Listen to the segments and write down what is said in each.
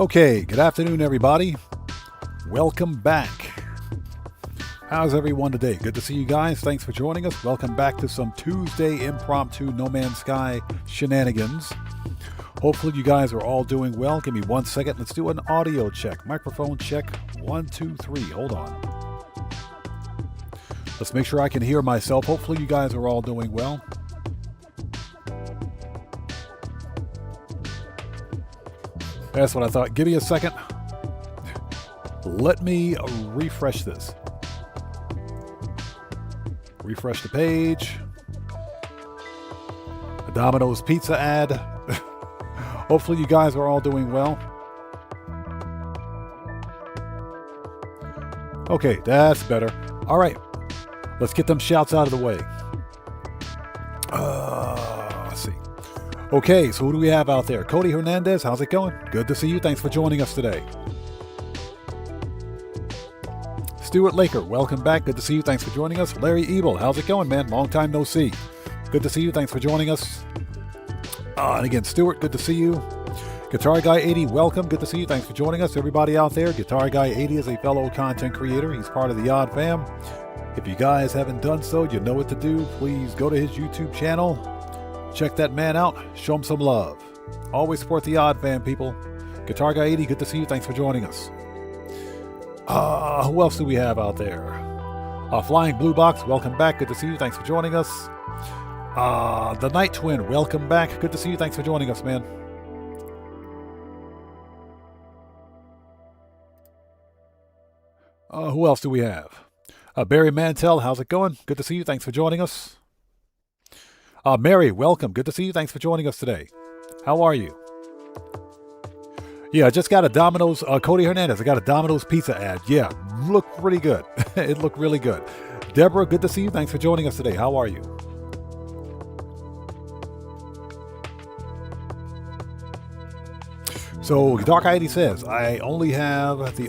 Okay, good afternoon, everybody. Welcome back. How's everyone today? Good to see you guys. Thanks for joining us. Welcome back to some Tuesday impromptu No Man's Sky shenanigans. Hopefully you guys are all doing well. Give me 1 second. Let's do an audio check. Microphone check. 1, 2, 3. Hold on. Let's make sure I can hear myself. Hopefully you guys are all doing well. That's what I thought. Give me a second. Let me refresh this. Refresh the page. A Domino's pizza ad. Hopefully you guys are all doing well. Okay, that's better. All right. Let's get them shouts out of the way. Let's see. Okay, so who do we have out there? Cody Hernandez, how's it going? Good to see you. Thanks for joining us today. Stuart Laker, welcome back. Good to see you. Thanks for joining us. Larry Ebel, how's it going, man? Long time no see. Good to see you. Thanks for joining us. And again, Stuart, good to see you. Guitar Guy 80, welcome. Good to see you. Thanks for joining us. Everybody out there, Guitar Guy 80 is a fellow content creator. He's part of the Odd Fam. If you guys haven't done so, you know what to do. Please go to his YouTube channel. Check that man out. Show him some love. Always support the Odd Fam, people. Guitar Guy 80, good to see you. Thanks for joining us. Who else do we have out there? Flying Blue Box, welcome back. Good to see you. Thanks for joining us. The Night Twin, welcome back. Good to see you. Thanks for joining us, man. Who else do we have? Barry Mantell, how's it going? Good to see you. Thanks for joining us. Mary, welcome. Good to see you. Thanks for joining us today. How are you? Yeah, I just got a Domino's, Cody Hernandez, I got a Domino's pizza ad. Yeah, looked pretty good. It looked really good. Deborah, good to see you. Thanks for joining us today. How are you? So, Dark ID says, I only have a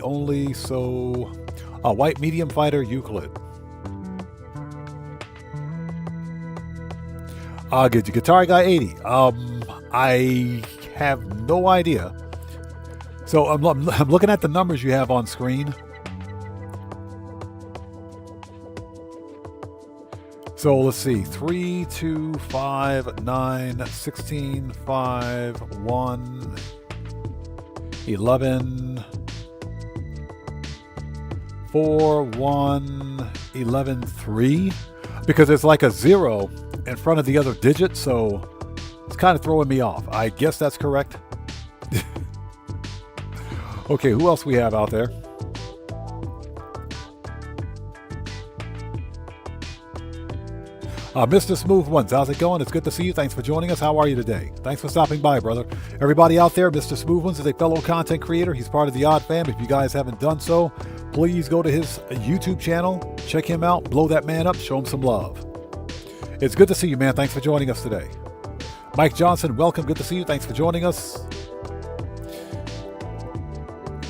white medium fighter Euclid. Good. Guitar Guy 80. I have no idea. So I'm looking at the numbers you have on screen. So let's see. 3, 2, 5, 9, 16, 5, 1, 11, 4, 1, 11, 3. Because it's like a 0 in front of the other digit, so it's kind of throwing me off. I guess that's correct. Okay, who else we have out there? Mr. Smooth Ones, how's it going? It's good to see you. Thanks for joining us. How are you today? Thanks for stopping by, brother. Everybody out there, Mr. Smooth Ones is a fellow content creator. He's part of the Odd Fam. If you guys haven't done so, please go to his YouTube channel. Check him out. Blow that man up. Show him some love. It's good to see you, man. Thanks for joining us today. Mike Johnson, welcome. Good to see you. Thanks for joining us.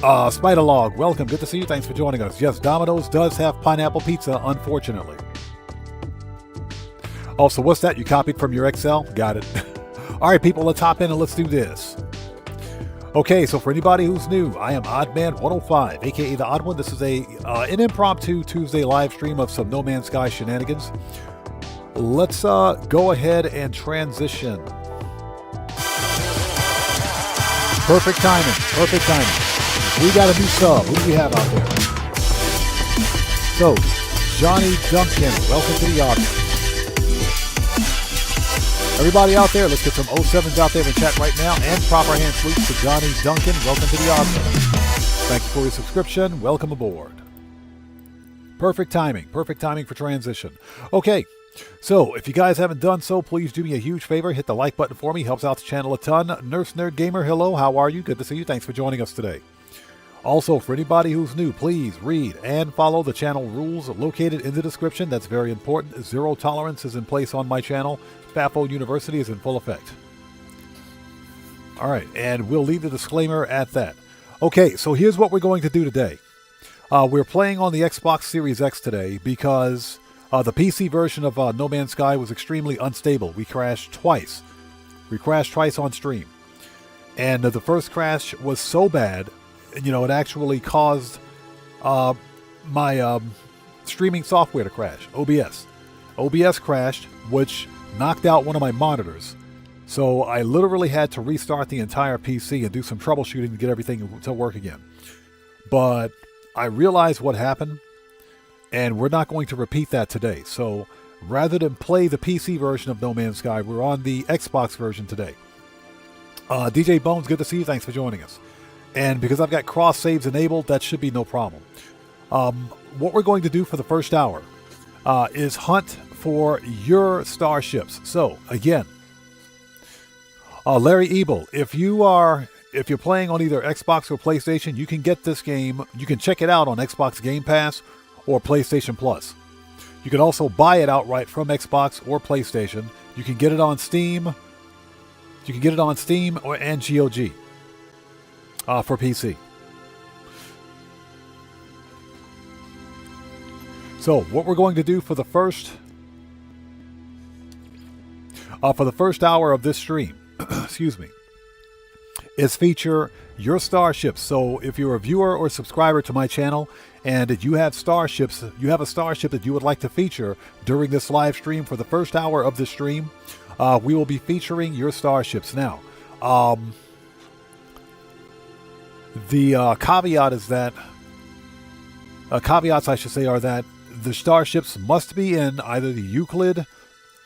Spiderlog, welcome. Good to see you. Thanks for joining us. Yes, Domino's does have pineapple pizza, unfortunately. Also, what's that? You copied from your Excel? Got it. All right, people, let's hop in and let's do this. Okay, so for anybody who's new, I am Oddman105, aka The Odd One. This is an impromptu Tuesday live stream of some No Man's Sky shenanigans. Let's go ahead and transition. Perfect timing. Perfect timing. We got a new sub. Who do we have out there? So, Johnny Duncan, welcome to the audience. Everybody out there, let's get some 07s out there in chat right now, and proper hand salutes to Johnny Duncan. Welcome to the audience. Thank you for your subscription. Welcome aboard. Perfect timing for transition. Okay, so if you guys haven't done so, please do me a huge favor. Hit the like button for me. Helps out the channel a ton. Nurse Nerd Gamer, hello. How are you? Good to see you. Thanks for joining us today. Also, for anybody who's new, please read and follow the channel rules located in the description. That's very important. Zero tolerance is in place on my channel. FAFO University is in full effect. All right, and we'll leave the disclaimer at that. Okay, so here's what we're going to do today. We're playing on the Xbox Series X today because the PC version of No Man's Sky was extremely unstable. We crashed twice. We crashed twice on stream. And the first crash was so bad, you know, it actually caused my streaming software to crash. OBS crashed, which knocked out one of my monitors. So I literally had to restart the entire PC and do some troubleshooting to get everything to work again. But I realized what happened, and we're not going to repeat that today. So rather than play the PC version of No Man's Sky, we're on the Xbox version today. DJ Bones, good to see you. Thanks for joining us. And because I've got cross saves enabled, that should be no problem. What we're going to do for the first hour is hunt for your starships. So again, Larry Ebel, if you're playing on either Xbox or PlayStation, you can get this game. You can check it out on Xbox Game Pass or PlayStation Plus. You can also buy it outright from Xbox or PlayStation. You can get it on Steam. You can get it on Steam and GOG for PC. So what we're going to do for the first hour of this stream, excuse me, is feature your starships. So if you're a viewer or subscriber to my channel and you have starships, you have a starship that you would like to feature during this live stream for the first hour of the stream, we will be featuring your starships. Now, the caveat is that, caveats I should say are that the starships must be in either the Euclid,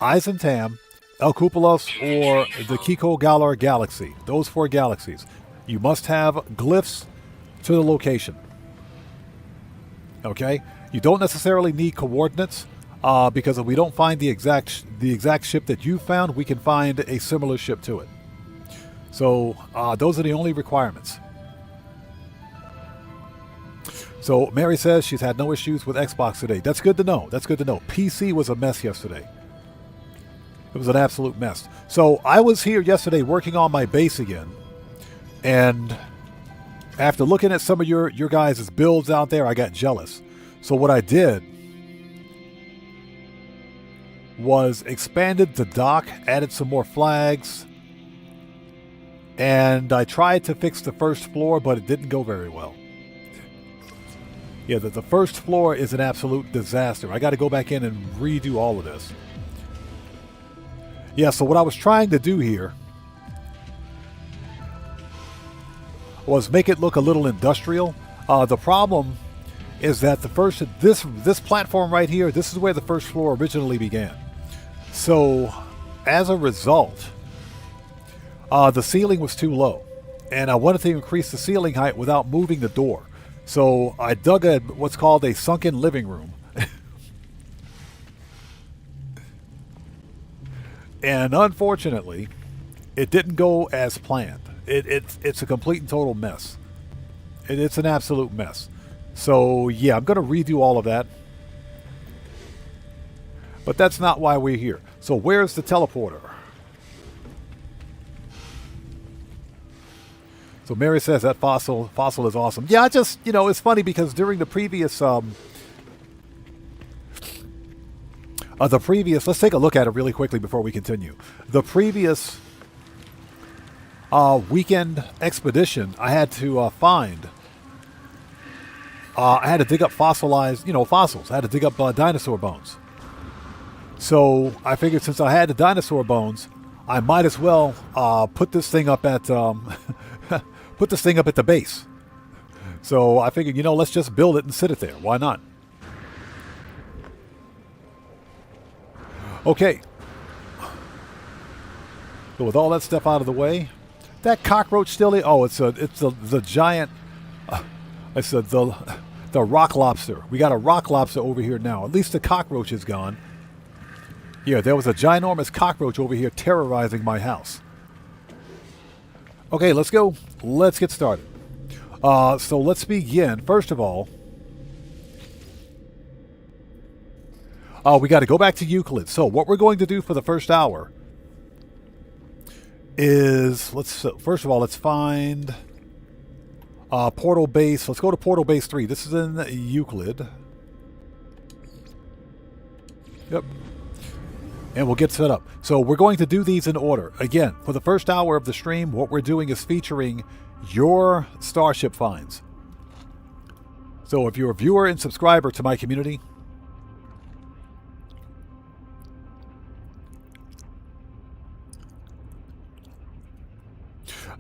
Eisentam, El Cupolos, or the Kiko Galar Galaxy. Those 4 galaxies. You must have glyphs to the location. Okay? You don't necessarily need coordinates, because if we don't find the exact ship that you found, we can find a similar ship to it. So those are the only requirements. So Mary says she's had no issues with Xbox today. That's good to know. That's good to know. PC was a mess yesterday. It was an absolute mess. So I was here yesterday working on my base again. And after looking at some of your guys' builds out there, I got jealous. So what I did was expanded the dock, added some more flags, and I tried to fix the first floor, but it didn't go very well. Yeah, the first floor is an absolute disaster. I got to go back in and redo all of this. Yeah, so what I was trying to do here was make it look a little industrial. The problem is that this platform right here, this is where the first floor originally began. So as a result, the ceiling was too low, and I wanted to increase the ceiling height without moving the door. So I dug what's called a sunken living room. And unfortunately, it didn't go as planned. It's a complete and total mess. It's an absolute mess. So yeah, I'm going to redo all of that. But that's not why we're here. So where's the teleporter? So Mary says that fossil is awesome. Yeah, it's funny because during the previous let's take a look at it really quickly before we continue. The previous weekend expedition, I had to I had to dig up fossilized, fossils. I had to dig up dinosaur bones. So I figured since I had the dinosaur bones, I might as well put this thing up at put this thing up at the base. So I figured, let's just build it and sit it there. Why not? Okay. So with all that stuff out of the way, that cockroach still. It's the giant. It's the rock lobster. We got a rock lobster over here now. At least the cockroach is gone. Yeah, there was a ginormous cockroach over here terrorizing my house. Okay, let's go. Let's get started. So let's begin. First of all, we got to go back to Euclid. So what we're going to do for the first hour is first of all let's find portal base. Let's go to portal base 3. This is in Euclid. Yep. and we'll get set up. So we're going to do these in order. Again, for the first hour of the stream, what we're doing is featuring your Starship finds. So if you're a viewer and subscriber to my community,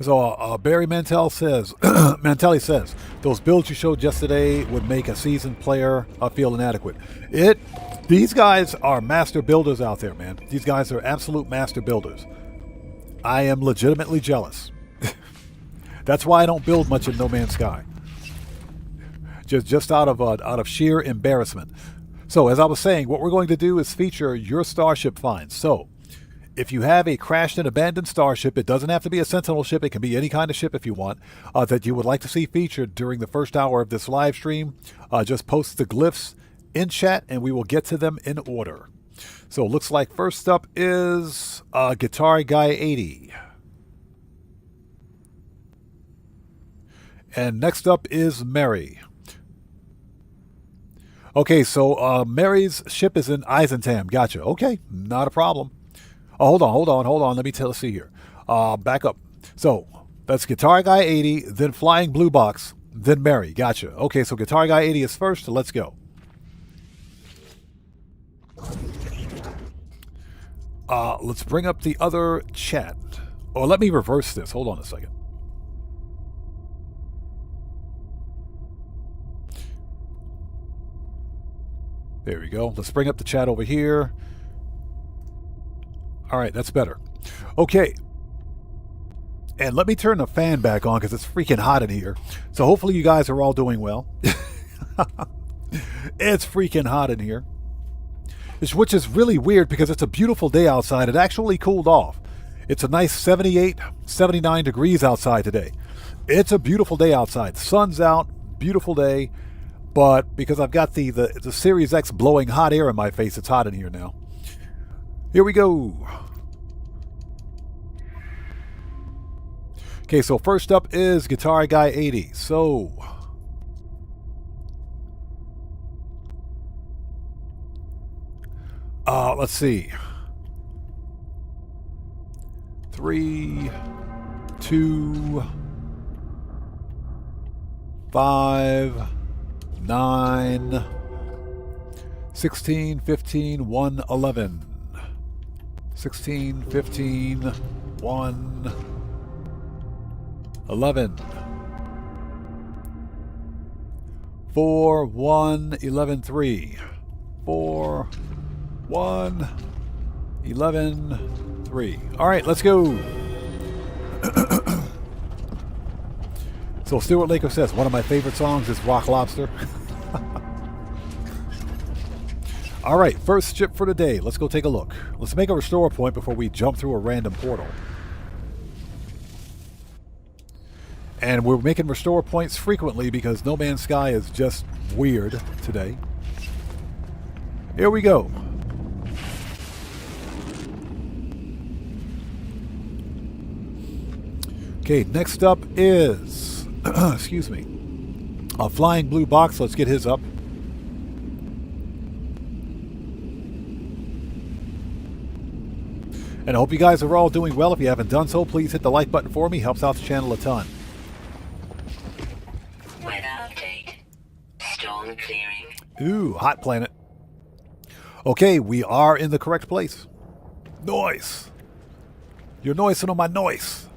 so Barry Mantelli says, those builds you showed yesterday would make a seasoned player feel inadequate. These guys are master builders out there, man. These guys are absolute master builders. I am legitimately jealous. That's why I don't build much in No Man's Sky. Just out of sheer embarrassment. So as I was saying, what we're going to do is feature your Starship finds. So if you have a crashed and abandoned Starship, it doesn't have to be a Sentinel ship. It can be any kind of ship if you want, that you would like to see featured during the first hour of this live stream. Just post the glyphs in chat and we will get to them in order. So it looks like first up is Guitar Guy 80. And next up is Mary. Okay, so Mary's ship is in Eisentam. Gotcha. Okay, not a problem. Oh, hold on. Let's see here. Back up. So that's Guitar Guy 80, then Flying Blue Box, then Mary. Gotcha. Okay, so Guitar Guy 80 is first. Let's go. Let's bring up the other chat. Or let me reverse this. Hold on a second. There we go. Let's bring up the chat over here. All right, that's better. Okay. And let me turn the fan back on because it's freaking hot in here. So hopefully you guys are all doing well. It's freaking hot in here. Which is really weird because it's a beautiful day outside. It actually cooled off. It's a nice 78, 79 degrees outside today. It's a beautiful day outside. The sun's out. Beautiful day. But because I've got the Series X blowing hot air in my face, it's hot in here now. Here we go. Okay, so first up is Guitar Guy 80. So let's see. 3, 2, 5, 9, 16, 15, 1, 11. 16, 15, 1, 11. 4, 1, 11, 3. 4, 1, 11, 3. All right, let's go. So Stuart Laker says, one of my favorite songs is Rock Lobster. All right, first ship for the day. Let's go take a look. Let's make a restore point before we jump through a random portal. And we're making restore points frequently because No Man's Sky is just weird today. Here we go. Okay, next up is, excuse me, a Flying Blue Box. Let's get his up. And I hope you guys are all doing well. If you haven't done so, please hit the like button for me. Helps out the channel a ton. Weather update. Storm clearing. Ooh, hot planet. Okay, we are in the correct place. Noise. You're noising on my noise.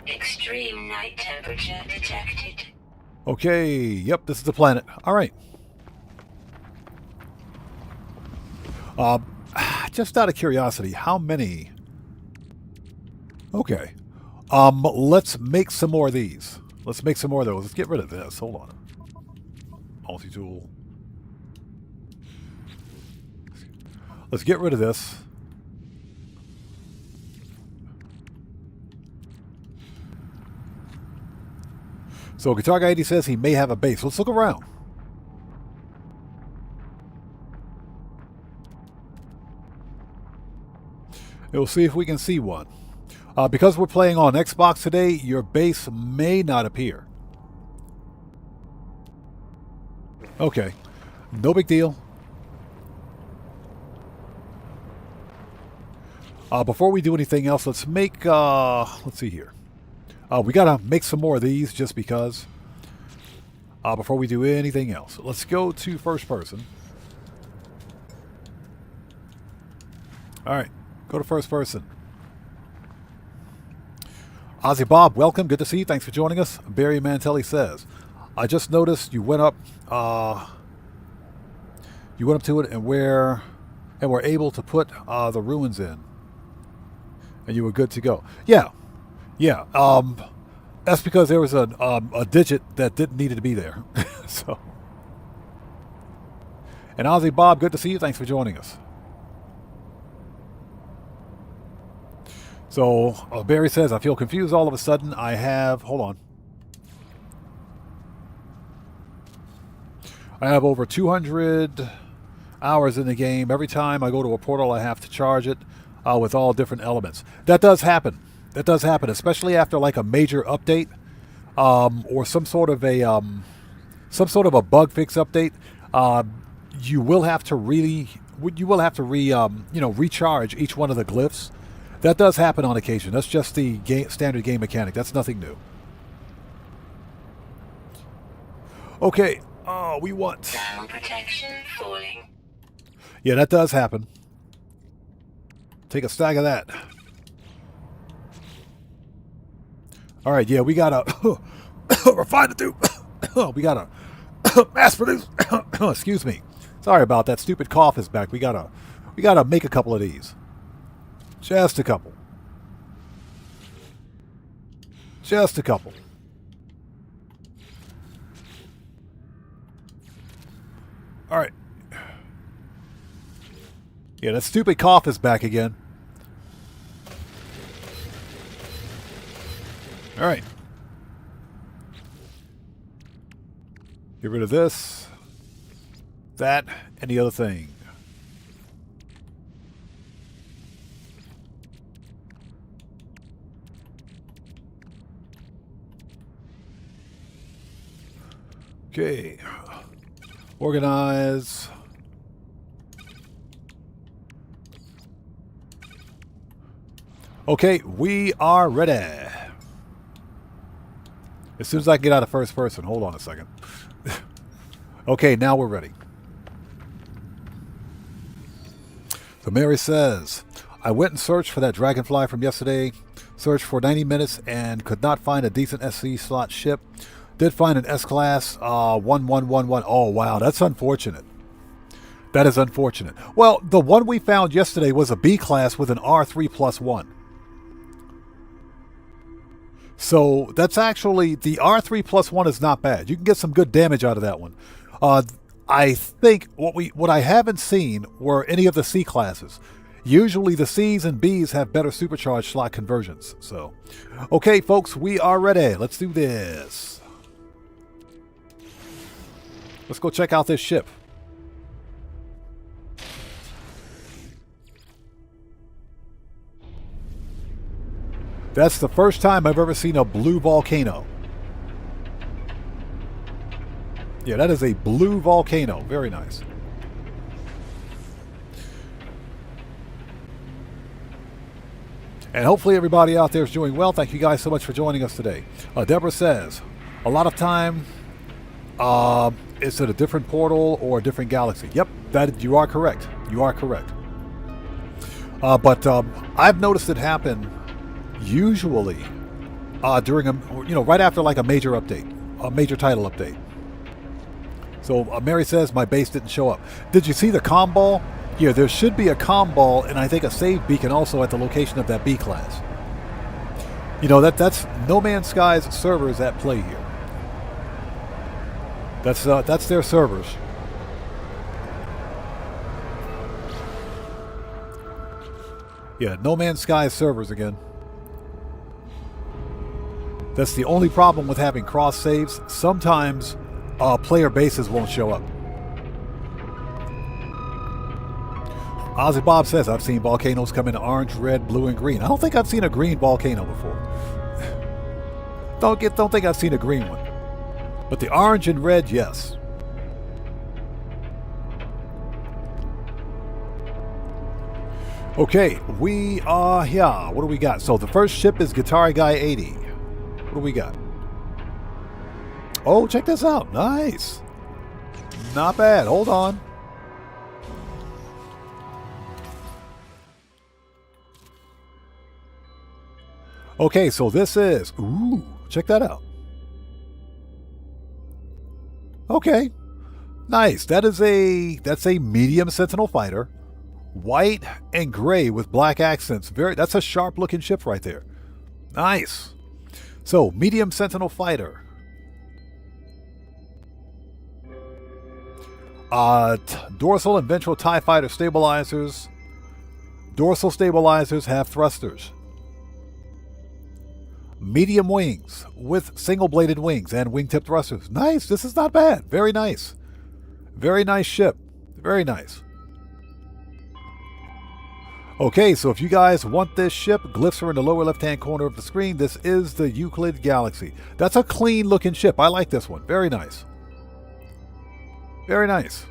Extreme night temperature detected. Okay, yep, this is the planet. All right. Just out of curiosity, how many? Okay. Let's make some more of these. Let's make some more of those. Let's get rid of this. Hold on. Multi-tool. Let's get rid of this. So Guitar Guy 80 says he may have a base. Let's look around. We'll see if we can see one. Because we're playing on Xbox today, your base may not appear. Okay. No big deal. Before we do anything else, let's make, let's see here. We got to make some more of these just because. Before we do anything else. Let's go to first person. Alright, go to first person. Ozzy Bob, welcome. Good to see you. Thanks for joining us. Barry Mantelli says, I just noticed you went up to it and were able to put the ruins in. And you were good to go. Yeah. Yeah. That's because there was a digit that didn't need to be there. So. And Ozzy Bob, good to see you. Thanks for joining us. So Barry says, I feel confused all of a sudden. I have, hold on. I have over 200 hours in the game. Every time I go to a portal, I have to charge it with all different elements. That does happen. That does happen, especially after like a major update or some sort of a bug fix update. You will have to recharge each one of the glyphs. That does happen on occasion. That's just the standard game mechanic. That's nothing new. Okay. We want. Sound protection falling. Yeah, that does happen. Take a stack of that. All right. Yeah, we gotta refine the dupe. We gotta mass produce. Excuse me. Sorry about that. Stupid cough is back. We gotta make a couple of these. Just a couple. Just a couple. All right. Yeah, that stupid cough is back again. All right. Get rid of this, that, and the other thing. Okay. Organize. Okay, we are ready. As soon as I can get out of first person. Hold on a second. Okay, now we're ready. So Mary says, I went and searched for that dragonfly from yesterday. Searched for 90 minutes and could not find a decent SC slot ship. Did find an S-Class 1111. Oh, wow. That's unfortunate. That is unfortunate. Well, the one we found yesterday was a B-Class with an R3+1. So that's actually, the R3+1 is not bad. You can get some good damage out of that one. I think what I haven't seen were any of the C classes. Usually the C's and B's have better supercharged slot conversions. So, okay, folks, we are ready. Let's do this. Let's go check out this ship. That's the first time I've ever seen a blue volcano. Yeah, that is a blue volcano. Very nice. And hopefully everybody out there is doing well. Thank you guys so much for joining us today. Deborah says, a lot of time, it's at a different portal or a different galaxy. Yep, you are correct. You are correct. But I've noticed it happen usually during right after like a major update, a major title update. So Mary says my base didn't show up. Did you see the comm ball? Yeah, there should be a comm ball and I think a save beacon also at the location of that B class. You know, that's No Man's Sky's servers at play here. That's their servers. Yeah, No Man's Sky's servers again. That's the only problem with having cross saves. Sometimes player bases won't show up. Ozzy Bob says, I've seen volcanoes come in orange, red, blue, and green. I don't think I've seen a green volcano before. Don't think I've seen a green one. But the orange and red, yes. Okay, we are here. What do we got? So the first ship is Guitar Guy 80. What do we got? Oh, check this out. Nice. Not bad. Hold on. Okay, so this is... Ooh, check that out. Okay. Nice. That's a medium Sentinel fighter. White and gray with black accents. That's a sharp looking ship right there. Nice. So, medium Sentinel fighter. Dorsal and ventral TIE fighter stabilizers. Dorsal stabilizers have thrusters. Medium wings with single bladed wings and wingtip thrusters. Nice. This is not bad. Very nice. Very nice ship. Very nice. Okay, so if you guys want this ship, glyphs are in the lower left-hand corner of the screen. This is the Euclid Galaxy. That's a clean-looking ship. I like this one. Very nice. Very nice.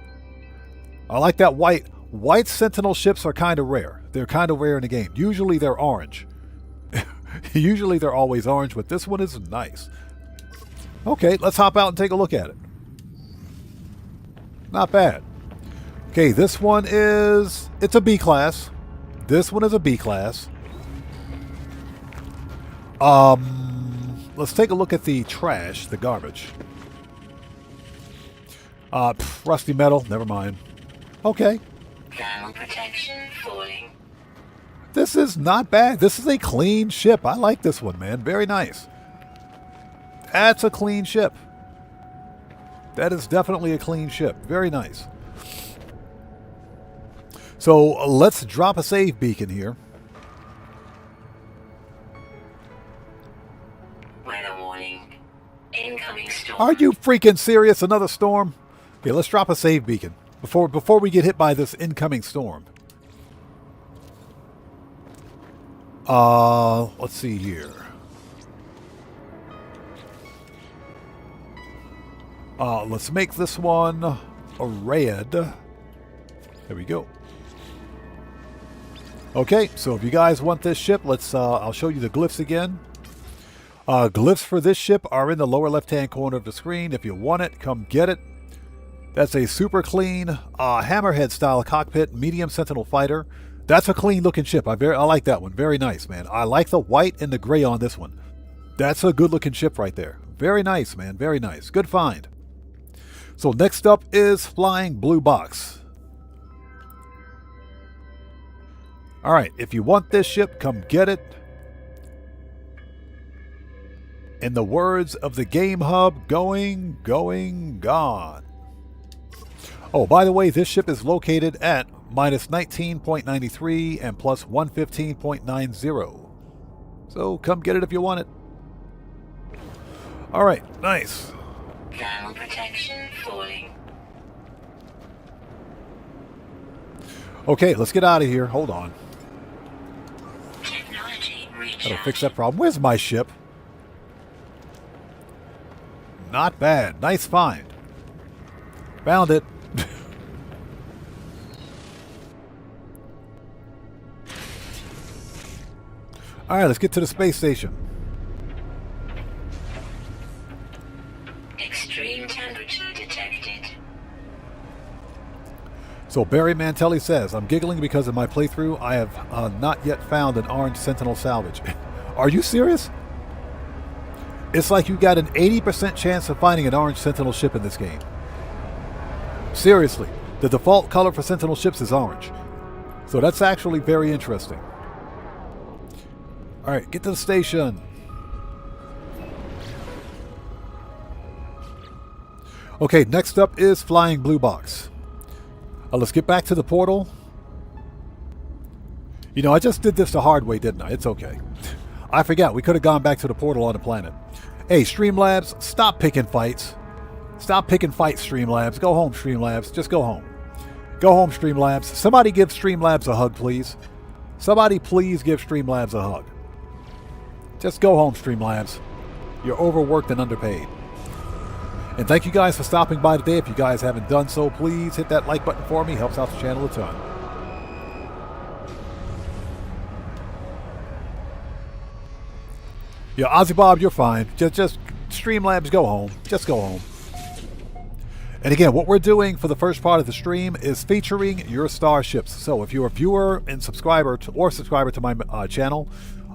I like that white. White Sentinel ships are kind of rare. They're kind of rare in the game. Usually they're orange. Usually they're always orange, but this one is nice. Okay, let's hop out and take a look at it. Not bad. Okay, this one is... It's a B class. This one is a B class. Let's take a look at the trash, the garbage. Rusty metal, never mind. Okay. Thermal protection falling. This is not bad. This is a clean ship. I like this one, man. Very nice. That's a clean ship. That is definitely a clean ship. Very nice. So let's drop a save beacon here. Weather warning. Incoming storm. Are you freaking serious? Another storm? Okay, let's drop a save beacon before we get hit by this incoming storm. Let's see here. Let's make this one a red. There we go. Okay, so if you guys want this ship, let's I'll show you the glyphs again. Glyphs for this ship are in the lower left-hand corner of the screen. If you want it, come get it. That's a super clean hammerhead style cockpit medium Sentinel fighter. That's a clean looking ship. I like that one. Very nice, man. I like the white and the gray on this one. That's a good looking ship right there. Very nice, man. Very nice. Good find. So next up is Flying Blue Box. All right, if you want this ship, come get it. In the words of the Game Hub, going, gone. Oh, by the way, this ship is located at minus 19.93 and plus 115.90. So come get it if you want it. All right, nice. Thermal protection falling. Okay, let's get out of here. Hold on. Technology recharge. That'll fix that problem. Where's my ship? Not bad. Nice find. Found it. All right, let's get to the space station. Extreme temperature detected. So Barry Mantelli says, I'm giggling because in my playthrough I have not yet found an orange Sentinel salvage. Are you serious? It's like you got an 80% chance of finding an orange Sentinel ship in this game. Seriously, the default color for Sentinel ships is orange. So that's actually very interesting. All right, get to the station. Okay, next up is Flying Blue Box. Let's get back to the portal. You know, I just did this the hard way, didn't I? It's okay. I forgot. We could have gone back to the portal on the planet. Hey, Streamlabs, stop picking fights. Stop picking fights, Streamlabs. Go home, Streamlabs. Just go home. Go home, Streamlabs. Somebody give Streamlabs a hug, please. Somebody please give Streamlabs a hug. Just go home, Streamlabs. You're overworked and underpaid. And thank you guys for stopping by today. If you guys haven't done so, please hit that like button for me. Helps out the channel a ton. Yeah, Ozzy Bob, you're fine. Just Streamlabs, go home. Just go home. And again, what we're doing for the first part of the stream is featuring your starships. So if you're a viewer and subscriber to my channel,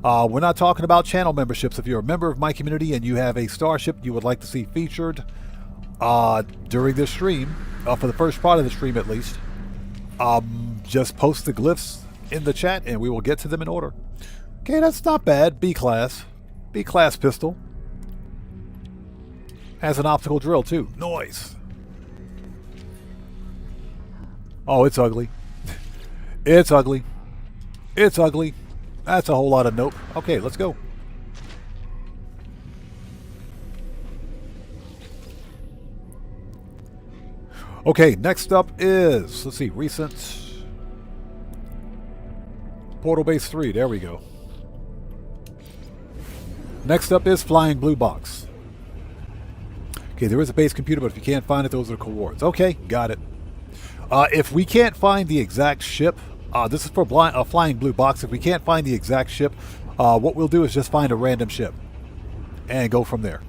we're not talking about channel memberships. If you're a member of my community and you have a starship you would like to see featured during this stream, for the first part of the stream at least, just post the glyphs in the chat and we will get to them in order. Okay, that's not bad. B-class. B-class pistol. Has an optical drill too. Nice. Oh, it's ugly. It's ugly. It's ugly. That's a whole lot of nope. Okay, let's go. Okay, next up is, let's see, recent Portal Base 3. There we go. Next up is Flying Blue Box. Okay, there is a base computer, but if you can't find it, those are the coords. Okay, got it. If we can't find the exact ship, this is for Flying Blue Box. If we can't find the exact ship, what we'll do is just find a random ship and go from there.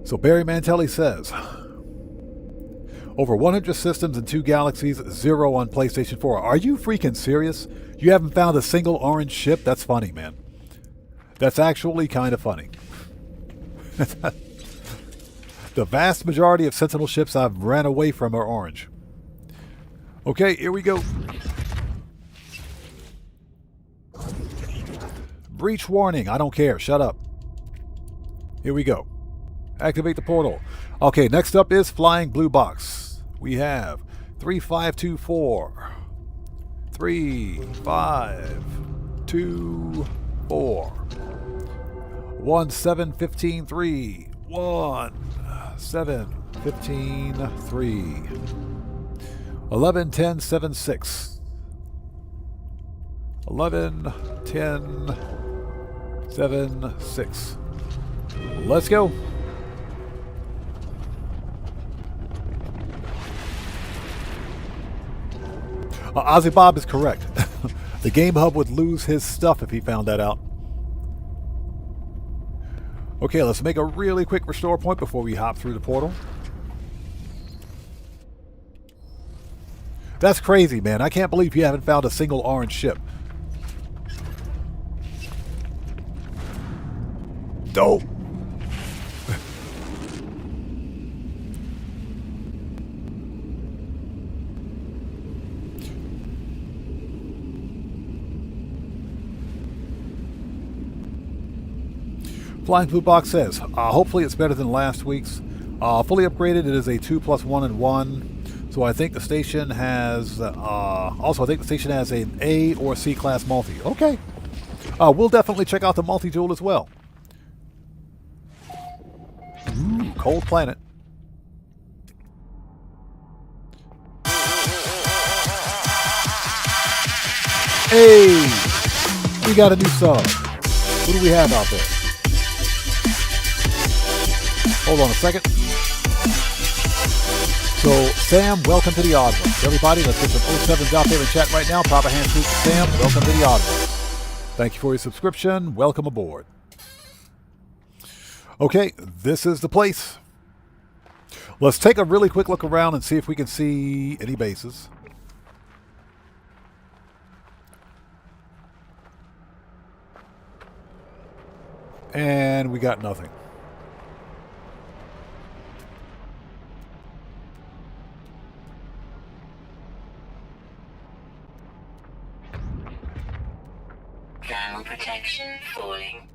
So Barry Mantelli says, over 100 systems in 2 galaxies, 0 on PlayStation 4. Are you freaking serious? You haven't found a single orange ship? That's funny, man. That's actually kind of funny. The vast majority of Sentinel ships I've ran away from are orange. Okay, here we go. Breach warning. I don't care. Shut up. Here we go. Activate the portal. Okay, next up is Flying Blue Box. We have 3524. 3524. 17153. 17153. 111076. 111076. Let's go. Ozzy Bob is correct. The Game Hub would lose his stuff if he found that out. Okay, let's make a really quick restore point before we hop through the portal. That's crazy, man. I can't believe you haven't found a single orange ship. Dope. Flying Blue Box says, hopefully it's better than last week's. Fully upgraded, it is a 2+1 and 1. So I think the station has, also I think the station has an A or C class multi. Okay. We'll definitely check out the multi-tool as well. Ooh, cold planet. Hey! We got a new sub. What do we have out there? Hold on a second. So, Sam, welcome to the Odd Ones. Everybody, let's get some 07s out there in chat right now. Proper hand salute to Sam. Welcome to the Odd Ones. Thank you for your subscription. Welcome aboard. Okay, this is the place. Let's take a really quick look around and see if we can see any bases. And we got nothing. Thermal protection falling.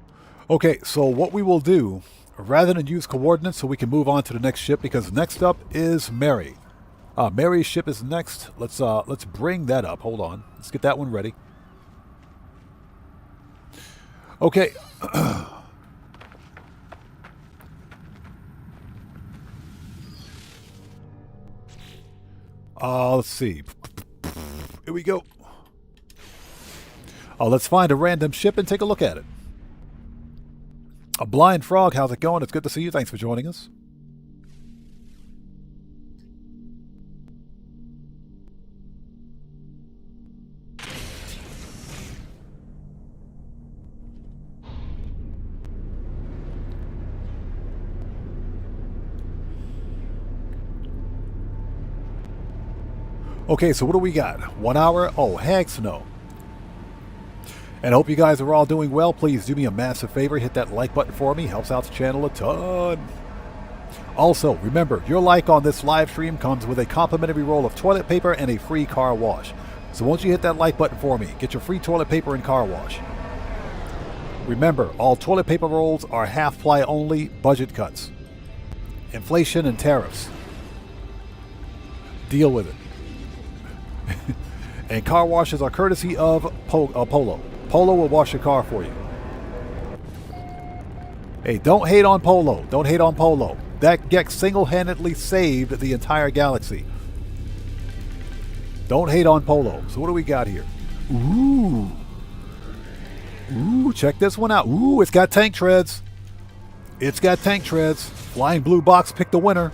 Okay, so what we will do, rather than use coordinates so we can move on to the next ship, because next up is Mary. Mary's ship is next. Let's bring that up. Hold on. Let's get that one ready. Okay. Let's see. Here we go. Let's find a random ship and take a look at it. A Blind Frog, how's it going? It's good to see you. Thanks for joining us. Okay, so what do we got? 1 hour? Oh, heck no. And I hope you guys are all doing well. Please do me a massive favor. Hit that like button for me. Helps out the channel a ton. Also, remember, your like on this live stream comes with a complimentary roll of toilet paper and a free car wash. So once you hit that like button for me, get your free toilet paper and car wash. Remember, all toilet paper rolls are half-ply only, budget cuts. Inflation and tariffs. Deal with it. And car washes are courtesy of Polo. Polo will wash your car for you. Hey, don't hate on Polo. Don't hate on Polo. That Gex single-handedly saved the entire galaxy. Don't hate on Polo. So what do we got here? Ooh. Ooh, check this one out. Ooh, it's got tank treads. It's got tank treads. Flying Blue Box picked the winner.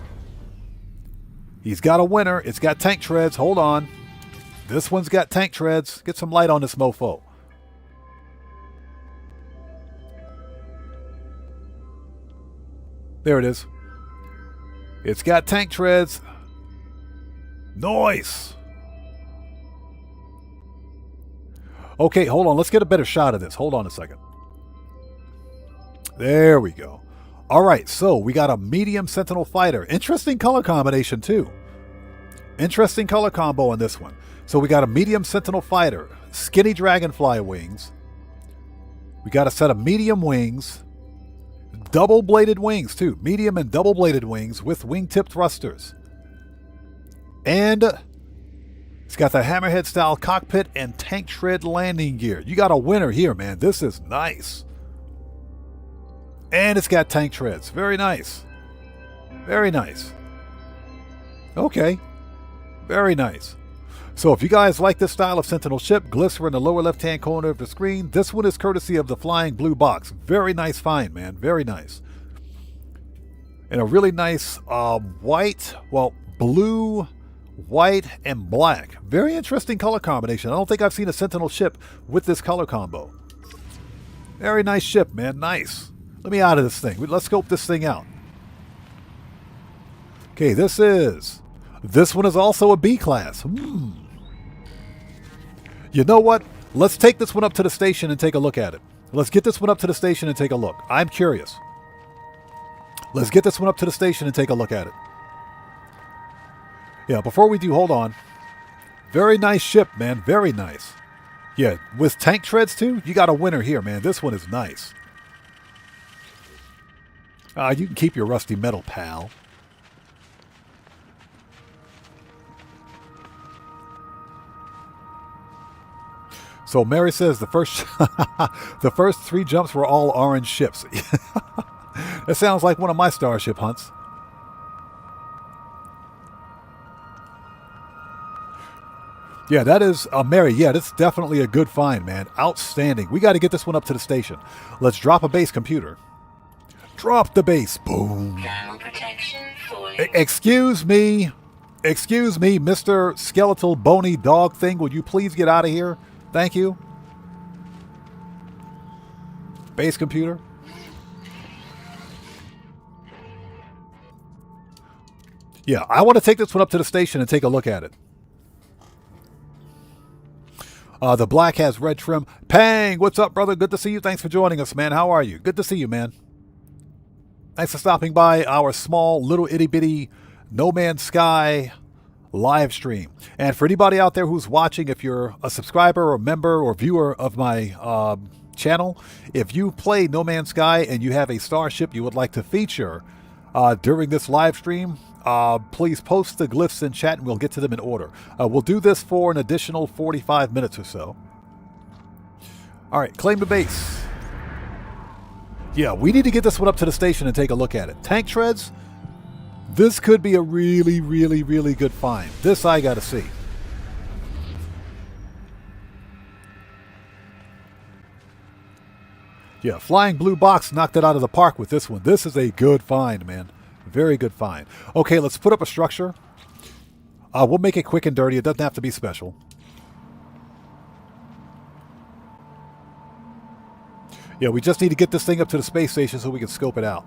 He's got a winner. It's got tank treads. Hold on. This one's got tank treads. Get some light on this mofo. There it is. It's got tank treads. Nice. Okay, hold on. Let's get a better shot of this. Hold on a second. There we go. All right, so we got a medium Sentinel fighter. Interesting color combination, too. Interesting color combo on this one. So we got a medium Sentinel fighter, skinny dragonfly wings. We got a set of medium wings, double-bladed wings too, medium and double-bladed wings with wingtip thrusters. And it's got the hammerhead-style cockpit and tank tread landing gear. You got a winner here, man. This is nice. And it's got tank treads. Very nice. Very nice. Okay. Very nice. So if you guys like this style of Sentinel ship, glyphs are in the lower left-hand corner of the screen. This one is courtesy of the Flying Blue Box. Very nice find, man. Very nice. And a really nice white, well, blue, white, and black. Very interesting color combination. I don't think I've seen a Sentinel ship with this color combo. Very nice ship, man. Nice. Let me out of this thing. Let's scope this thing out. Okay, this one is also a B class. You know what? Let's take this one up to the station and take a look at it. Let's get this one up to the station and take a look. I'm curious. Let's get this one up to the station and take a look at it. Yeah, before we do, hold on. Very nice ship, man. Very nice. Yeah, with tank treads too, you got a winner here, man. This one is nice. You can keep your rusty metal, pal. So Mary says the first the first 3 jumps were all orange ships. That sounds like one of my Starship hunts. Yeah, that is Mary. Yeah, that's definitely a good find, man. Outstanding. We got to get this one up to the station. Let's drop a base computer. Drop the base. Boom. Protection falling. Excuse me. Excuse me, Mr. Skeletal Bony Dog thing. Would you please get out of here? Thank you. Base computer. Yeah, I want to take this one up to the station and take a look at it. The black has red trim. Pang, what's up, brother? Good to see you. Thanks for joining us, man. How are you? Good to see you, man. Thanks for stopping by our small, little itty-bitty No Man's Sky live stream. And for anybody out there who's watching, if you're a subscriber or member or viewer of my channel, if you play No Man's Sky and you have a starship you would like to feature during this live stream, please post the glyphs in chat and we'll get to them in order. We'll do this for an additional 45 minutes or so. All right, claim the base. Yeah, we need to get this one up to the station and take a look at it. Tank treads. This could be a really, really, really good find. This I got to see. Yeah, Flying Blue Box knocked it out of the park with this one. This is a good find, man. Very good find. Okay, let's put up a structure. We'll make it quick and dirty. It doesn't have to be special. Yeah, we just need to get this thing up to the space station so we can scope it out.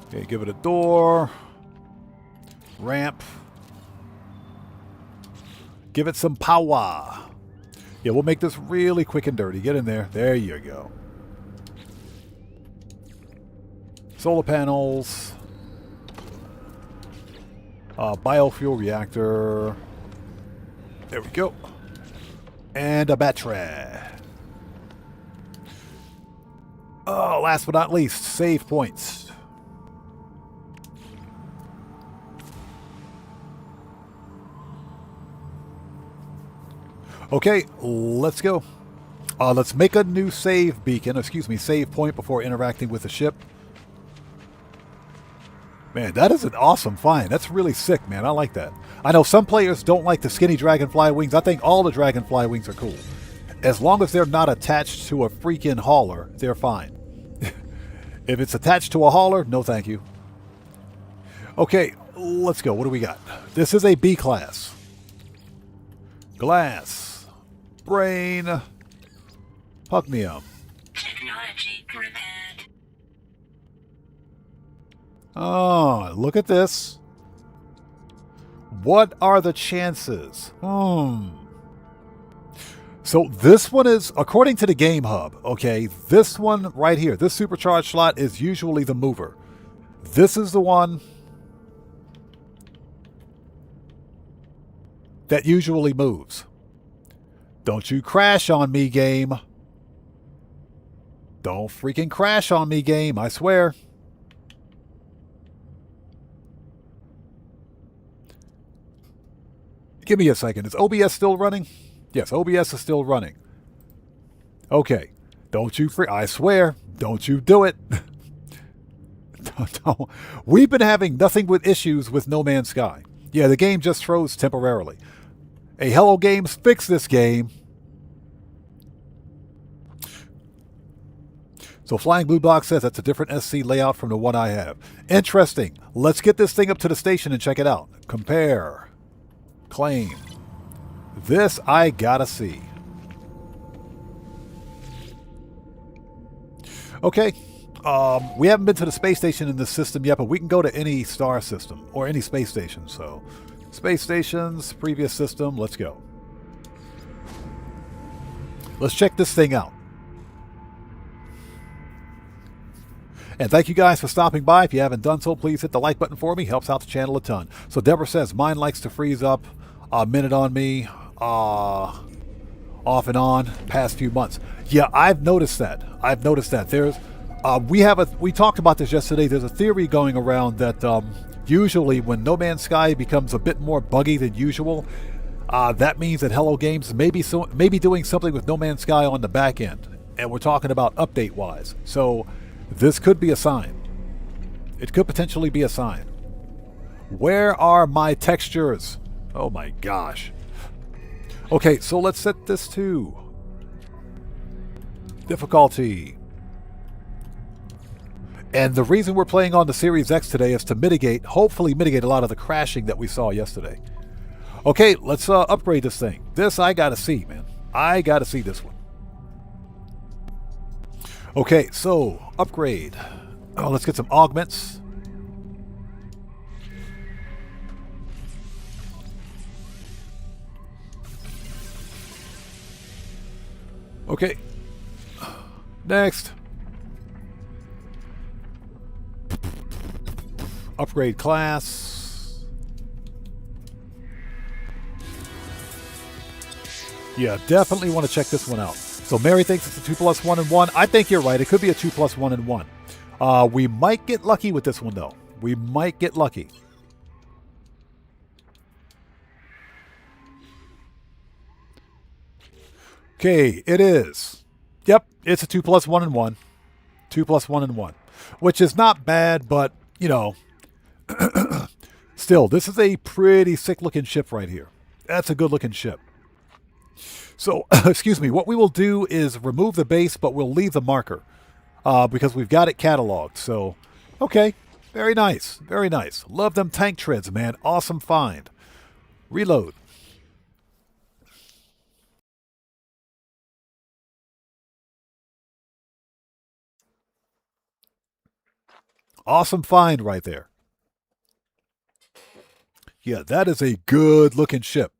Okay, give it a door. Ramp. Give it some power. Yeah, we'll make this really quick and dirty. Get in there. There you go. Solar panels. Biofuel reactor. There we go. And a battery. Oh, last but not least, save points. Okay, let's go. Let's make a new save beacon, save point before interacting with the ship. Man, that is an awesome find. That's really sick, man. I like that. I know some players don't like the skinny dragonfly wings. I think all the dragonfly wings are cool. As long as they're not attached to a freaking hauler, they're fine. If it's attached to a hauler, no thank you. Okay, let's go. What do we got? This is a B class. Glass. Brain. Pugnium. Technology prepared. Oh, look at this. What are the chances? So this one is, according to the Game Hub, okay, this one right here, this supercharged slot is usually the mover. This is the one that usually moves. Don't you crash on me, game. Don't freaking crash on me, game, I swear. Give me a second. Is OBS still running? Yes, OBS is still running. Okay. Don't you I swear, don't you do it. Don't. We've been having nothing but issues with No Man's Sky. Yeah, the game just froze temporarily. Hey, Hello Games, fix this game. So Flying Blue Box says that's a different SC layout from the one I have. Interesting. Let's get this thing up to the station and check it out. Compare. Claim. This I gotta see. Okay. We haven't been to the space station in this system yet, but we can go to any star system or any space station. So, space stations, previous system, let's go. Let's check this thing out. And thank you guys for stopping by. If you haven't done so, please hit the like button for me. Helps out the channel a ton. So Deborah says, mine likes to freeze up a minute on me, off and on, past few months. Yeah, I've noticed that. There's, we talked about this yesterday. There's a theory going around that usually when No Man's Sky becomes a bit more buggy than usual, that means that Hello Games may be doing something with No Man's Sky on the back end. And we're talking about update-wise. So this could be a sign. It could potentially be a sign. Where are my textures? Oh my gosh. Okay, so let's set this to difficulty. And the reason we're playing on the Series X today is to hopefully mitigate a lot of the crashing that we saw yesterday. Okay, let's upgrade this thing. This I gotta see, man. I gotta see this one. Okay, so upgrade. Oh, let's get some augments. Okay. Next. Upgrade class. Yeah, definitely want to check this one out. So Mary thinks it's a 2+1 and 1. I think you're right. It could be a 2+1 and 1. We might get lucky with this one, though. We might get lucky. Okay, it is. Yep, it's a 2+1 and 1. 2+1 and 1. Which is not bad, but, you know, still, this is a pretty sick-looking ship right here. That's a good looking ship. So, excuse me, what we will do is remove the base, but we'll leave the marker because we've got it cataloged. So, okay, very nice, very nice. Love them tank treads, man. Awesome find. Reload. Awesome find right there. Yeah, that is a good looking ship.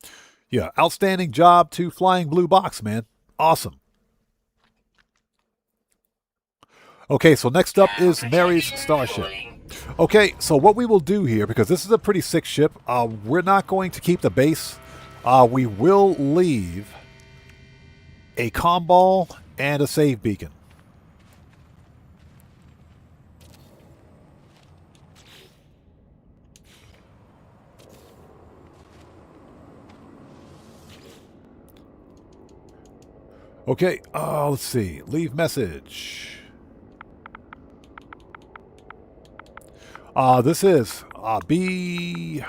Yeah, outstanding job to Flying Blue Box, man. Awesome. Okay, so next up is Mary's Starship. Okay, so what we will do here, because this is a pretty sick ship, we're not going to keep the base. We will leave a comm ball and a save beacon. Okay, let's see. Leave message. This is B.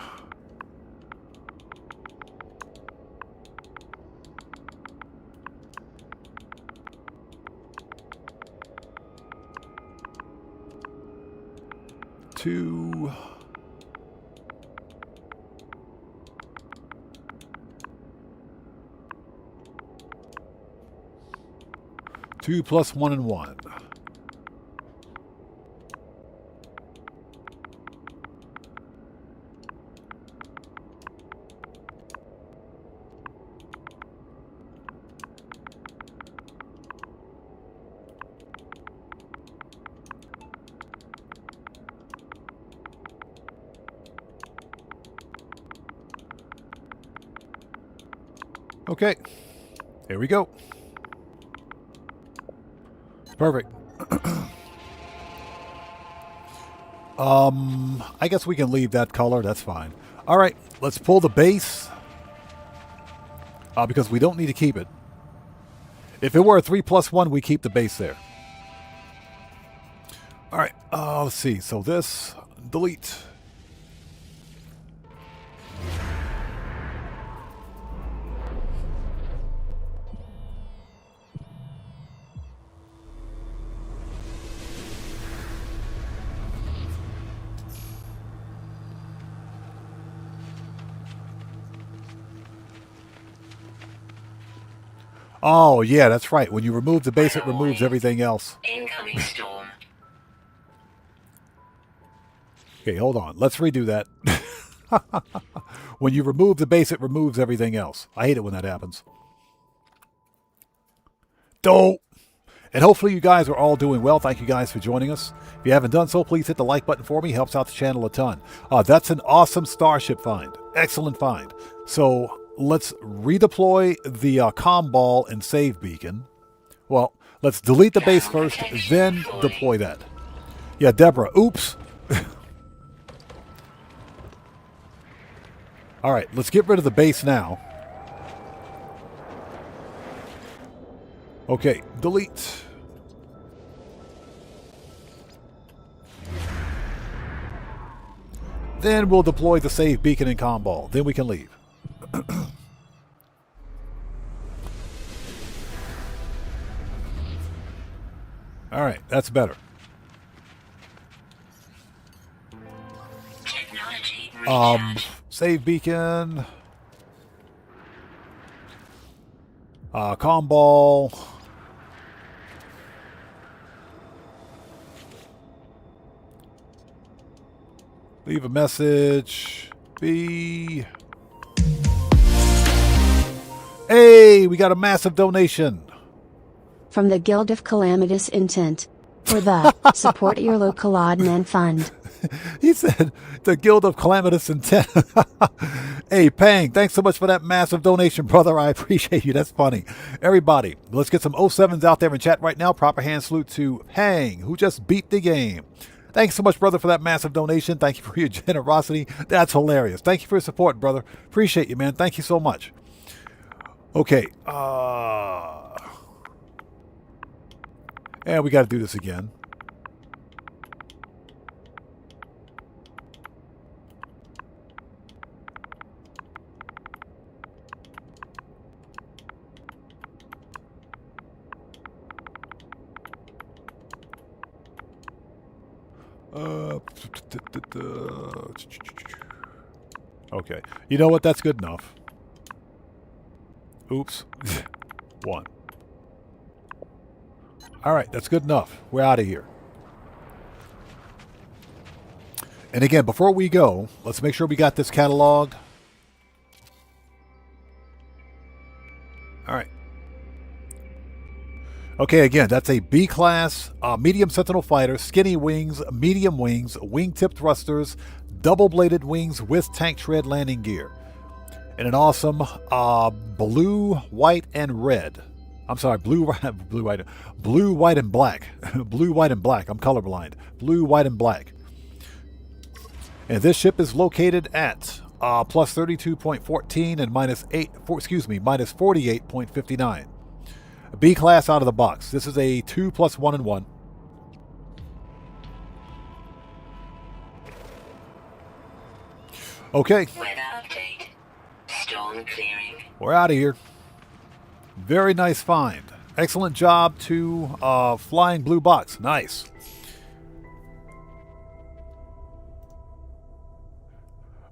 Two. 2 plus 1 and 1. Okay, here we go. Perfect. I guess we can leave that color. That's fine. All right, let's pull the base because we don't need to keep it. If it were a 3 plus 1, we keep the base there. All right, let's see. So this, delete. Oh, yeah, that's right. When you remove the base, it removes everything else. Incoming storm. Okay, hold on. Let's redo that. When you remove the base, it removes everything else. I hate it when that happens. Dope. And hopefully you guys are all doing well. Thank you guys for joining us. If you haven't done so, please hit the like button for me. Helps out the channel a ton. That's an awesome Starship find. Excellent find. So let's redeploy the comm ball and save beacon. Well, let's delete the base first, then deploy that. Yeah, Deborah. Oops. All right, let's get rid of the base now. Okay, delete. Then we'll deploy the save beacon and comm ball. Then we can leave. All right, that's better. Technology recharge. Save beacon. Comm ball. Leave a message. B. Hey, we got a massive donation. From the Guild of Calamitous Intent. For the Support Your Local Odd Man Fund. He said the Guild of Calamitous Intent. Hey, Pang, thanks so much for that massive donation, brother. I appreciate you. That's funny. Everybody, let's get some 07s out there in chat right now. Proper hand salute to Pang, who just beat the game. Thanks so much, brother, for that massive donation. Thank you for your generosity. That's hilarious. Thank you for your support, brother. Appreciate you, man. Thank you so much. Okay. And we got to do this again. Okay. You know what? That's good enough. Oops. 1. All right. That's good enough. We're out of here. And again, before we go, let's make sure we got this cataloged. All right. Okay, again, that's a B-class medium Sentinel fighter, skinny wings, medium wings, wing-tip thrusters, double-bladed wings with tank tread landing gear. And an awesome blue, white, and red. I'm sorry, blue, white, and black. Blue, white, and black. I'm colorblind. Blue, white, and black. And this ship is located at plus 32.14 and minus 48.59. B class out of the box. This is a 2 plus 1 and 1. Okay. Weather update. Storm clearing. We're out of here. Very nice find. Excellent job to Flying Blue Box. Nice.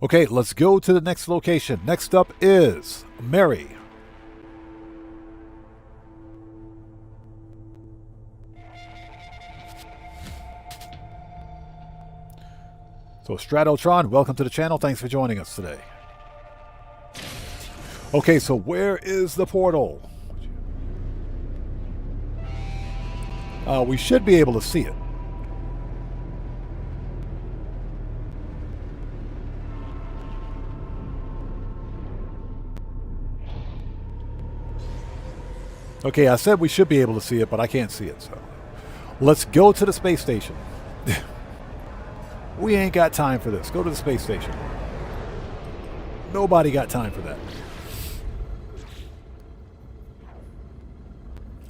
Okay, let's go to the next location. Next up is Mary. So Stratotron, welcome to the channel. Thanks for joining us today. Okay, so where is the portal? We should be able to see it. Okay, I said we should be able to see it, but I can't see it, so. Let's go to the space station. We ain't got time for this. Go to the space station. Nobody got time for that.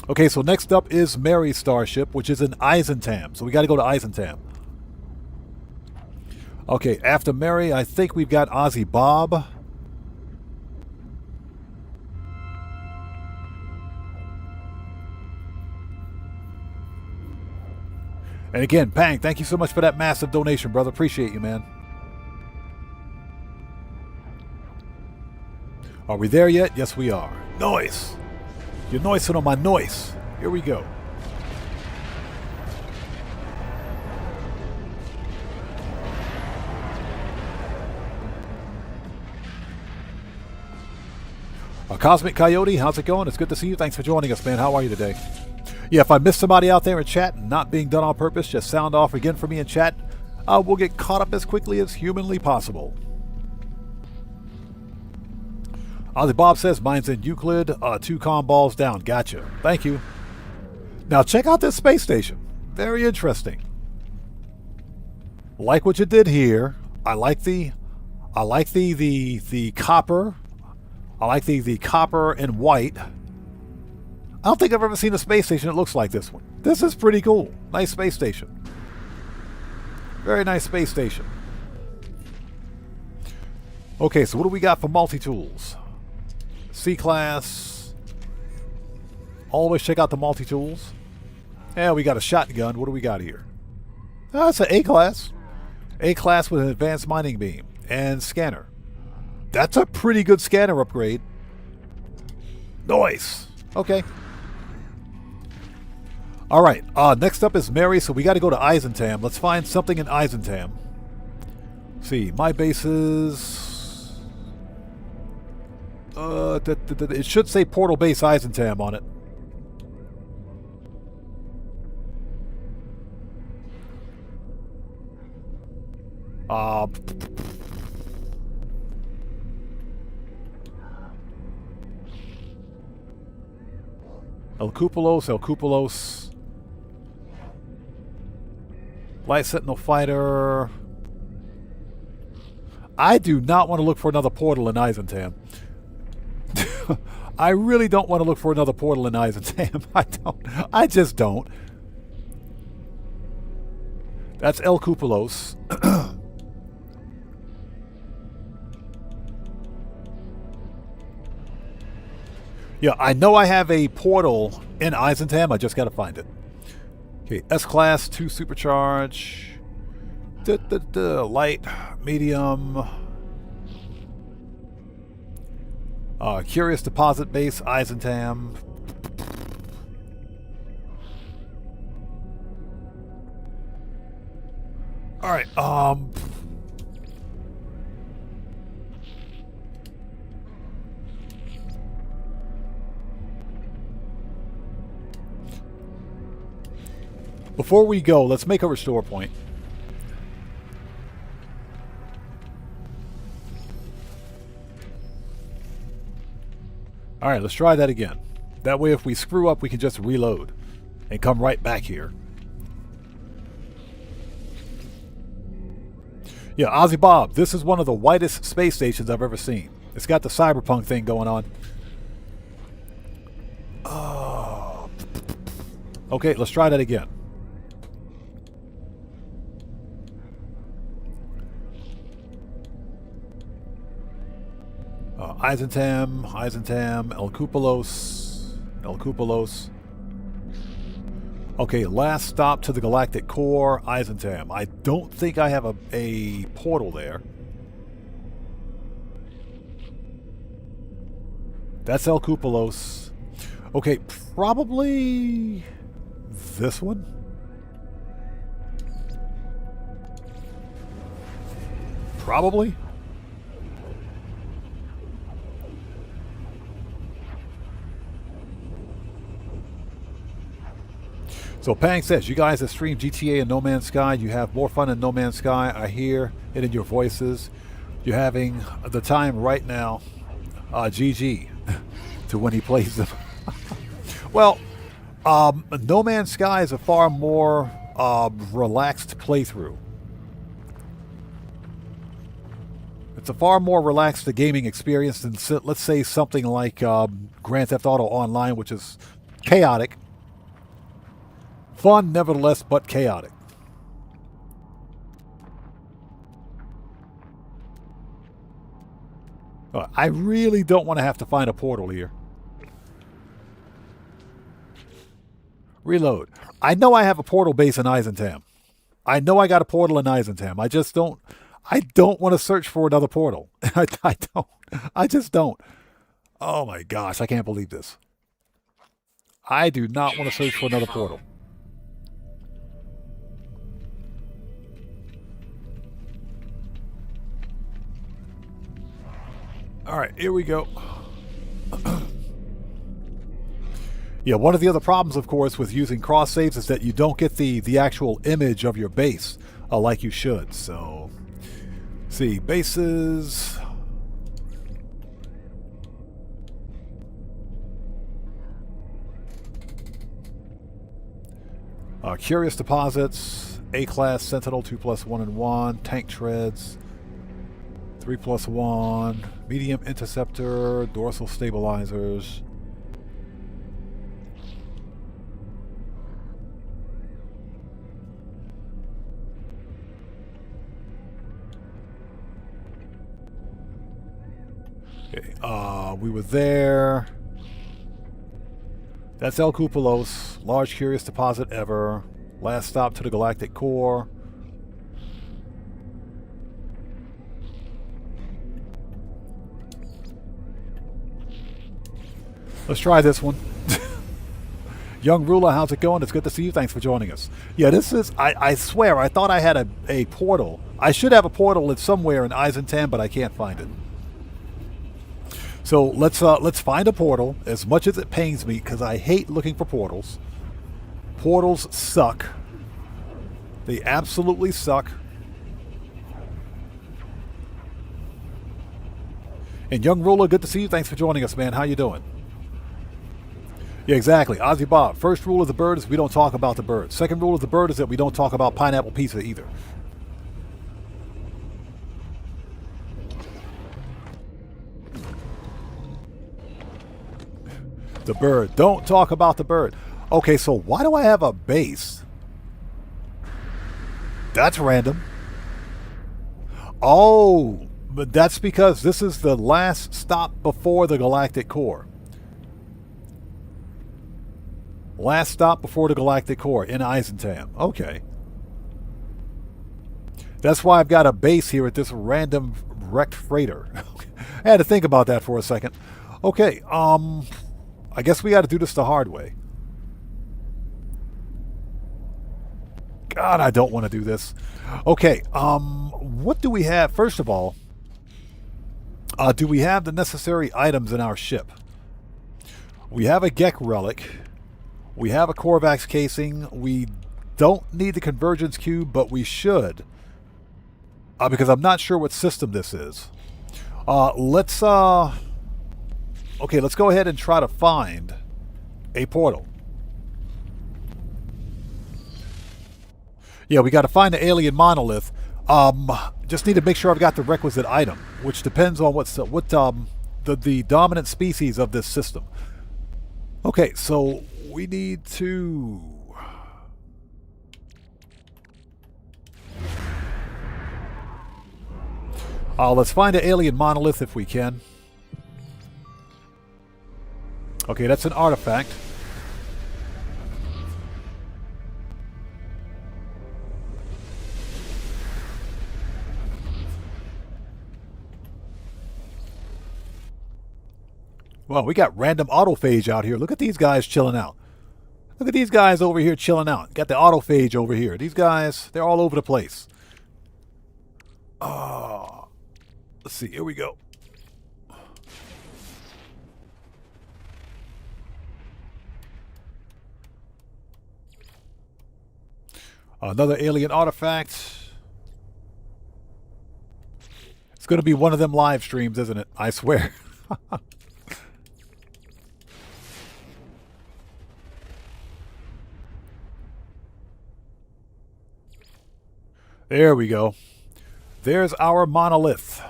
Okay, so next up is Mary's starship, which is in Eisentam. So we got to go to Eisentam. Okay, after Mary, I think we've got Ozzy Bob. And again, Pang, thank you so much for that massive donation, brother. Appreciate you, man. Are we there yet? Yes, we are. Noise. You're noising on my noise. Here we go. Cosmic Coyote, how's it going? It's good to see you. Thanks for joining us, man. How are you today? Yeah, if I missed somebody out there in chat, not being done on purpose, just sound off again for me in chat. We'll get caught up as quickly as humanly possible. Ozzy Bob says, mine's in Euclid, 2 comm balls down. Gotcha. Thank you. Now check out this space station. Very interesting. Like what you did here. I like the copper. I like the copper and white. I don't think I've ever seen a space station that looks like this one. This is pretty cool. Nice space station. Very nice space station. Okay, so what do we got for multi-tools? C-Class. Always check out the multi-tools. Yeah, we got a shotgun. What do we got here? Oh, it's an A-Class. A-Class with an advanced mining beam and scanner. That's a pretty good scanner upgrade. Nice. Okay. All right. Next up is Mary, so we got to go to Eisentam. Let's find something in Eisentam. See, my base is... it should say Portal Base Eisentam on it. El Cupulos. Light Sentinel Fighter. I do not want to look for another portal in Eisentam. I really don't want to look for another portal in Eisentam. I don't. I just don't. That's El Cupulos. Yeah, I know I have a portal in Eisentam. I just got to find it. Okay, S-Class, 2 Supercharge. Light, medium. Curious deposit base, Eisentam. All right. Before we go, let's make a restore point. All right, let's try that again. That way, if we screw up, we can just reload and come right back here. Yeah, Ozzy Bob, this is one of the whitest space stations I've ever seen. It's got the cyberpunk thing going on. Oh. Okay, let's try that again. Eisentam, El Cupolos. Okay, last stop to the galactic core, Eisentam. I don't think I have a portal there. That's El Cupolos. Okay, probably this one. Probably. So Pang says, you guys that stream GTA and No Man's Sky, you have more fun in No Man's Sky. I hear it in your voices. You're having the time right now. GG to when he plays them. Well, No Man's Sky is a far more relaxed playthrough. It's a far more relaxed gaming experience than, let's say, something like Grand Theft Auto Online, which is chaotic. Fun, nevertheless, but chaotic. I really don't want to have to find a portal here. Reload. I know I have a portal base in Eisentam. I know I got a portal in Eisentam. I don't want to search for another portal. I don't. I just don't. Oh my gosh, I can't believe this. I do not want to search for another portal. All right, here we go. Yeah, one of the other problems, of course, with using cross saves is that you don't get the actual image of your base like you should. So, see, bases. Curious deposits, A-class Sentinel 2+1 and 1, tank treads. 3+1, medium interceptor, dorsal stabilizers. Okay, we were there. That's El Cupolos, large curious deposit ever. Last stop to the galactic core. Let's try this one. Young Ruler, how's it going? It's good to see you. Thanks for joining us. Yeah, this is, I swear, I thought I had a portal. I should have a portal somewhere in Eisentam, but I can't find it. So let's find a portal, as much as it pains me, because I hate looking for portals. Portals suck. They absolutely suck. And Young Ruler, good to see you. Thanks for joining us, man. How you doing? Yeah, exactly. Ozzy Bob. First rule of the bird is we don't talk about the bird. Second rule of the bird is that we don't talk about pineapple pizza either. The bird. Don't talk about the bird. Okay, so why do I have a base? That's random. Oh, but that's because this is the last stop before the galactic core. Last stop before the galactic core in Eisentam. Okay. That's why I've got a base here at this random wrecked freighter. I had to think about that for a second. Okay, I guess we got to do this the hard way. God, I don't want to do this. Okay, what do we have? First of all, do we have the necessary items in our ship? We have a Gek relic. We have a Korvax casing. We don't need the convergence cube, but we should. Because I'm not sure what system this is. Let's go ahead and try to find a portal. Yeah, we got to find the alien monolith. Just need to make sure I've got the requisite item, which depends on what the dominant species of this system. Okay, so we need to... let's find an alien monolith if we can. Okay, that's an artifact. Well, we got random autophage out here. Look at these guys chilling out. Look at these guys over here chilling out. Got the autophage over here. These guys, they're all over the place. Let's see. Here we go. Another alien artifact. It's going to be one of them live streams, isn't it? I swear. There we go. There's our monolith.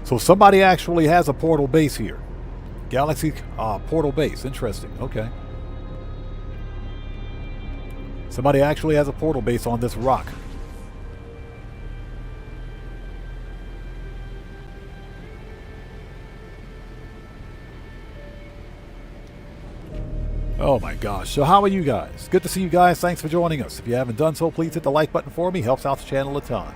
So somebody actually has a portal base here. Galaxy portal base. Interesting. Okay. Somebody actually has a portal base on this rock. Oh my gosh. So how are you guys? Good to see you guys. Thanks for joining us. If you haven't done so, please hit the like button for me. Helps out the channel a ton.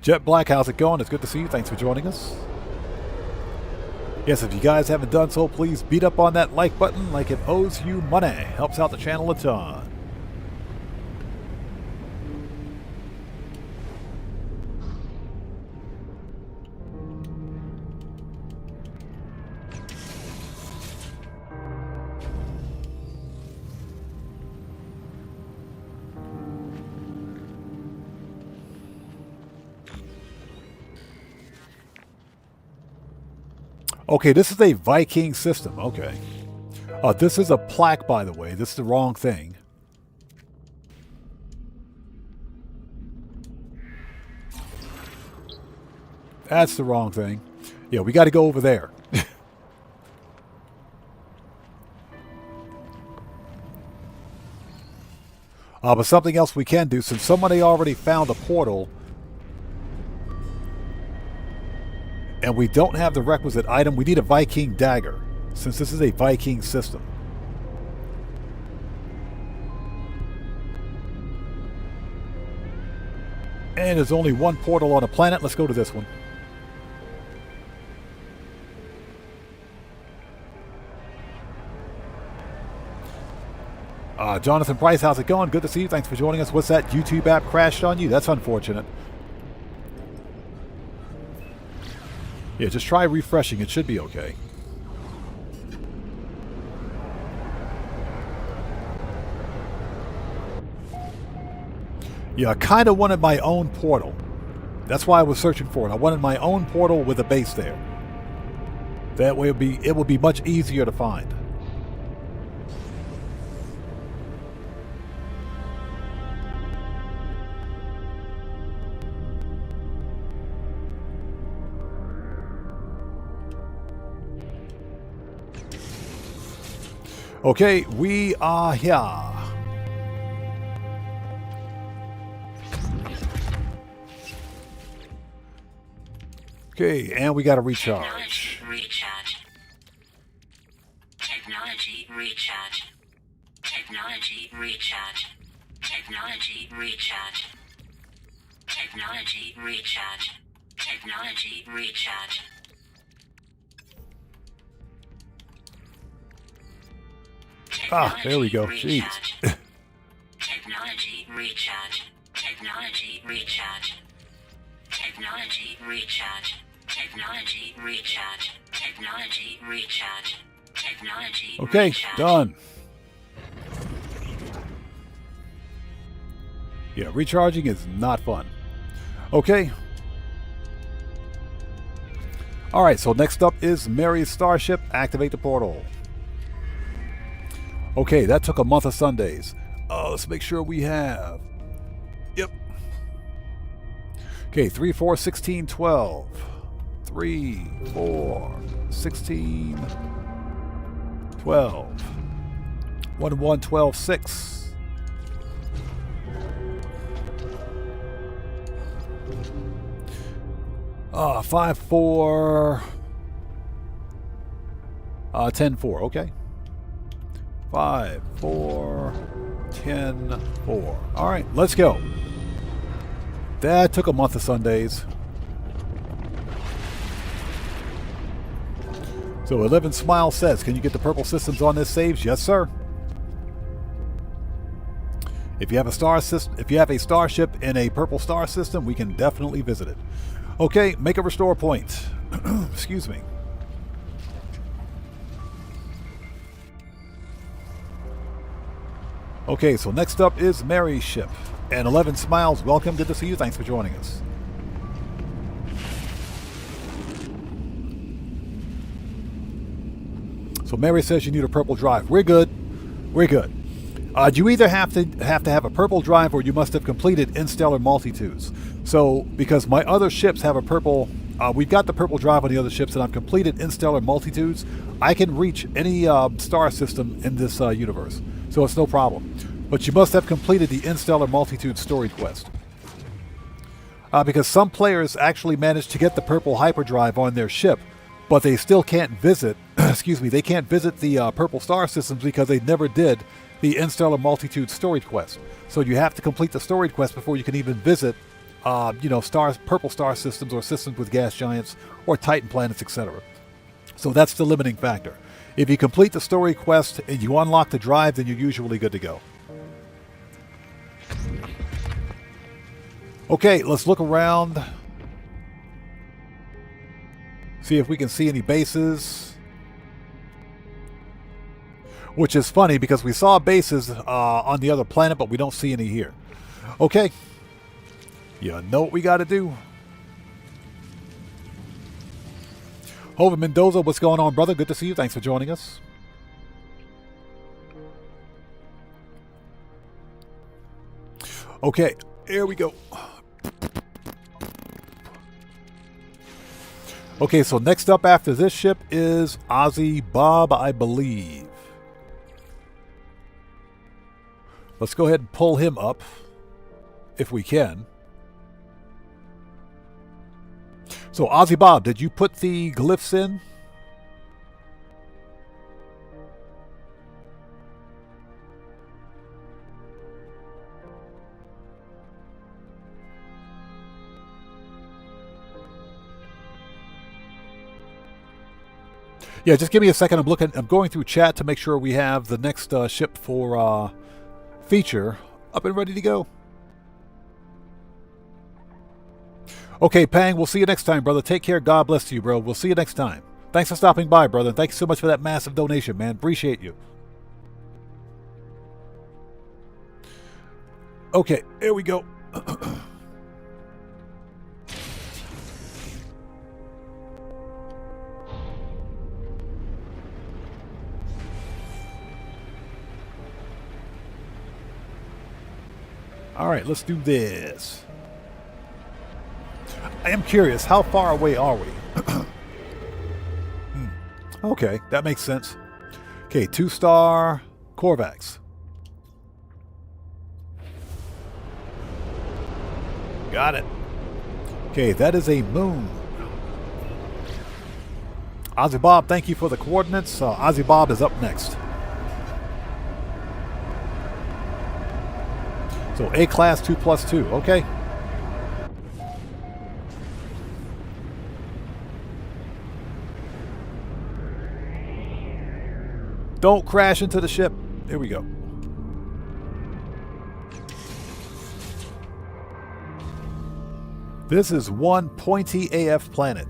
Jet Black, how's it going? It's good to see you. Thanks for joining us. Yes, if you guys haven't done so, please beat up on that like button like it owes you money. Helps out the channel a ton. Okay, this is a Viking system. Okay. This is a plaque, by the way. This is the wrong thing. That's the wrong thing. Yeah, we got to go over there. But something else we can do, since somebody already found a portal... and we don't have the requisite item, we need a Viking dagger, since this is a Viking system. And there's only one portal on the planet. Let's go to this one. Jonathan Price, how's it going? Good to see you. Thanks for joining us. What's that? YouTube app crashed on you? That's unfortunate. Yeah, just try refreshing. It should be okay. Yeah, I kind of wanted my own portal. That's why I was searching for it. I wanted my own portal with a base there. That way it would be much easier to find. Okay, we are here. Okay, and we got to recharge. Technology recharge. Technology recharge. Technology recharge. Technology recharge. Technology recharge. Ah, there we go. Jeez. Technology recharge. Technology recharge. Technology recharge. Technology recharge. Technology recharge. Technology Okay, recharge. done. Yeah, recharging is not fun. Okay. Alright, so next up is Mary's Starship. Activate the portal. Okay, that took a month of Sundays. Let's make sure we have. Yep. Okay, 3, 4, 16, 12. 3, 4, 16, 12. 1, 1, 12, 6. Ah, 5, 4. 10, 4. Okay. 5, 4, 10, 4. All right, let's go. That took a month of Sundays. So 11 Smile says, can you get the purple systems on this saves? Yes, sir. If you have a starship in a purple star system, we can definitely visit it. Okay, make a restore point. Excuse me. Okay, so next up is Mary's ship. And 11 Smiles, welcome. Good to see you. Thanks for joining us. So Mary says you need a purple drive. We're good. We're good. You either have to have a purple drive or you must have completed Interstellar Multitudes. So, because my other ships have a purple, we've got the purple drive on the other ships and I've completed Interstellar Multitudes, I can reach any star system in this universe. So it's no problem. But you must have completed the Interstellar Multitude story quest. Because some players actually manage to get the purple hyperdrive on their ship, but they still can't visit, excuse me, they can't visit the purple star systems because they never did the Interstellar Multitude story quest. So you have to complete the story quest before you can even visit, purple star systems or systems with gas giants or Titan planets, etc. So that's the limiting factor. If you complete the story quest and you unlock the drive, then you're usually good to go. Okay, let's look around. See if we can see any bases. Which is funny because we saw bases on the other planet, but we don't see any here. Okay. You know what we got to do. Hover Mendoza, what's going on, brother? Good to see you. Thanks for joining us. Okay, here we go. Okay, so next up after this ship is Ozzy Bob, I believe. Let's go ahead and pull him up, if we can. So, Ozzy Bob, did you put the glyphs in? Yeah, just give me a second. I'm going through chat to make sure we have the next ship for feature up and ready to go. Okay, Pang, we'll see you next time, brother. Take care. God bless you, bro. We'll see you next time. Thanks for stopping by, brother. Thank you so much for that massive donation, man. Appreciate you. Okay, here we go. All right, let's do this. I am curious, how far away are we? Okay, that makes sense. Okay, 2-star. Korvax. Got it. Okay, that is a moon. Ozzy Bob, thank you for the coordinates. Ozzy Bob is up next. So A class 2+2. Okay. Don't crash into the ship. Here we go. This is one pointy AF planet.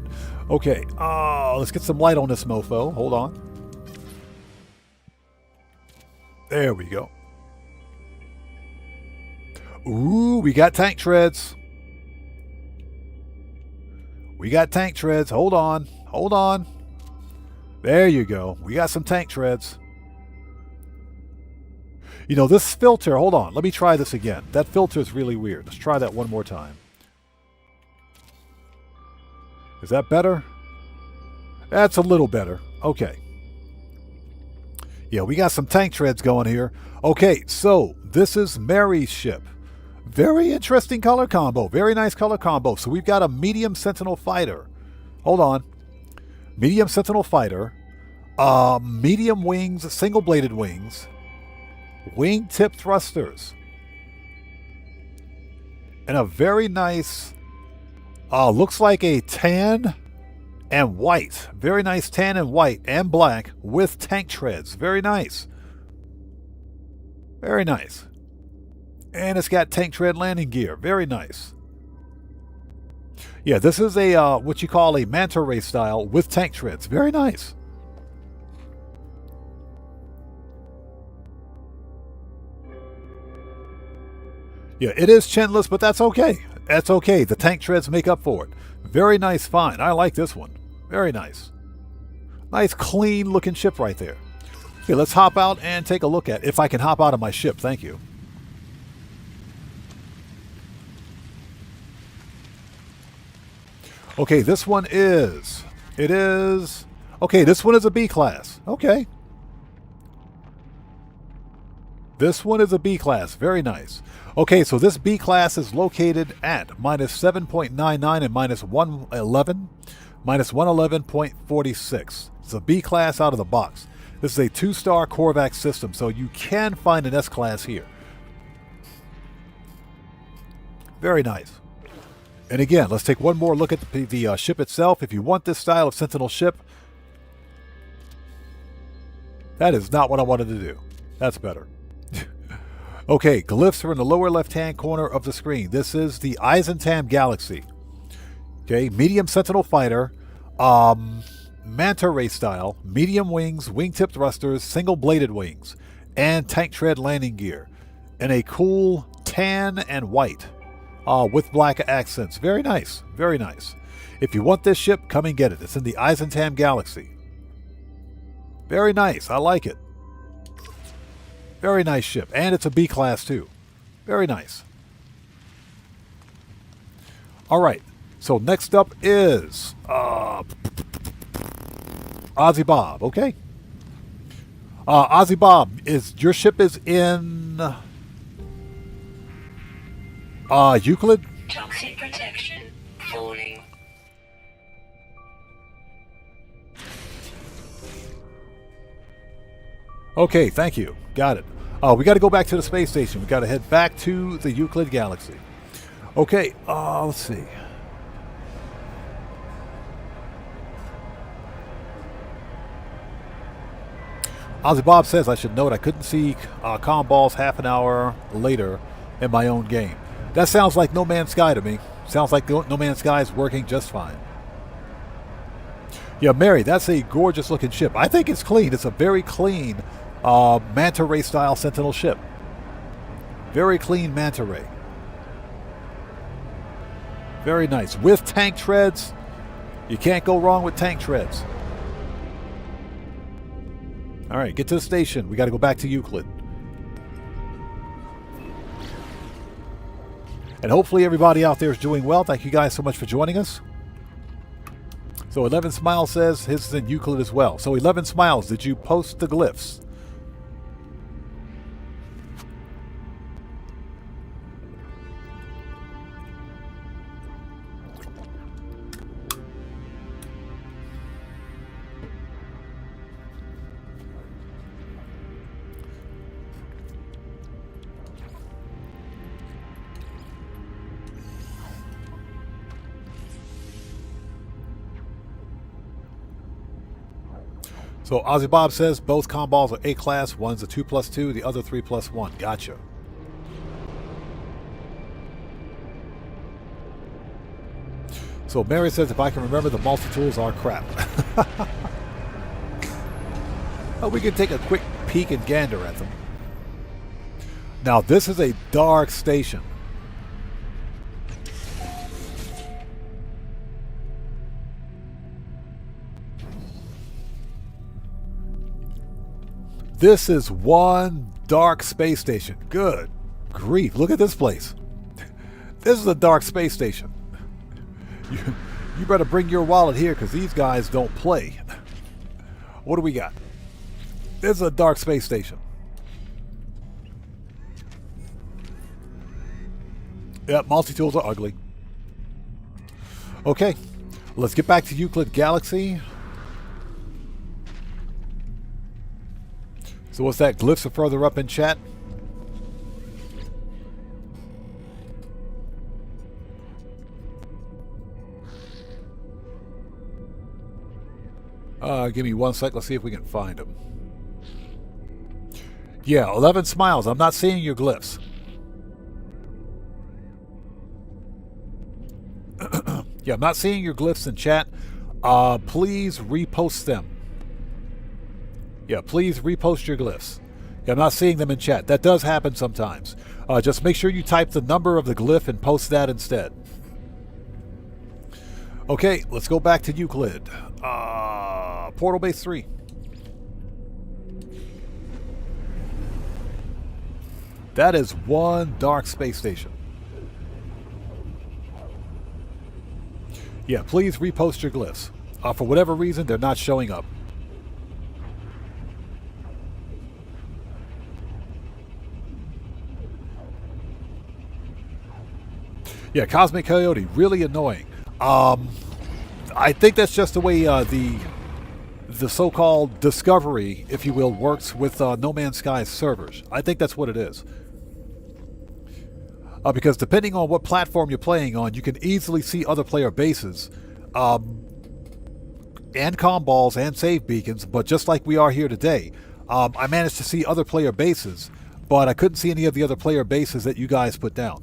Okay, let's get some light on this mofo. Hold on. There we go. Ooh, we got tank treads. We got tank treads. Hold on. Hold on. There you go. We got some tank treads. You know, this filter, hold on. Let me try this again. That filter is really weird. Let's try that one more time. Is that better? That's a little better. Okay. Yeah, we got some tank treads going here. Okay, so this is Mary's ship. Very interesting color combo. Very nice color combo. So we've got a medium Sentinel fighter. Hold on. Medium Sentinel fighter. Medium wings, single-bladed wings. Wing-tip thrusters. And a very nice... looks like a tan and white. Very nice tan and white and black with tank treads. Very nice. Very nice. And it's got tank tread landing gear. Very nice. Yeah, this is a what you call a manta ray style with tank treads. Very nice. Yeah, it is chinless, but that's okay. That's okay. The tank treads make up for it. Very nice find. I like this one. Very nice. Nice, clean looking ship right there. Okay, let's hop out and take a look at it. If I can hop out of my ship. Thank you. Okay, this one is... It is... Okay, this one is a B class. Okay. This one is a B class. Very nice. Okay, so this B class is located at -7.99 and -111. -111.46. It's a B class out of the box. This is a 2-star Korvax system, so you can find an S class here. Very nice. And again, let's take one more look at the ship itself. If you want this style of Sentinel ship, that is not what I wanted to do. That's better. Okay, glyphs are in the lower left-hand corner of the screen. This is the Eisentam Galaxy. Okay, medium Sentinel fighter, manta ray style, medium wings, wingtip thrusters, single-bladed wings, and tank tread landing gear, and a cool tan and white with black accents. Very nice, very nice. If you want this ship, come and get it. It's in the Eisentam Galaxy. Very nice. I like it. Very nice ship. And it's a B class too. Very nice. All right. So next up is Ozzy Bob. Okay. Ozzy Bob, your ship is in Euclid? Toxic protection falling. Okay, thank you. Got it. We got to go back to the space station. We got to head back to the Euclid Galaxy. Okay, let's see. Ozzy Bob says I should note I couldn't see comm balls half an hour later in my own game. That sounds like No Man's Sky to me. Sounds like No Man's Sky is working just fine. Yeah, Mary, that's a gorgeous looking ship. I think it's clean. It's a very clean manta ray style Sentinel ship. Very clean manta ray. Very nice. With tank treads. You can't go wrong with tank treads. All right, get to the station. We got to go back to Euclid. And hopefully everybody out there is doing well. Thank you guys so much for joining us. So 11 Smiles says his is in Euclid as well. So 11 Smiles, did you post the glyphs? So Ozzy Bob says both comm balls are A-class. One's a 2+2, the other 3+1. Gotcha. So Mary says if I can remember, the multi-tools are crap. Oh, we can take a quick peek and gander at them. Now this is a dark station. This is one dark space station. Good grief, look at this place. This is a dark space station. You better bring your wallet here because these guys don't play. What do we got? This is a dark space station. Yep, multi-tools are ugly. Okay, let's get back to Euclid Galaxy. So what's that? Glyphs are further up in chat. Give me one sec. Let's see if we can find them. Yeah, 11 smiles. I'm not seeing your glyphs. Yeah, I'm not seeing your glyphs in chat. Please repost them. Yeah, please repost your glyphs. Yeah, I'm not seeing them in chat. That does happen sometimes. Just make sure you type the number of the glyph and post that instead. Okay, let's go back to Euclid. Portal Base 3. That is one dark space station. Yeah, please repost your glyphs. For whatever reason, they're not showing up. Yeah, Cosmic Coyote, really annoying. I think that's just the way the so-called Discovery, if you will, works with No Man's Sky's servers. I think that's what it is. Because depending on what platform you're playing on, you can easily see other player bases, and comm balls and save beacons, but just like we are here today, I managed to see other player bases, but I couldn't see any of the other player bases that you guys put down.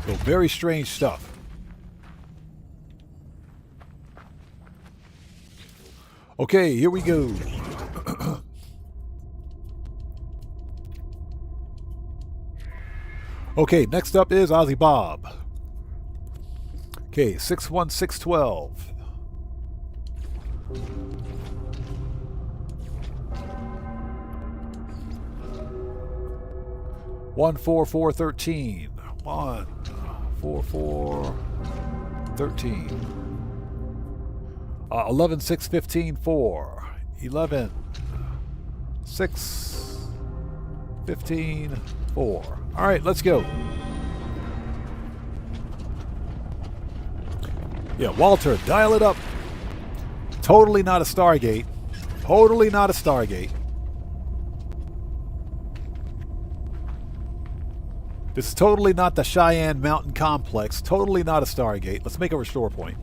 So very strange stuff. Okay, here we go. Okay, next up is Ozzy Bob. Okay, 61612. One 4413. 1 4 4 13. 11 6 15 4. 11 6 15 4. All right, let's go. Yeah, Walter, dial it up. Totally not a Stargate. Totally not a Stargate. This is totally not the Cheyenne Mountain Complex. Totally not a Stargate. Let's make a restore point.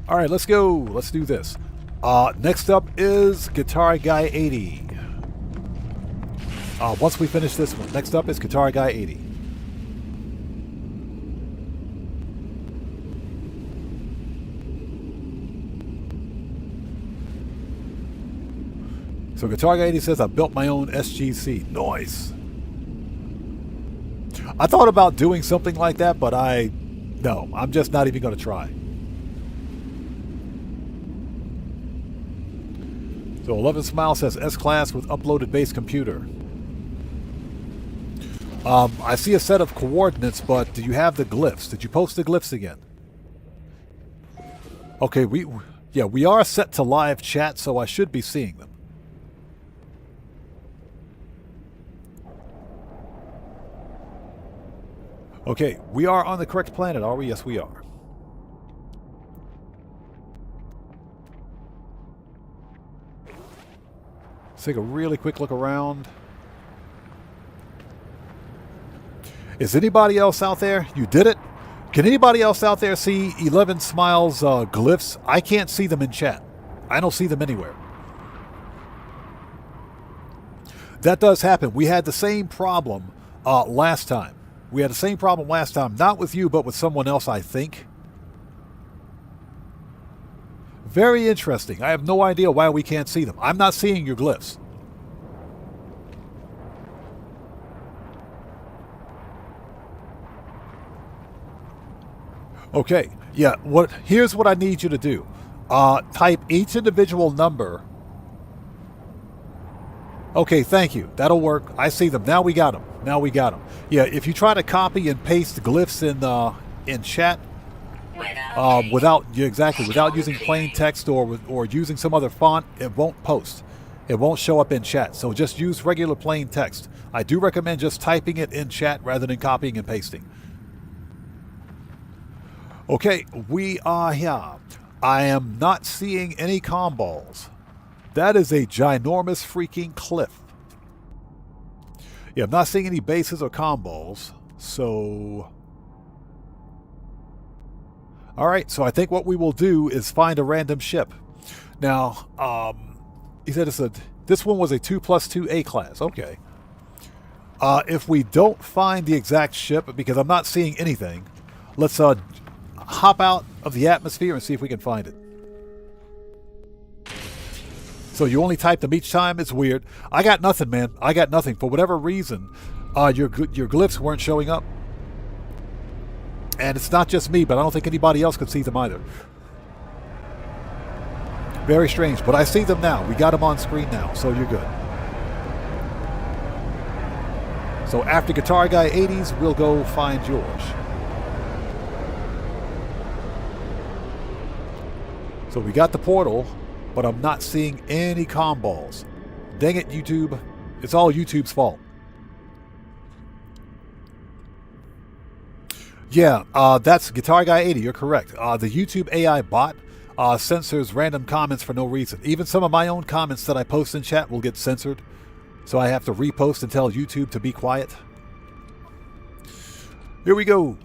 All right, let's go. Let's do this. Next up is Guitar Guy 80. Once we finish this one, next up is Guitar Guy 80. So Guitar Guy 80 says, I built my own SGC. Nice. I thought about doing something like that, but no, I'm just not even going to try. So 11 Smile says S-Class with uploaded base computer. I see a set of coordinates, but do you have the glyphs? Did you post the glyphs again? Okay, we are set to live chat, so I should be seeing them. Okay, we are on the correct planet, are we? Yes, we are. Let's take a really quick look around. Is anybody else out there? You did it? Can anybody else out there see 11 Smiles glyphs? I can't see them in chat. I don't see them anywhere. That does happen. We had the same problem last time. We had the same problem last time. Not with you, but with someone else, I think. Very interesting. I have no idea why we can't see them. I'm not seeing your glyphs. Okay, yeah, here's what I need you to do. Type each individual number. Okay, thank you. That'll work. I see them. Now we got them. Now we got them. Yeah, if you try to copy and paste glyphs in chat, without using plain text or using some other font, it won't post. It won't show up in chat. So just use regular plain text. I do recommend just typing it in chat rather than copying and pasting. Okay, we are here. I am not seeing any comm balls. That is a ginormous freaking cliff. Yeah, I'm not seeing any bases or comm balls. So... Alright, so I think what we will do is find a random ship. Now, he said this one was a 2+2 A class. Okay. If we don't find the exact ship, because I'm not seeing anything, let's hop out of the atmosphere and see if we can find it. So you only type them each time? It's weird. I got nothing, man. I got nothing. For whatever reason, your glyphs weren't showing up. And it's not just me, but I don't think anybody else could see them either. Very strange, but I see them now. We got them on screen now, so you're good. So after Guitar Guy 80s, we'll go find George. So we got the portal, but I'm not seeing any comm balls. Dang it, YouTube. It's all YouTube's fault. Yeah, that's Guitar Guy 80. You're correct. The YouTube AI bot censors random comments for no reason. Even some of my own comments that I post in chat will get censored. So I have to repost and tell YouTube to be quiet. Here we go.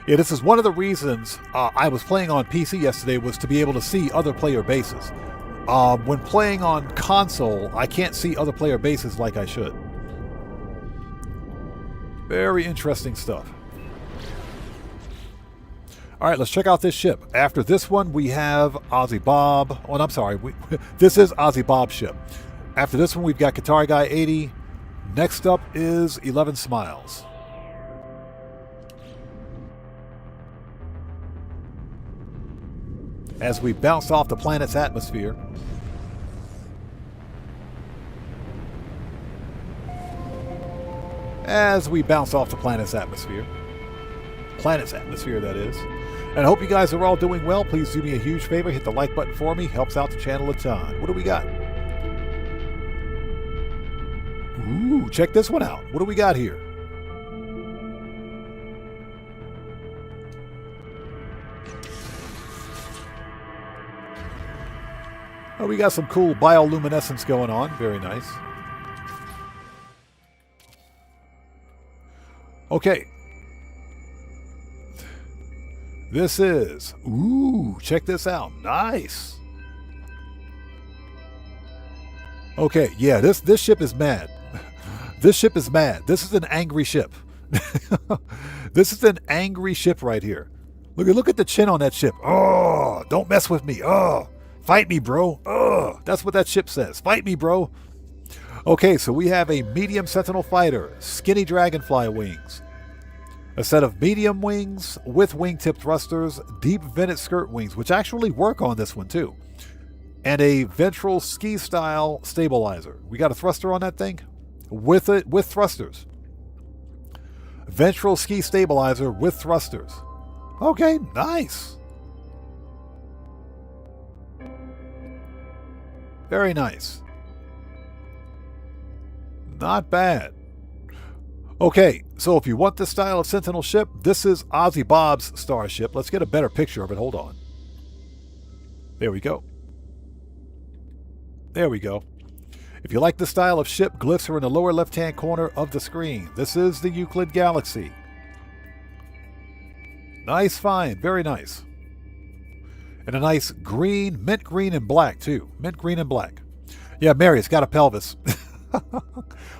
Yeah, this is one of the reasons I was playing on PC yesterday, was to be able to see other player bases. When playing on console, I can't see other player bases like I should. Very interesting stuff. Alright, let's check out this ship. After this one, we have Ozzy Bob. Oh, I'm sorry. This is Ozzy Bob's ship. After this one, we've got Guitar Guy 80. Next up is 11 Smiles. As we bounce off the planet's atmosphere. As we bounce off the planet's atmosphere. Planet's atmosphere, that is. And I hope you guys are all doing well. Please do me a huge favor. Hit the like button for me. Helps out the channel a ton. What do we got? Ooh, check this one out. What do we got here? Oh, we got some cool bioluminescence going on. Very nice. Okay. This is... Ooh, check this out. Nice. Okay, yeah, this ship is mad. This ship is mad. This is an angry ship. This is an angry ship right here. Look at the chin on that ship. Oh, don't mess with me. Oh. Fight me, bro. Ugh, that's what that ship says. Fight me, bro. Okay, so we have a medium Sentinel fighter, skinny dragonfly wings, a set of medium wings with wingtip thrusters, deep vented skirt wings, which actually work on this one too, and a ventral ski-style stabilizer. We got a thruster on that thing? With thrusters. Ventral ski stabilizer with thrusters. Okay, nice. Very nice. Not bad. Okay, so if you want this style of Sentinel ship, this is Ozzy Bob's starship. Let's get a better picture of it. Hold on. There we go. There we go. If you like the style of ship, glyphs are in the lower left-hand corner of the screen. This is the Euclid Galaxy. Nice find, very nice. And a nice green, mint green and black too. Mint green and black. Yeah, Mary, it's got a pelvis.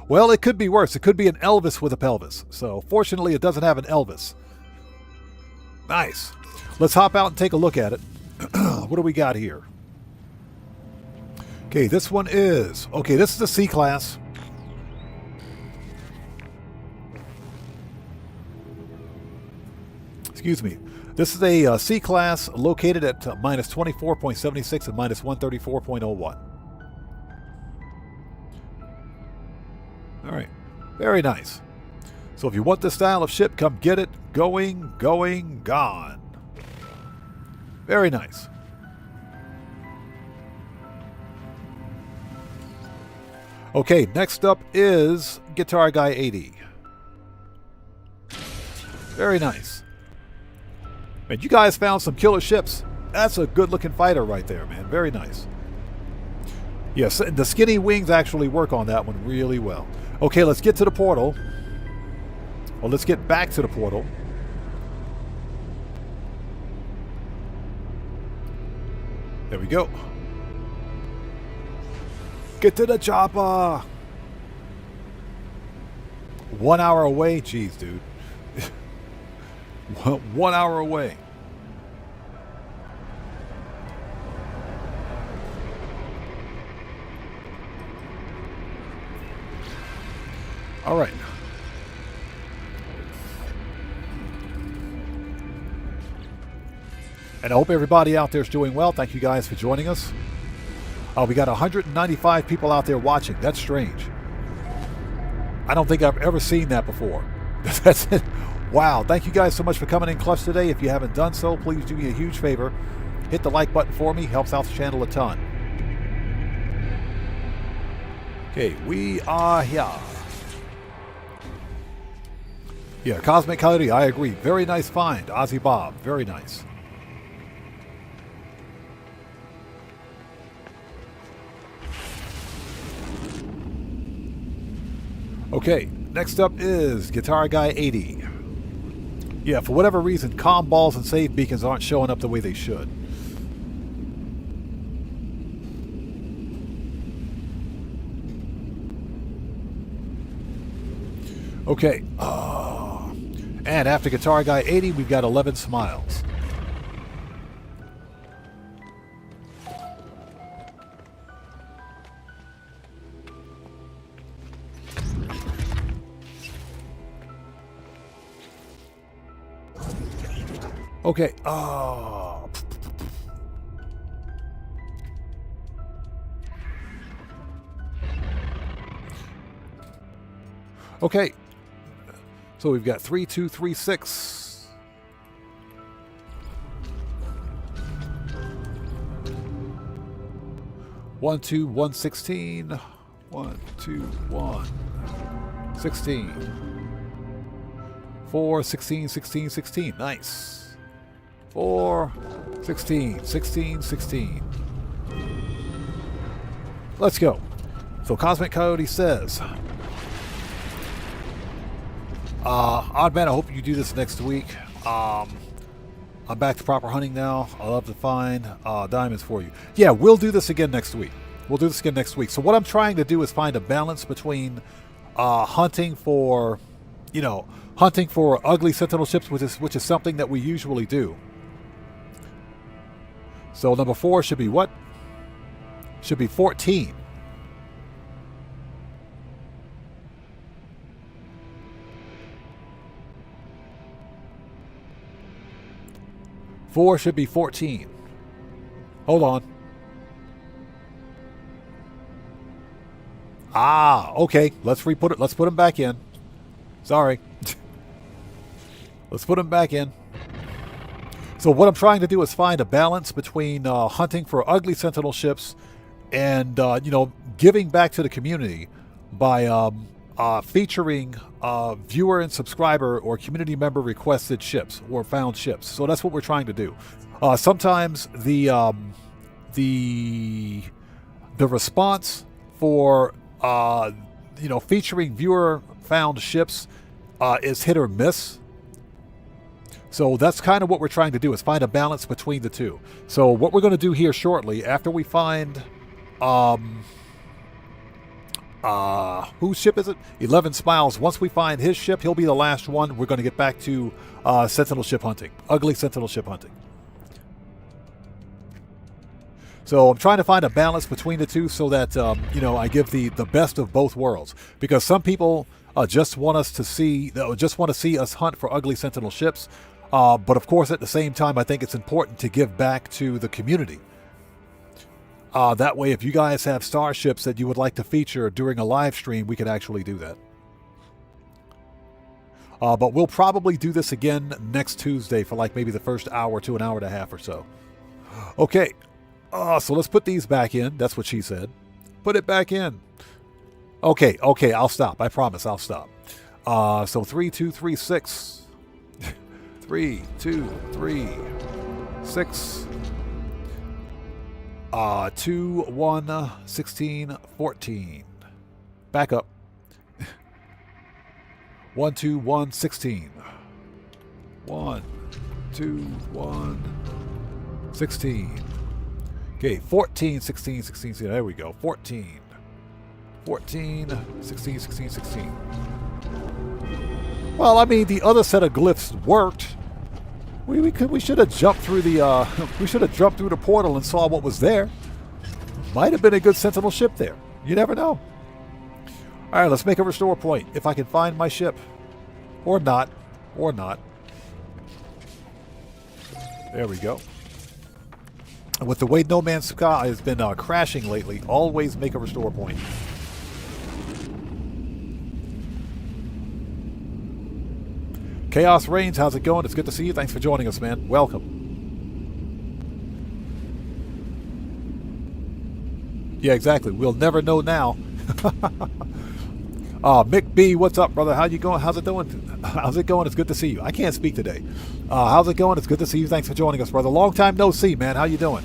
Well, it could be worse. It could be an Elvis with a pelvis. So fortunately, it doesn't have an Elvis. Nice. Let's hop out and take a look at it. What do we got here? Okay, this one is... Okay, this is a C-class. Excuse me. This is a C-class located at minus 24.76 and minus 134.01. All right. Very nice. So if you want this style of ship, come get it. Going, gone. Very nice. Okay, next up is Guitar Guy 80. Very nice. Man, you guys found some killer ships. That's a good-looking fighter right there, man. Very nice. Yes, the skinny wings actually work on that one really well. Okay, let's get to the portal. Well, let's get back to the portal. There we go. Get to the chopper. 1 hour away? Jeez, dude. 1 hour away. All right. And I hope everybody out there is doing well. Thank you guys for joining us. We got 195 people out there watching. That's strange. I don't think I've ever seen that before. That's it. Wow. Thank you guys so much for coming in clutch today. If you haven't done so, please do me a huge favor. Hit the like button for me. Helps out the channel a ton. Okay, we are here. Yeah, Cosmic Coyote, I agree. Very nice find. Ozzy Bob, very nice. Okay, next up is Guitar Guy 80. Yeah, for whatever reason, comm balls and save beacons aren't showing up the way they should. Okay, and after Guitar Guy 80, we've got 11 smiles. Okay, okay. So we've got 3, 2, 3, 6. One, 2, 1, 16. 1, 2, 1, 16. 4, 16, 16, 16. Nice. 4, 16, 16, 16. Let's go. So Cosmic Coyote says, Oddman, I hope you do this next week. I'm back to proper hunting now. I love to find diamonds for you. Yeah, we'll do this again next week. We'll do this again next week. So what I'm trying to do is find a balance between hunting for, hunting for ugly Sentinel ships, which is something that we usually do. So number 4 should be what? Should be 14. Four should be 14. Hold on. Okay. Let's re-put it. Let's put them back in. Sorry. Let's put them back in. So what I'm trying to do is find a balance between hunting for ugly Sentinel ships and, giving back to the community by featuring viewer and subscriber or community member requested ships or found ships. So that's what we're trying to do. Sometimes the response for featuring viewer found ships is hit or miss. So that's kind of what we're trying to do, is find a balance between the two. So what we're going to do here shortly, after we find whose ship is it? 11 Smiles. Once we find his ship, he'll be the last one. We're going to get back to Sentinel ship hunting. Ugly Sentinel ship hunting. So I'm trying to find a balance between the two so that I give the best of both worlds. Because some people just want to see us hunt for ugly Sentinel ships. But of course, at the same time, I think it's important to give back to the community. That way, if you guys have starships that you would like to feature during a live stream, we can actually do that. But we'll probably do this again next Tuesday for like maybe the first hour to an hour and a half or so. Okay, so let's put these back in. That's what she said. Put it back in. Okay, I'll stop. I promise I'll stop. So 3, 2, 3, 6. 3, 2, 3, 6. 2, 1, 16, 14. Back up. 1, 2, 1, 16. 1, 2, 1, 16. Okay, 14, 16, 16, 16. There we go. 14. 14, 16, 16, 16. Well, I mean, the other set of glyphs worked. We should have jumped through the portal and saw what was there. Might have been a good Sentinel ship there. You never know. All right, let's make a restore point if I can find my ship, or not. There we go. And with the way No Man's Sky has been crashing lately, always make a restore point. Chaos Reigns, how's it going? It's good to see you. Thanks for joining us, man. Welcome. Yeah, exactly. We'll never know now. Mick B, what's up, brother? How you going? How's it doing? How's it going? It's good to see you. I can't speak today. How's it going? It's good to see you. Thanks for joining us, brother. Long time no see, man. How you doing?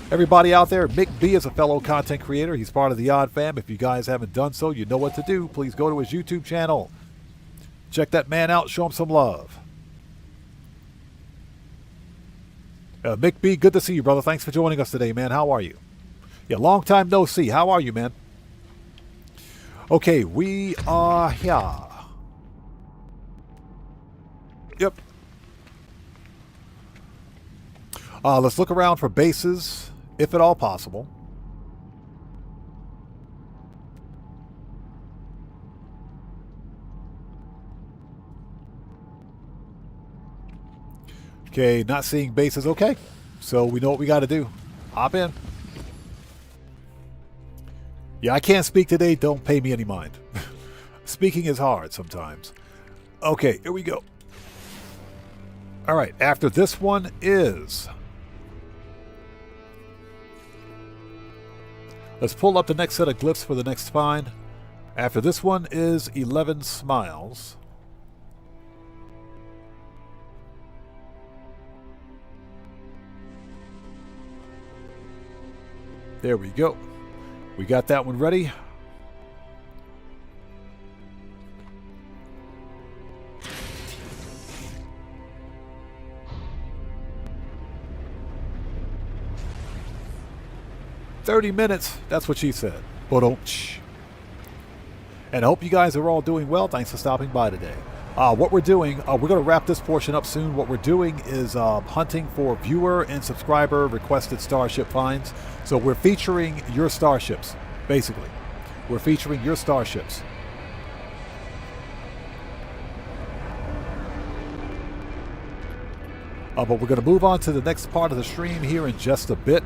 Everybody out there, Mick B is a fellow content creator. He's part of the Odd Fam. If you guys haven't done so, you know what to do. Please go to his YouTube channel. Check that man out. Show him some love. Mick B, good to see you, brother. Thanks for joining us today, man. How are you? Yeah, long time no see. How are you, man? Okay, we are here. Yep. Let's look around for bases, if at all possible. Okay, not seeing bases. Okay, so we know what we got to do. Hop in. Yeah, I can't speak today. Don't pay me any mind. Speaking is hard sometimes. Okay, here we go. All right, after this one is... Let's pull up the next set of glyphs for the next spine. After this one is 11 Smiles. There we go. We got that one ready. "30 minutes, that's what she said. Ba-dum-tsh. And I hope you guys are all doing well. Thanks for stopping by today. What we're doing, we're going to wrap this portion up soon. What we're doing is hunting for viewer and subscriber requested starship finds. So we're featuring your starships, basically. We're featuring your starships. But we're going to move on to the next part of the stream here in just a bit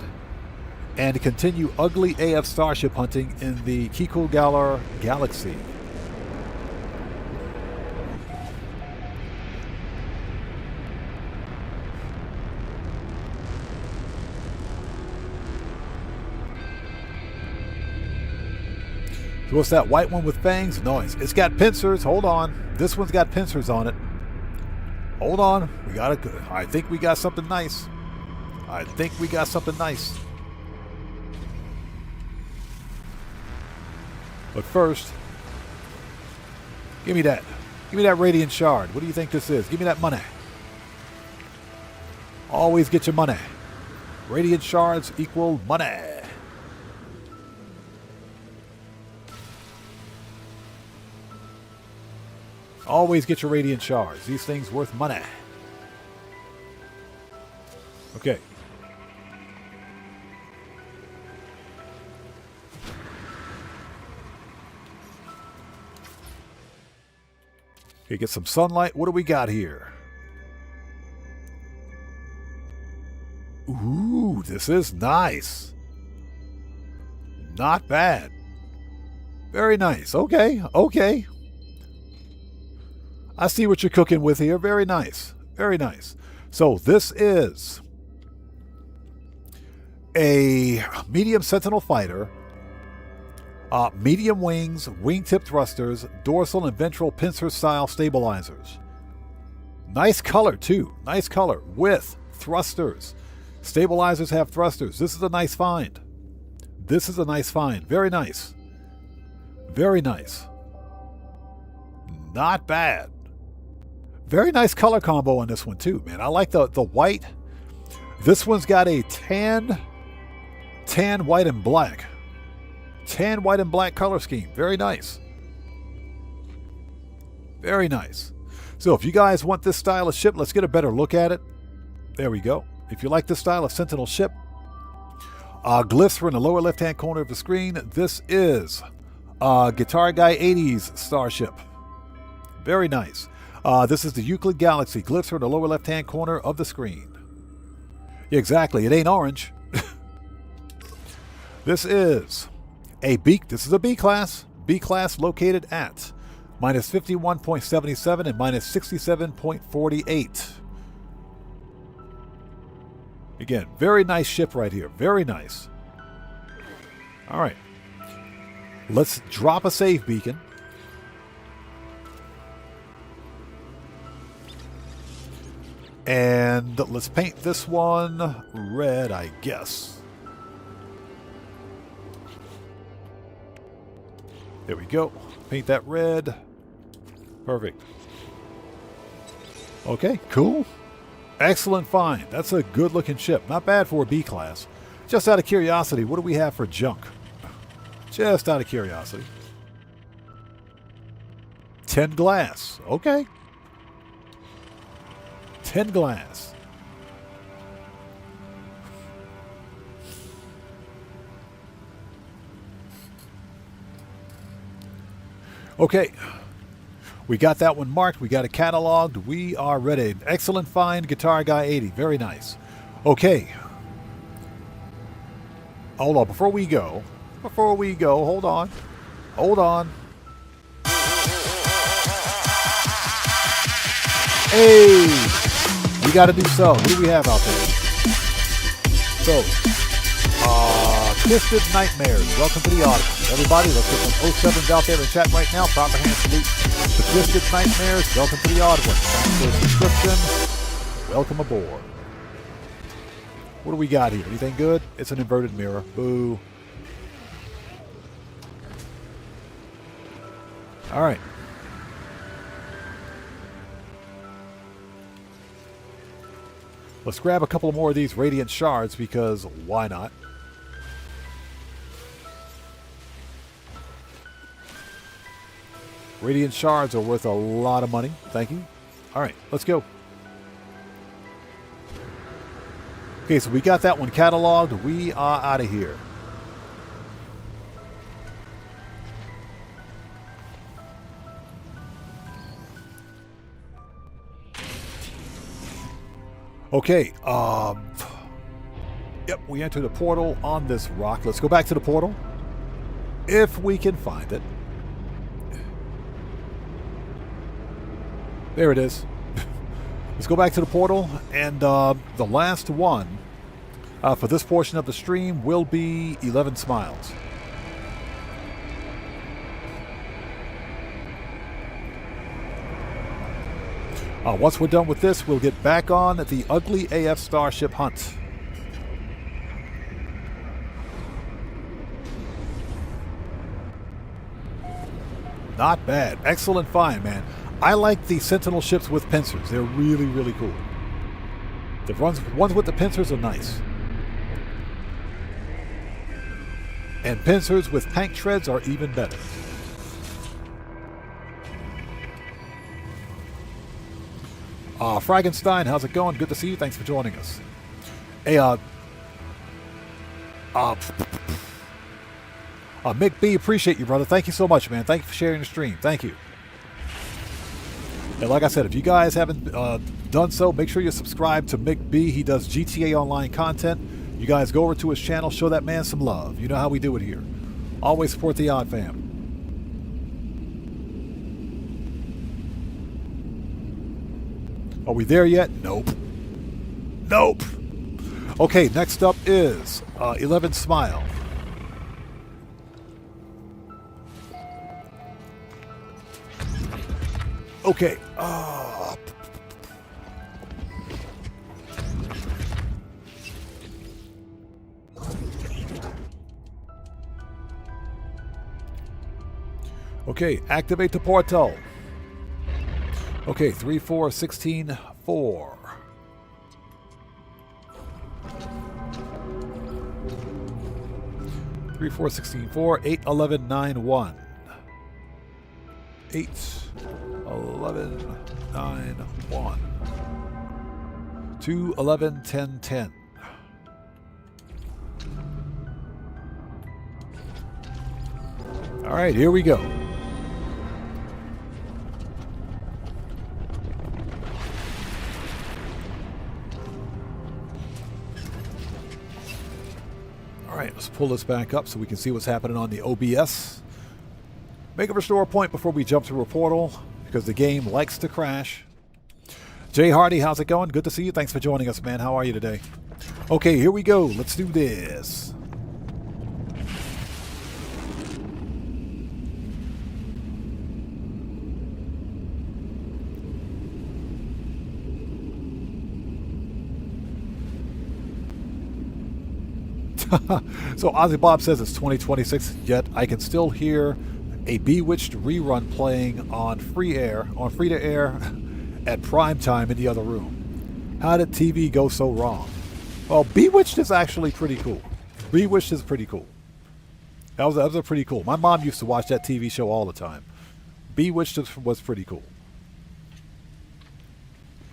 and continue ugly AF starship hunting in the Kikugalar Galaxy. So what's that white one with fangs? No, it's got pincers. Hold on. This one's got pincers on it. Hold on. I think we got something nice. I think we got something nice. But first, give me that. Give me that Radiant Shard. What do you think this is? Give me that money. Always get your money. Radiant Shards equal money. Always get your Radiant Shards. These things worth money. Okay. Okay, get some sunlight. What do we got here? Ooh, this is nice. Not bad. Very nice. Okay, okay. I see what you're cooking with here. Very nice. Very nice. So this is a medium Sentinel fighter. Medium wings, wingtip thrusters, dorsal and ventral pincer style stabilizers. Nice color too. Nice color with thrusters. Stabilizers have thrusters. This is a nice find. This is a nice find. Very nice. Very nice. Not bad. Very nice color combo on this one too, man. I like the white. This one's got a tan, white, and black. Tan, white, and black color scheme. Very nice. Very nice. So if you guys want this style of ship, let's get a better look at it. There we go. If you like this style of Sentinel ship, glyphs are in the lower left-hand corner of the screen. This is Guitar Guy 80's Starship. Very nice. This is the Euclid Galaxy. Glyphs are in the lower left-hand corner of the screen. Exactly. It ain't orange. This is a B. This is a B class. B class located at minus 51.77 and minus 67.48. Again, very nice ship right here. Very nice. All right. Let's drop a save beacon. And let's paint this one red, I guess. There we go. Paint that red. Perfect. Okay, cool. Excellent find. That's a good looking ship. Not bad for a B class. Just out of curiosity, what do we have for junk? Just out of curiosity. 10 glass. Okay. 10 glass. Okay. We got that one marked. We got it cataloged. We are ready. Excellent find, Guitar Guy 80. Very nice. Okay. Hold on. Before we go, hold on. Hold on. Hey! We got a new sub. What do we have out there? So, Twisted Nightmares. Welcome to the audience. Everybody, let's get some 07s out there in chat right now. Proper hand salute to Twisted Nightmares. Welcome to the audience. Thanks for the subscription. Welcome aboard. What do we got here? Anything good? It's an inverted mirror. Boo. All right. Let's grab a couple more of these Radiant Shards because why not? Radiant Shards are worth a lot of money. Thank you. All right, let's go. Okay, so we got that one cataloged. We are out of here. Okay, yep, we entered a portal on this rock. Let's go back to the portal, if we can find it. There it is. Let's go back to the portal, and the last one for this portion of the stream will be 11 Smiles. Once we're done with this, we'll get back on the ugly AF Starship hunt. Not bad. Excellent find, man. I like the Sentinel ships with pincers. They're really, really cool. The ones with the pincers are nice. And pincers with tank treads are even better. Frankenstein, how's it going? Good to see you. Thanks for joining us. Hey, Mick B, appreciate you, brother. Thank you so much, man. Thank you for sharing the stream. Thank you. And like I said, if you guys haven't done so, make sure you subscribe to Mick B. He does GTA Online content. You guys go over to his channel, show that man some love. You know how we do it here. Always support the Odd Fam. Are we there yet? Nope. Nope. Okay, next up is 11 Smile. Okay. Okay, activate the portal. Okay, 3, 4, 16, 4. 3, 4, 16, 4, 8, 11, 9, 1. 8, 11, 9, 1. 2, 11, 10, 10. All right, here we go. All right, let's pull this back up so we can see what's happening on the OBS. Make a restore point before we jump through a portal because the game likes to crash. Jay Hardy, how's it going? Good to see you. Thanks for joining us, man. How are you today? Okay, here we go. Let's do this. So Ozzy Bob says it's 2026, yet I can still hear a Bewitched rerun playing on free to air at prime time in the other room. How did TV go so wrong? Well, Bewitched is actually pretty cool. Bewitched is pretty cool. That was a pretty cool. My mom used to watch that TV show all the time. Bewitched was pretty cool.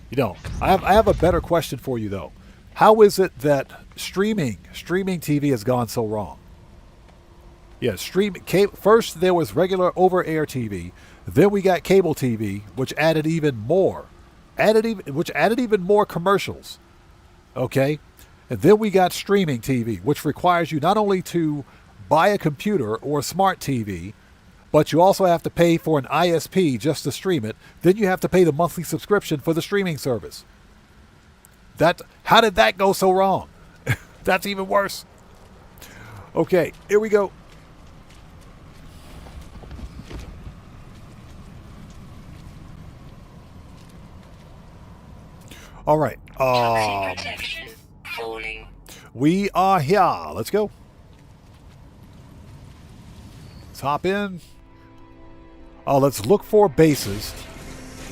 You know, I have a better question for you though. How is it that streaming TV has gone so wrong? Yeah, first there was regular over-air TV, then we got cable TV, which added even more, commercials. Okay, and then we got streaming TV, which requires you not only to buy a computer or a smart TV, but you also have to pay for an ISP just to stream it. Then you have to pay the monthly subscription for the streaming service. How did that go so wrong? That's even worse. Okay, here we go. All right. We are here. Let's go. Let's hop in. Let's look for bases.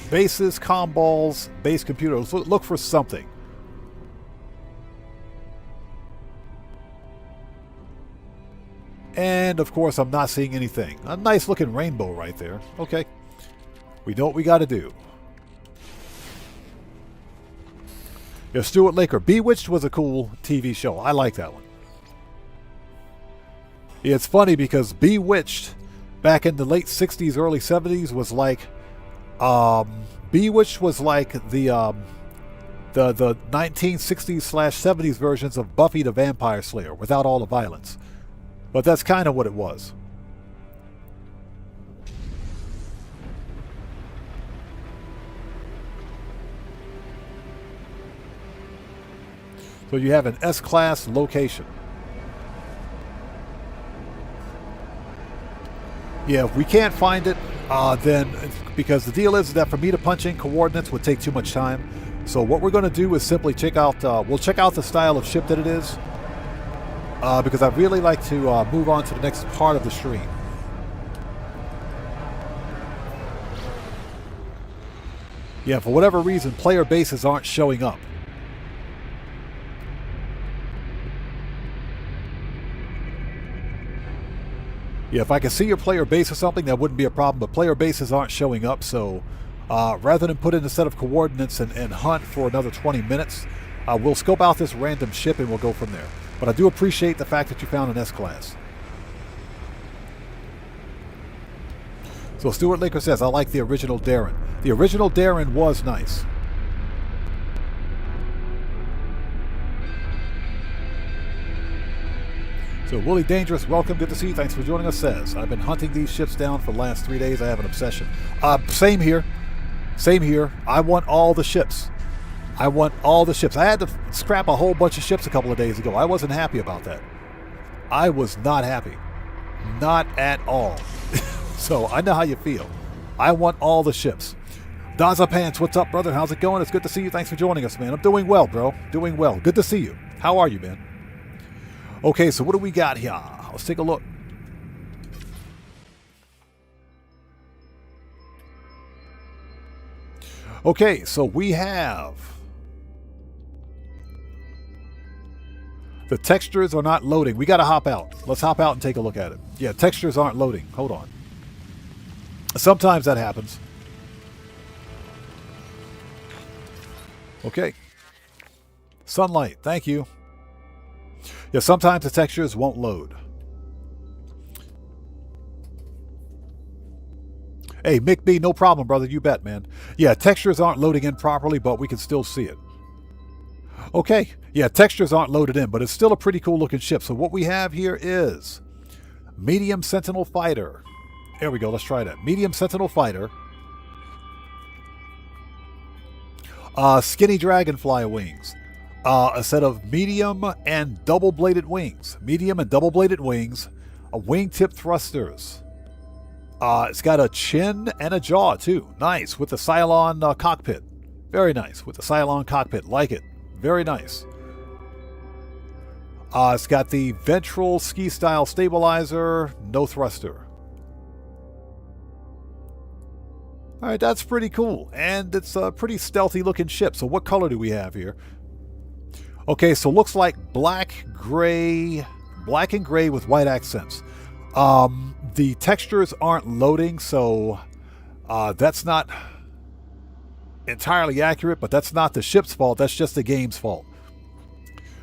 Bases, comm balls, base computer. Let's look for something. And, of course, I'm not seeing anything. A nice-looking rainbow right there. Okay. We know what we got to do. Yeah, Stuart Laker. Bewitched was a cool TV show. I like that one. Yeah, it's funny because Bewitched, back in the late 60s, early 70s, was like... Bewitched was like the 1960s/70s versions of Buffy the Vampire Slayer, without all the violence. But that's kind of what it was. So you have an S-class location. Yeah, if we can't find it, then because the deal is that for me to punch in coordinates would take too much time. So what we're going to do is simply check out. We'll check out the style of ship that it is. Because I'd really like to move on to the next part of the stream. Yeah, for whatever reason, player bases aren't showing up. Yeah, if I could see your player base or something, that wouldn't be a problem, but player bases aren't showing up, so rather than put in a set of coordinates and hunt for another 20 minutes, we'll scope out this random ship and we'll go from there. But I do appreciate the fact that you found an S-Class. So Stuart Laker says, I like the original Darren. The original Darren was nice. So Willie Dangerous, welcome, good to see you. Thanks for joining us, says, I've been hunting these ships down for the last 3 days. I have an obsession. Same here. Same here. I want all the ships. I want all the ships. I had to scrap a whole bunch of ships a couple of days ago. I wasn't happy about that. I was not happy. Not at all. So I know how you feel. I want all the ships. Daza Pants, what's up, brother? How's it going? It's good to see you. Thanks for joining us, man. I'm doing well, bro. Doing well. Good to see you. How are you, man? Okay, so what do we got here? Let's take a look. Okay, so we have... The textures are not loading. We got to hop out. Let's hop out and take a look at it. Yeah, textures aren't loading. Hold on. Sometimes that happens. Okay. Sunlight, thank you. Yeah, sometimes the textures won't load. Hey, Mick B, no problem, brother. You bet, man. Yeah, textures aren't loading in properly, but we can still see it. Okay. Yeah, textures aren't loaded in, but it's still a pretty cool looking ship. So what we have here is Medium Sentinel Fighter. There we go. Let's try that. Medium Sentinel Fighter. Skinny Dragonfly wings. A set of medium and double-bladed wings. Medium and double-bladed wings. Wingtip thrusters. It's got a chin and a jaw, too. Nice. With the Cylon cockpit. Very nice. With the Cylon cockpit. Like it. Very nice. It's got the ventral ski-style stabilizer. No thruster. All right, that's pretty cool. And it's a pretty stealthy-looking ship. So what color do we have here? Okay, so looks like black and gray with white accents. The textures aren't loading, so that's not entirely accurate, but that's not the ship's fault. That's just the game's fault.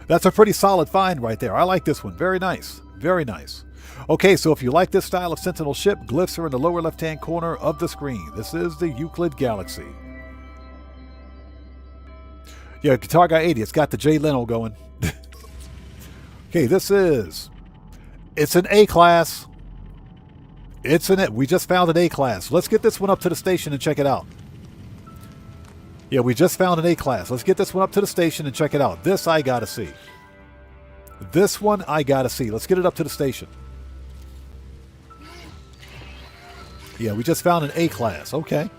That's a pretty solid find right there. I like this one. Very nice. Very nice. Okay, so if you like this style of Sentinel ship, glyphs are in the lower left-hand corner of the screen. This is the Euclid Galaxy. Yeah, Guitar Guy 80, it's got the Jay Leno going. Okay, it's an A-class. We just found an A-class. Let's get this one up to the station and check it out. Yeah, we just found an A-class. Let's get this one up to the station and check it out. This I gotta see. This one I gotta see. Let's get it up to the station. Yeah, we just found an A-class. Okay.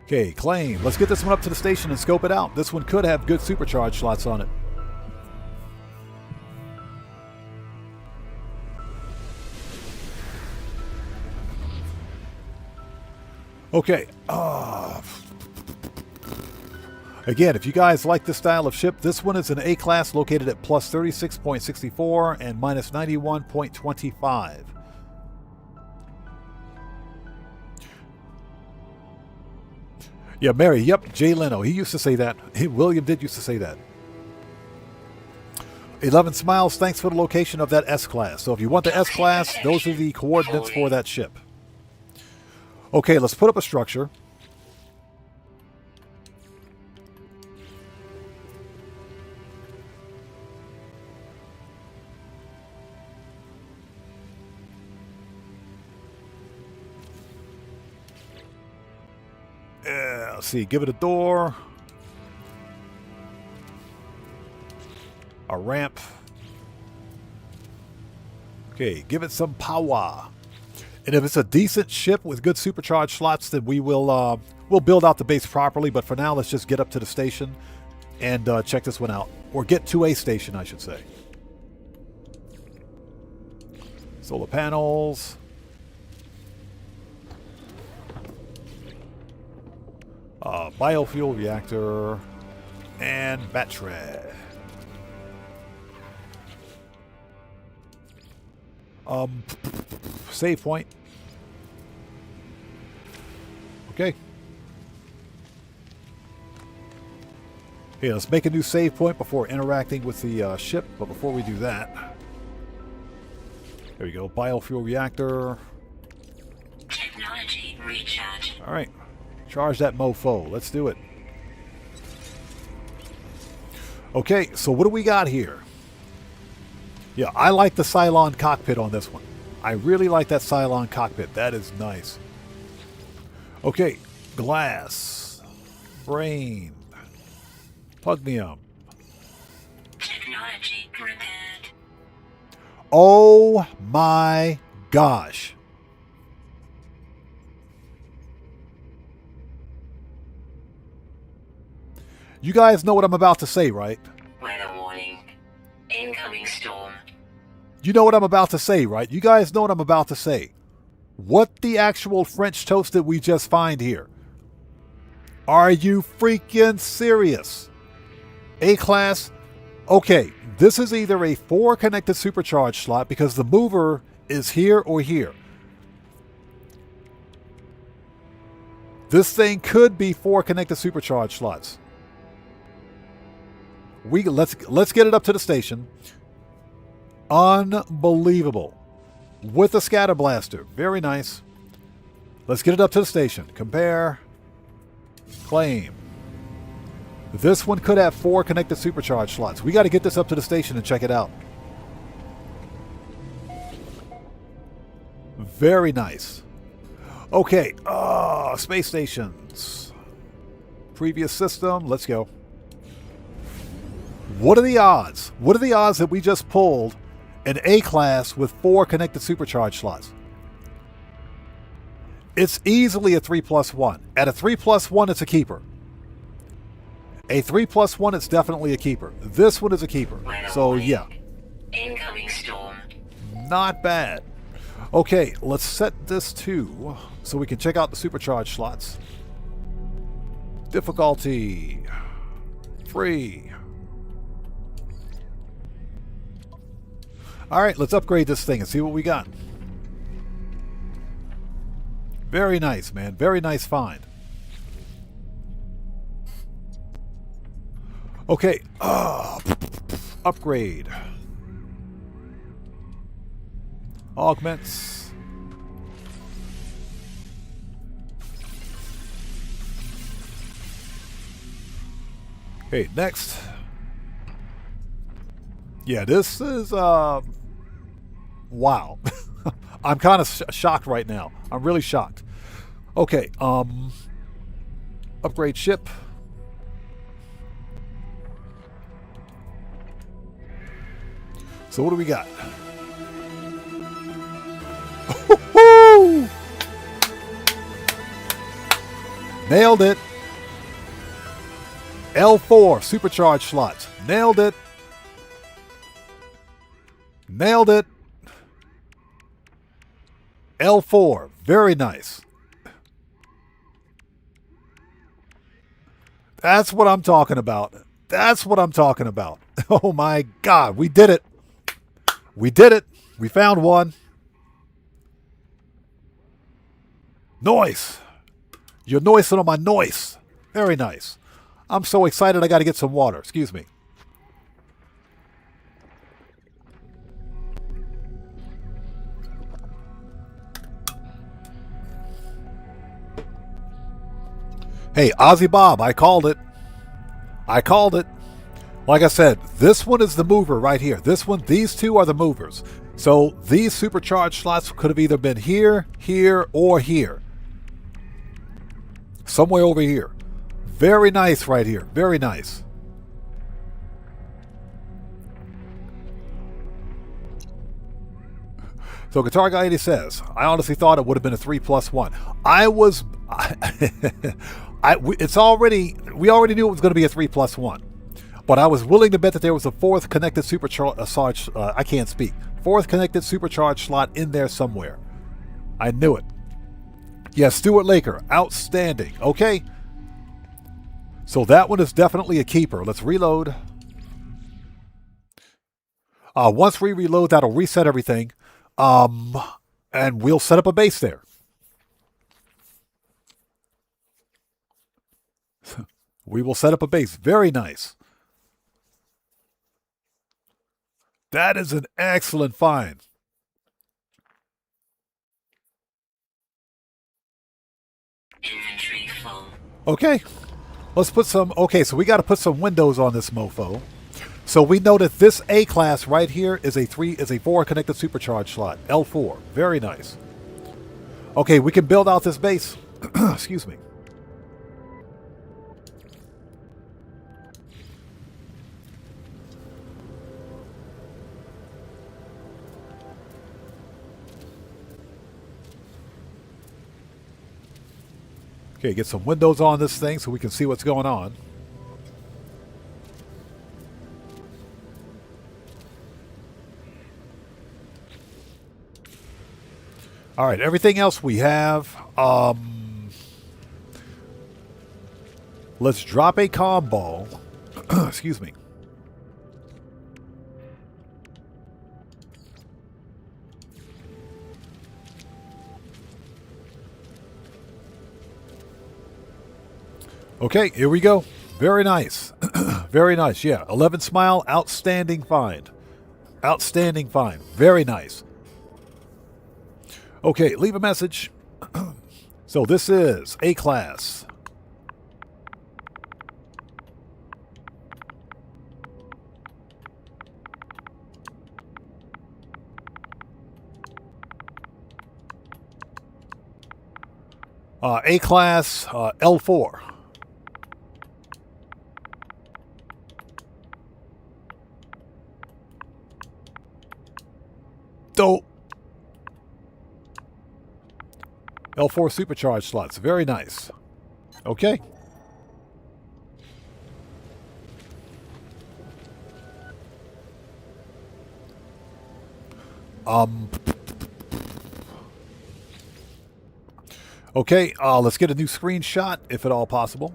Okay, claim. Let's get this one up to the station and scope it out. This one could have good supercharged slots on it. Okay. Again, if you guys like this style of ship, this one is an A-class located at plus 36.64 and minus 91.25. Yeah, Mary, yep, Jay Leno. He used to say that. William did used to say that. 11 Smiles, thanks for the location of that S-Class. So if you want the S-Class, those are the coordinates for that ship. Okay, let's put up a structure. Let's see, give it a door. A ramp. Okay, give it some power. And if it's a decent ship with good supercharged slots, then we'll build out the base properly. But for now, let's just get up to the station and check this one out. Or get to a station, I should say. Solar panels. Biofuel reactor and battery. Save point. Okay. Yeah, let's make a new save point before interacting with the ship. But before we do that, there we go. Biofuel reactor. Technology recharge. All right, charge that mofo. Let's do it. Okay, so what do we got here? Yeah, I like the Cylon cockpit on this one. I really like that Cylon cockpit. That is nice. Okay, glass, brain, pugnium. Technology repaired. Oh my gosh. You guys know what I'm about to say, right? Weather warning. Incoming storm. You know what I'm about to say, right? You guys know what I'm about to say. What the actual French toast did we just find here? Are you freaking serious? A-class? Okay, this is either a 4 connected supercharge slot because the mover is here or here. This thing could be 4 connected supercharge slots. Let's get it up to the station. Unbelievable. With a scatter blaster. Very nice. Let's get it up to the station. Compare. Claim. This one could have 4 connected supercharge slots. We got to get this up to the station and check it out. Very nice. Okay. Space stations. Previous system. Let's go. What are the odds? What are the odds that we just pulled an A-class with 4 connected supercharge slots? It's easily a 3+1. At a 3+1, it's a keeper. A 3+1, it's definitely a keeper. This one is a keeper. So, yeah. Incoming storm. Not bad. Okay, let's set this to so we can check out the supercharge slots. Difficulty. Free. All right, let's upgrade this thing and see what we got. Very nice, man. Very nice find. Okay. Upgrade. Augments. Okay, next. Yeah, this is wow. I'm kind of shocked right now. I'm really shocked. Okay, upgrade ship. So what do we got? Nailed it. L4 supercharge slots. Nailed it. Nailed it. L4. Very nice. That's what I'm talking about. That's what I'm talking about. Oh my God. We did it. We did it. We found one. Noise. You're noising on my noise. Very nice. I'm so excited I got to get some water. Excuse me. Hey, Ozzy Bob, I called it. I called it. Like I said, this one is the mover right here. This one, these two are the movers. So these supercharged slots could have either been here, here, or here. Somewhere over here. Very nice right here. Very nice. So Guitar Guy 80 says, I honestly thought it would have been a 3+1. We already knew it was going to be a 3+1. But I was willing to bet that there was a 4th connected fourth connected supercharge slot in there somewhere. I knew it. Yes, Stuart Laker, outstanding. Okay. So that one is definitely a keeper. Let's reload. Once we reload, that'll reset everything. And we'll set up a base there. We will set up a base. Very nice. That is an excellent find. Inventory full. Okay. Let's put some... Okay, so we got to put some windows on this mofo. So we know that this A class right here is a 4 connected supercharge slot. L4. Very nice. Okay, we can build out this base. Excuse me. Okay, get some windows on this thing so we can see what's going on. All right, everything else we have. Let's drop a comm ball. Excuse me. Okay, here we go. Very nice. Very nice, yeah. 11 smile, outstanding find. Outstanding find. Very nice. Okay, leave a message. So this is A class. A class L4. Dope. L4 supercharge slots. Very nice. Okay. Okay, let's get a new screenshot, if at all possible.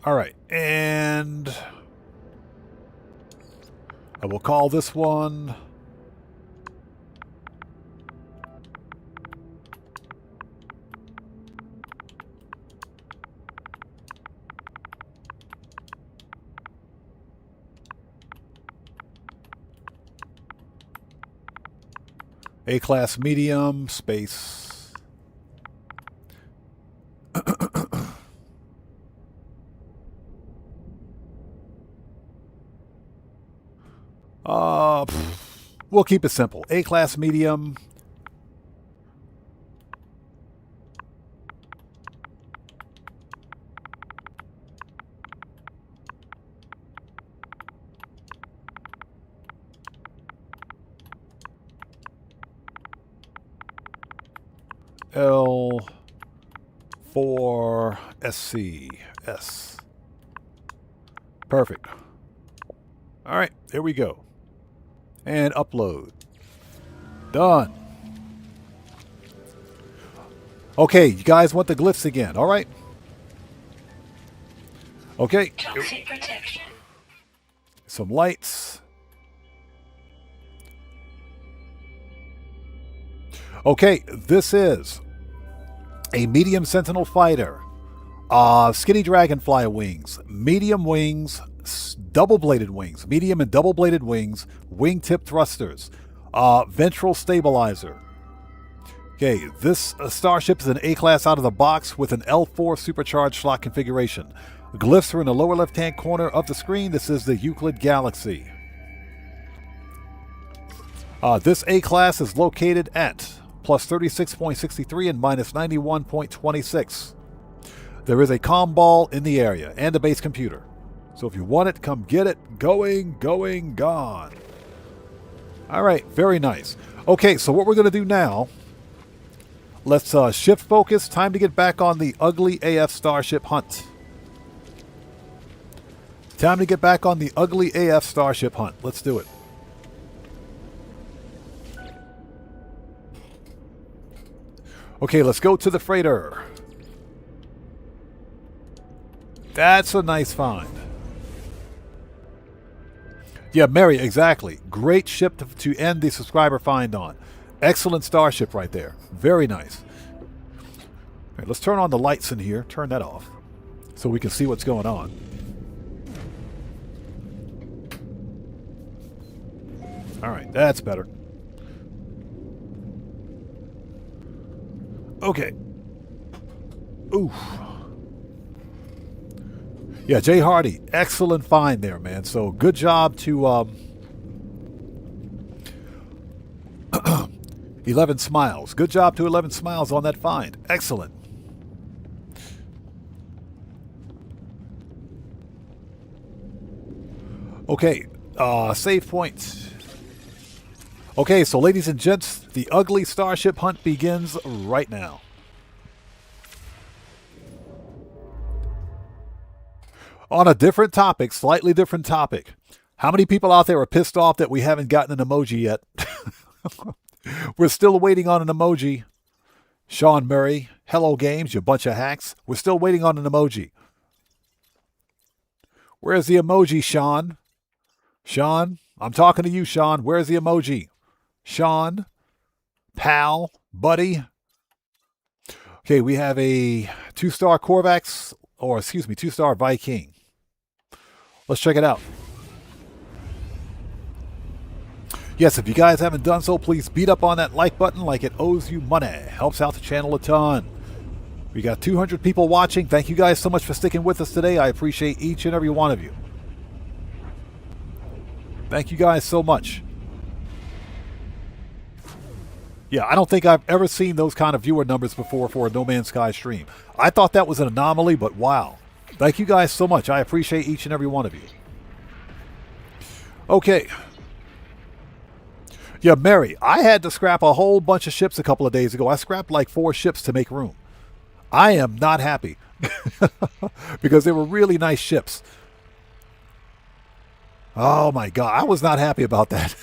All right, and I will call this one A-class medium space. We'll keep it simple. A-class medium. L4 SCS. Perfect. All right, there we go. And upload. Done. Okay, you guys want the glyphs again, all right? Okay. Toxic protection. Some lights. Okay, this is a medium Sentinel fighter. Skinny dragonfly wings. Medium wings. Double-bladed wings. Medium and double-bladed wings. Wingtip thrusters. Ventral stabilizer. Okay, this starship is an A-class out of the box with an L4 supercharged slot configuration. Glyphs are in the lower left-hand corner of the screen. This is the Euclid Galaxy. This A-class is located at plus 36.63 and minus 91.26. There is a comm ball in the area and a base computer. So if you want it, come get it. Going, gone. All right, very nice. Okay, so what we're going to do now, let's shift focus. Time to get back on the ugly AF starship hunt. Time to get back on the ugly AF starship hunt. Let's do it. Okay, let's go to the freighter. That's a nice find. Yeah, Mary, exactly. Great ship to end the subscriber find on. Excellent starship right there. Very nice. All right, let's turn on the lights in here. Turn that off so we can see what's going on. All right, that's better. Okay. Oof. Yeah, Jay Hardy, excellent find there, man. So good job to 11 Smiles. Good job to 11 Smiles on that find. Excellent. Okay, save points. Okay, so ladies and gents, the ugly starship hunt begins right now. On a different topic, slightly different topic. How many people out there are pissed off that we haven't gotten an emoji yet? We're still waiting on an emoji. Sean Murray, hello games, you bunch of hacks. We're still waiting on an emoji. Where's the emoji, Sean? Sean, I'm talking to you, Sean. Where's the emoji? Sean, pal, buddy. Okay, we have a 2-star Corvax, or excuse me, 2-star Viking. Let's check it out. Yes, if you guys haven't done so, please beat up on that like button like it owes you money. Helps out the channel a ton. We got 200 people watching. Thank you guys so much for sticking with us today. I appreciate each and every one of you. Thank you guys so much. Yeah, I don't think I've ever seen those kind of viewer numbers before for a No Man's Sky stream. I thought that was an anomaly, but wow. Thank you guys so much. I appreciate each and every one of you. Okay. Yeah, Mary, I had to scrap a whole bunch of ships a couple of days ago. I scrapped like 4 ships to make room. I am not happy because they were really nice ships. Oh my God, I was not happy about that.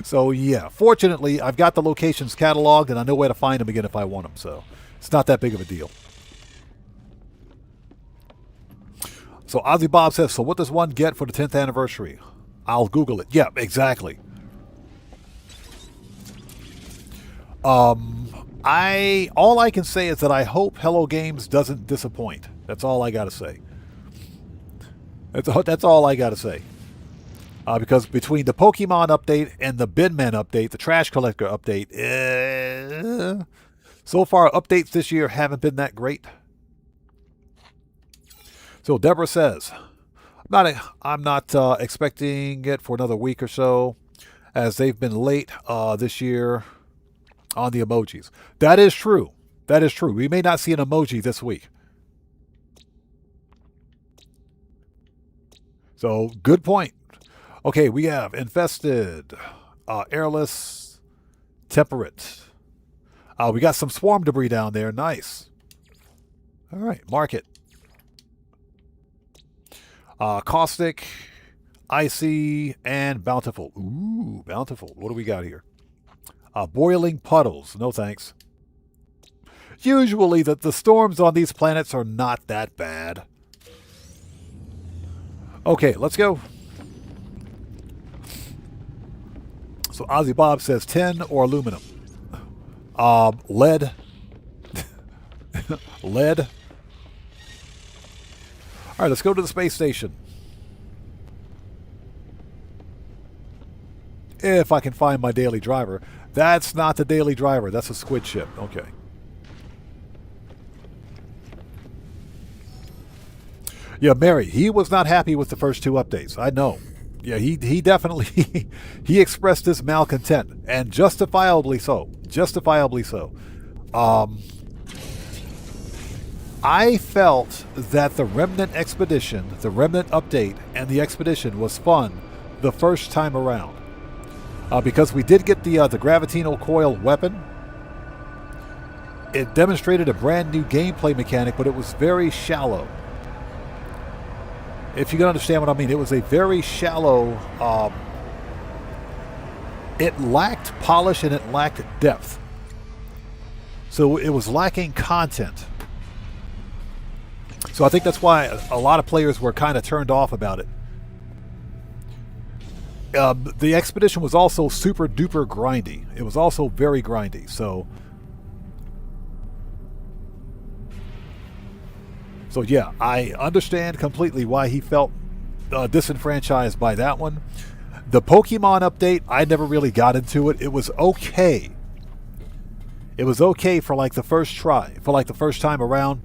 So yeah, fortunately, I've got the locations cataloged and I know where to find them again if I want them. So it's not that big of a deal. So Ozzy Bob says, so what does one get for the 10th anniversary? I'll Google it. Yeah, exactly. All I can say is that I hope Hello Games doesn't disappoint. That's all I got to say. That's all I got to say. Because between the Pokemon update and the Binman update, the Trash Collector update, so far updates this year haven't been that great. So Deborah says, I'm not expecting it for another week or so, as they've been late this year on the emojis. That is true. That is true. We may not see an emoji this week. So good point. Okay, we have Infested, Airless, Temperate. We got some swarm debris down there. Nice. All right, mark it. Caustic, Icy, and Bountiful. Ooh, Bountiful. What do we got here? Boiling Puddles. No thanks. Usually the storms on these planets are not that bad. Okay, let's go. So Ozzy Bob says tin or aluminum. Lead. Lead. All right, let's go to the space station. If I can find my daily driver. That's not the daily driver. That's a squid ship. Okay. Yeah, Mary, he was not happy with the first 2 updates. I know. Yeah, he definitely he expressed his malcontent, and justifiably so. Justifiably so. I felt that the Remnant Expedition, the Remnant update, and the Expedition was fun the first time around. Because we did get the gravitino coil weapon. It demonstrated a brand new gameplay mechanic, but it was very shallow. If you can understand what I mean, it was a very shallow, it lacked polish and it lacked depth. So it was lacking content. So I think that's why a lot of players were kind of turned off about it. The expedition was also super duper grindy. It was also very grindy. So yeah, I understand completely why he felt disenfranchised by that one. The Pokemon update, I never really got into it. It was okay. It was okay for like the first try, for like the first time around.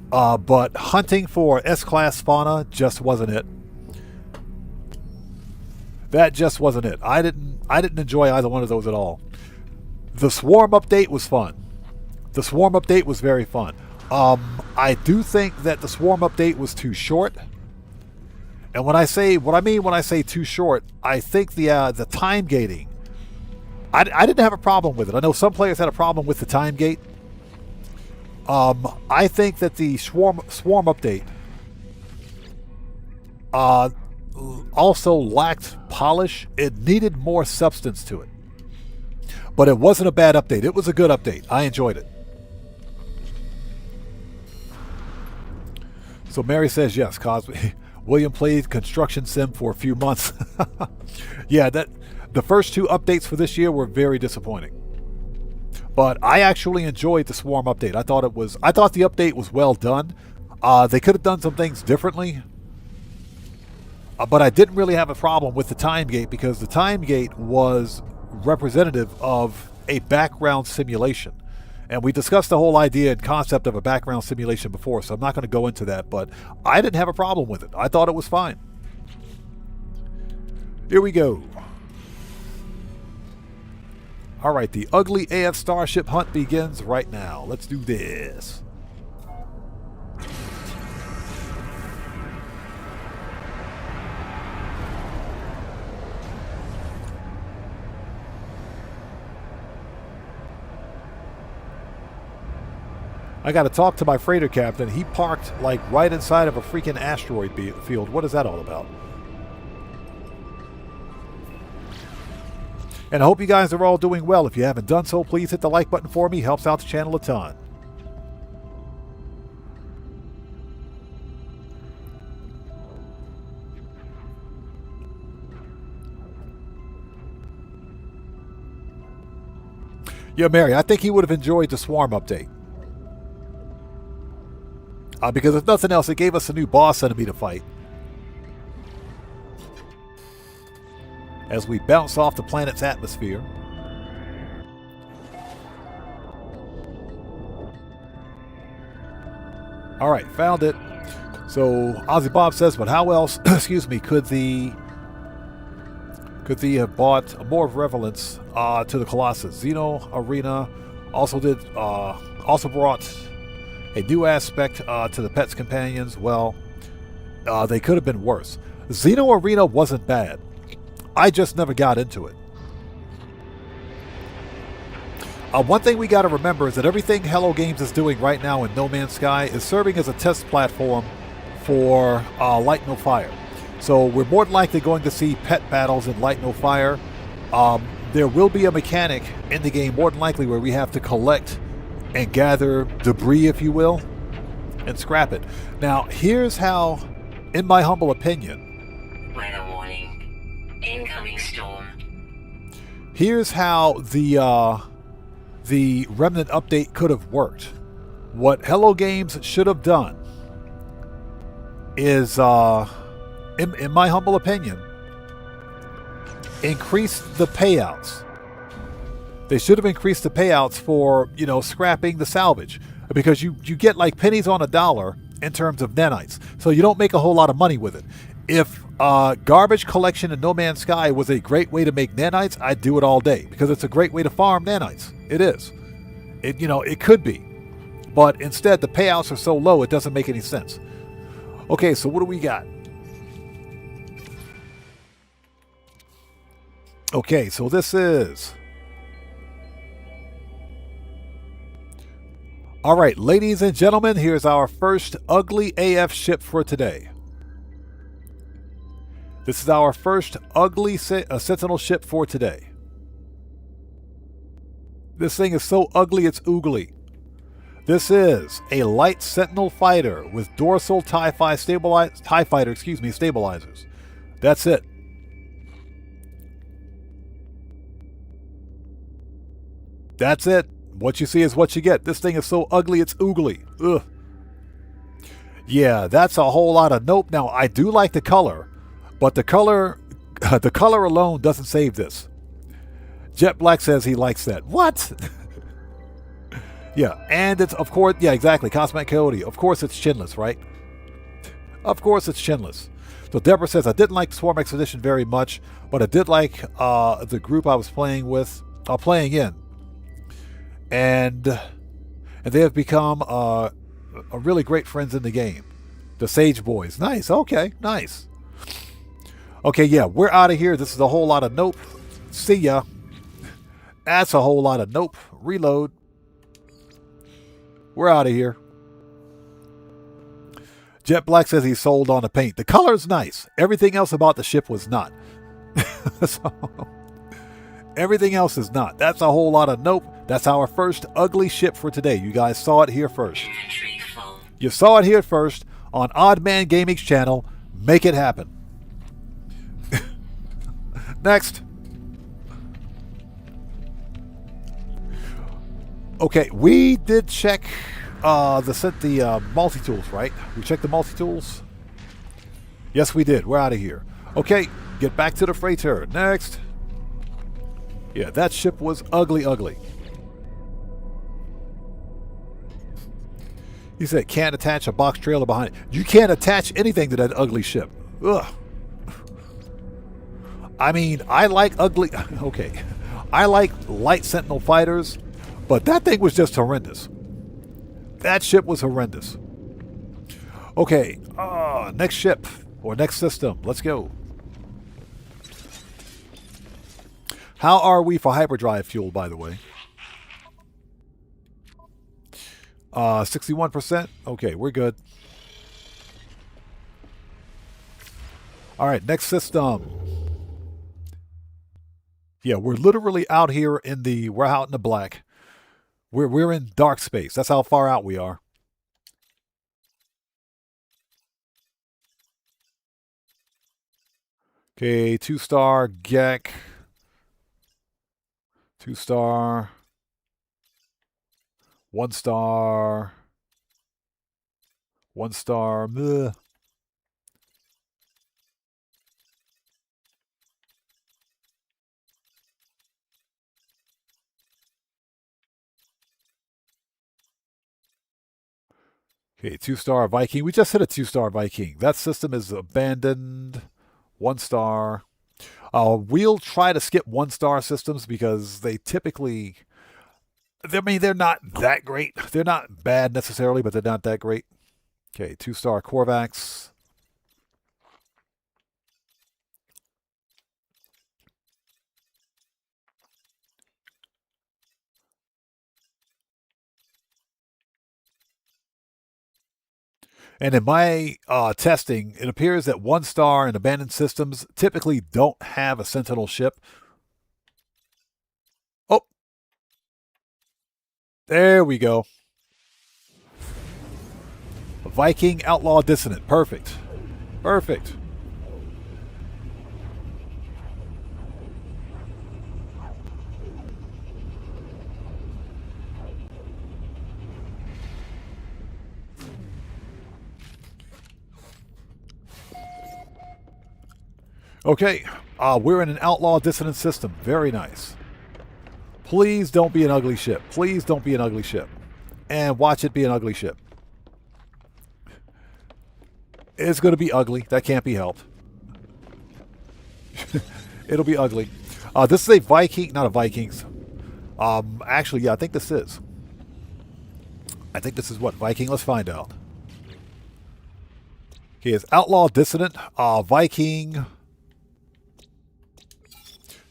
But hunting for S-class fauna just wasn't it. That just wasn't it. I didn't enjoy either one of those at all. The Swarm update was fun. The Swarm update was very fun. I do think that the Swarm update was too short. And what I mean when I say too short, I think the time gating. I didn't have a problem with it. I know some players had a problem with the time gate. I think that the Swarm update also lacked polish. It needed more substance to it. But it wasn't a bad update. It was a good update. I enjoyed it. So Mary says yes, Cosby. William played Construction Sim for a few months. Yeah, the first two updates for this year were very disappointing. But I actually enjoyed the Swarm update. I thought the update was well done. They could have done some things differently. But I didn't really have a problem with the time gate because the time gate was representative of a background simulation. And we discussed the whole idea and concept of a background simulation before, so I'm not going to go into that, but I didn't have a problem with it. I thought it was fine. Here we go. All right, the ugly AF Starship hunt begins right now. Let's do this. I got to talk to my freighter captain. He parked like right inside of a freaking asteroid field. What is that all about? And I hope you guys are all doing well. If you haven't done so, please hit the like button for me. Helps out the channel a ton. Yeah, Mary, I think he would have enjoyed the Swarm update. Because if nothing else, it gave us a new boss enemy to fight. As we bounce off the planet's atmosphere. Alright, found it. So, Ozzy Bob says, but how else, excuse me, could the have brought more relevance to the Colossus? Xeno Arena also brought a new aspect to the Pet's Companions. Well, they could have been worse. Xeno Arena wasn't bad. I just never got into it. One thing we got to remember is that everything Hello Games is doing right now in No Man's Sky is serving as a test platform for Light No Fire. So we're more than likely going to see pet battles in Light No Fire. There will be a mechanic in the game, more than likely, where we have to collect and gather debris, if you will, and scrap it. Now, here's how, in my humble opinion, Weather warning. Incoming storm. here's how the Remnant update could have worked. What Hello Games should have done is, in my humble opinion, increase the payouts. They should have increased the payouts for, scrapping the salvage, because you get like pennies on a dollar in terms of nanites. So you don't make a whole lot of money with it. If garbage collection in No Man's Sky was a great way to make nanites, I'd do it all day, because it's a great way to farm nanites. It is. It could be. But instead, the payouts are so low, it doesn't make any sense. Okay, so what do we got? Okay, so this is... All right, ladies and gentlemen, here's our first ugly AF ship for today. This is our first ugly Sentinel ship for today. This thing is so ugly, it's oogly. This is a light Sentinel fighter with dorsal TIE fighter, stabilizers. That's it. That's it. What you see is what you get. This thing is so ugly, it's oogly. Ugh. Yeah, that's a whole lot of nope. Now, I do like the color, but the color alone doesn't save this. Jet Black says he likes that. What? Yeah, and it's, of course, yeah, exactly, Cosmic Coyote. Of course it's chinless, right? Of course it's chinless. So Deborah says, I didn't like Swarm Expedition very much, but I did like the group I was playing in. And they have become a really great friends in the game. The Sage Boys. Nice, okay, nice. Okay, yeah, we're out of here. This is a whole lot of nope. See ya. That's a whole lot of nope. Reload. We're out of here. Jet Black says he's sold on the paint. The color's nice. Everything else about the ship was not. So, everything else is not. That's a whole lot of nope. That's our first ugly ship for today. You guys saw it here first. You saw it here first on Odd Man Gaming's channel. Make it happen. Next. Okay, we did check the multi-tools, right? We checked the multi-tools? Yes, we did. We're out of here. Okay, get back to the freighter. Next. Yeah, that ship was ugly, ugly. He said, can't attach a box trailer behind it. You can't attach anything to that ugly ship. Ugh. I mean, I like ugly... Okay. I like light Sentinel fighters, but that thing was just horrendous. That ship was horrendous. Okay. Next ship. Or next system. Let's go. How are we for hyperdrive fuel, by the way? 61%? Okay, we're good. Alright, next system. Yeah, we're literally out here in the... We're out in the black. We're in dark space. That's how far out we are. Okay, 2-star Gek. 2-star. 1-star. 1-star. Meh. Okay, 2-star Viking. We just hit a 2-star Viking. That system is abandoned. 1-star. We'll try to skip 1-star systems because they typically... I mean, they're not that great. They're not bad necessarily, but they're not that great. Okay, 2-star Korvax. And in my testing, it appears that 1-star and abandoned systems typically don't have a Sentinel ship. Oh! There we go. Viking Outlaw Dissonant. Perfect. Perfect. Okay, we're in an Outlaw Dissonant system. Very nice. Please don't be an ugly ship. Please don't be an ugly ship. And watch it be an ugly ship. It's going to be ugly. That can't be helped. It'll be ugly. This is a Viking, not a Vikings. Actually, yeah, I think this is. I think this is what? Viking? Let's find out. Okay, it's Outlaw Dissonant, Viking...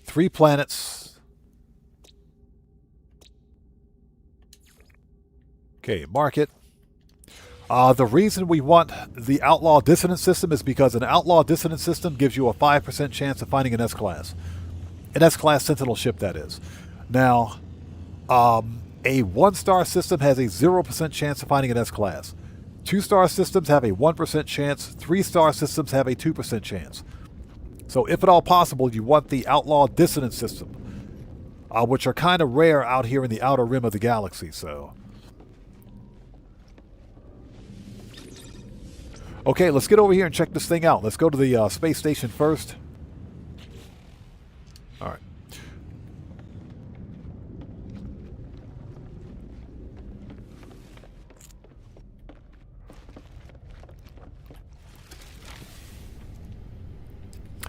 3 planets. Okay, mark it. The reason we want the Outlaw Dissonant system is because an Outlaw Dissonant system gives you a 5% chance of finding an S-Class. An S-Class Sentinel ship, that is. Now, A 1-star system has a 0% chance of finding an S-class. 2-star systems have a 1% chance. 3-star systems have a 2% chance. So if at all possible, you want the Outlaw Dissonance system, which are kind of rare out here in the outer rim of the galaxy. So, okay, let's get over here and check this thing out. Let's go to the space station first. All right.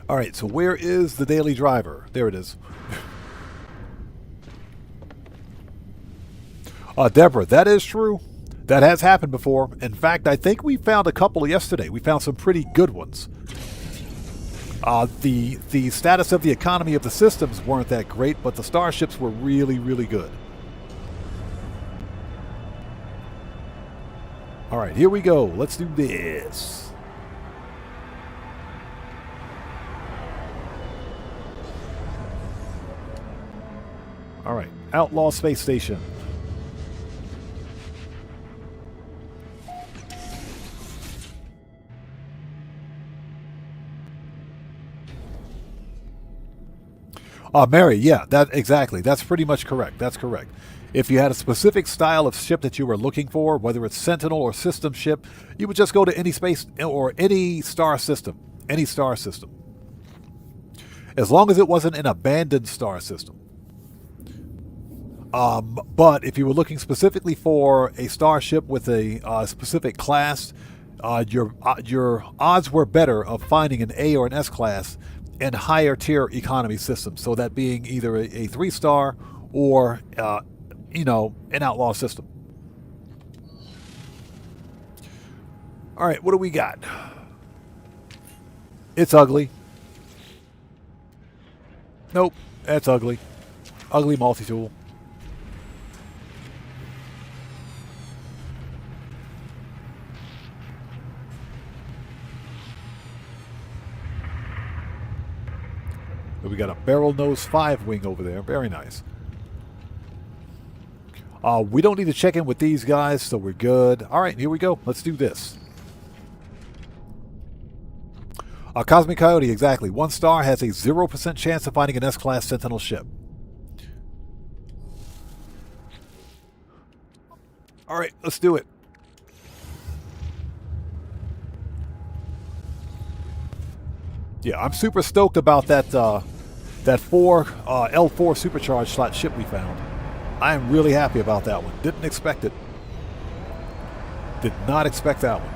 All right, so where is the daily driver? There it is. Deborah, that is true. That has happened before. In fact, I think we found a couple yesterday. We found some pretty good ones. The status of the economy of the systems weren't that great, but the starships were really, really good. All right, here we go. Let's do this. All right, Outlaw Space Station. Mary, yeah, that exactly. That's pretty much correct. That's correct. If you had a specific style of ship that you were looking for, whether it's Sentinel or system ship, you would just go to any space or any star system. Any star system. As long as it wasn't an abandoned star system. But if you were looking specifically for a starship with a specific class, your odds were better of finding an A or an S class in higher tier economy systems. So that being either a 3-star or an outlaw system. All right, what do we got? It's ugly. Nope, that's ugly. Ugly multi-tool. We got a barrel nose 5-wing over there. Very nice. We don't need to check in with these guys, so we're good. All right, here we go. Let's do this. Cosmic Coyote, exactly. 1 star has a 0% chance of finding an S-class Sentinel ship. All right, let's do it. Yeah, I'm super stoked about that L4 supercharged slot ship we found. I am really happy about that one. Didn't expect it. Did not expect that one.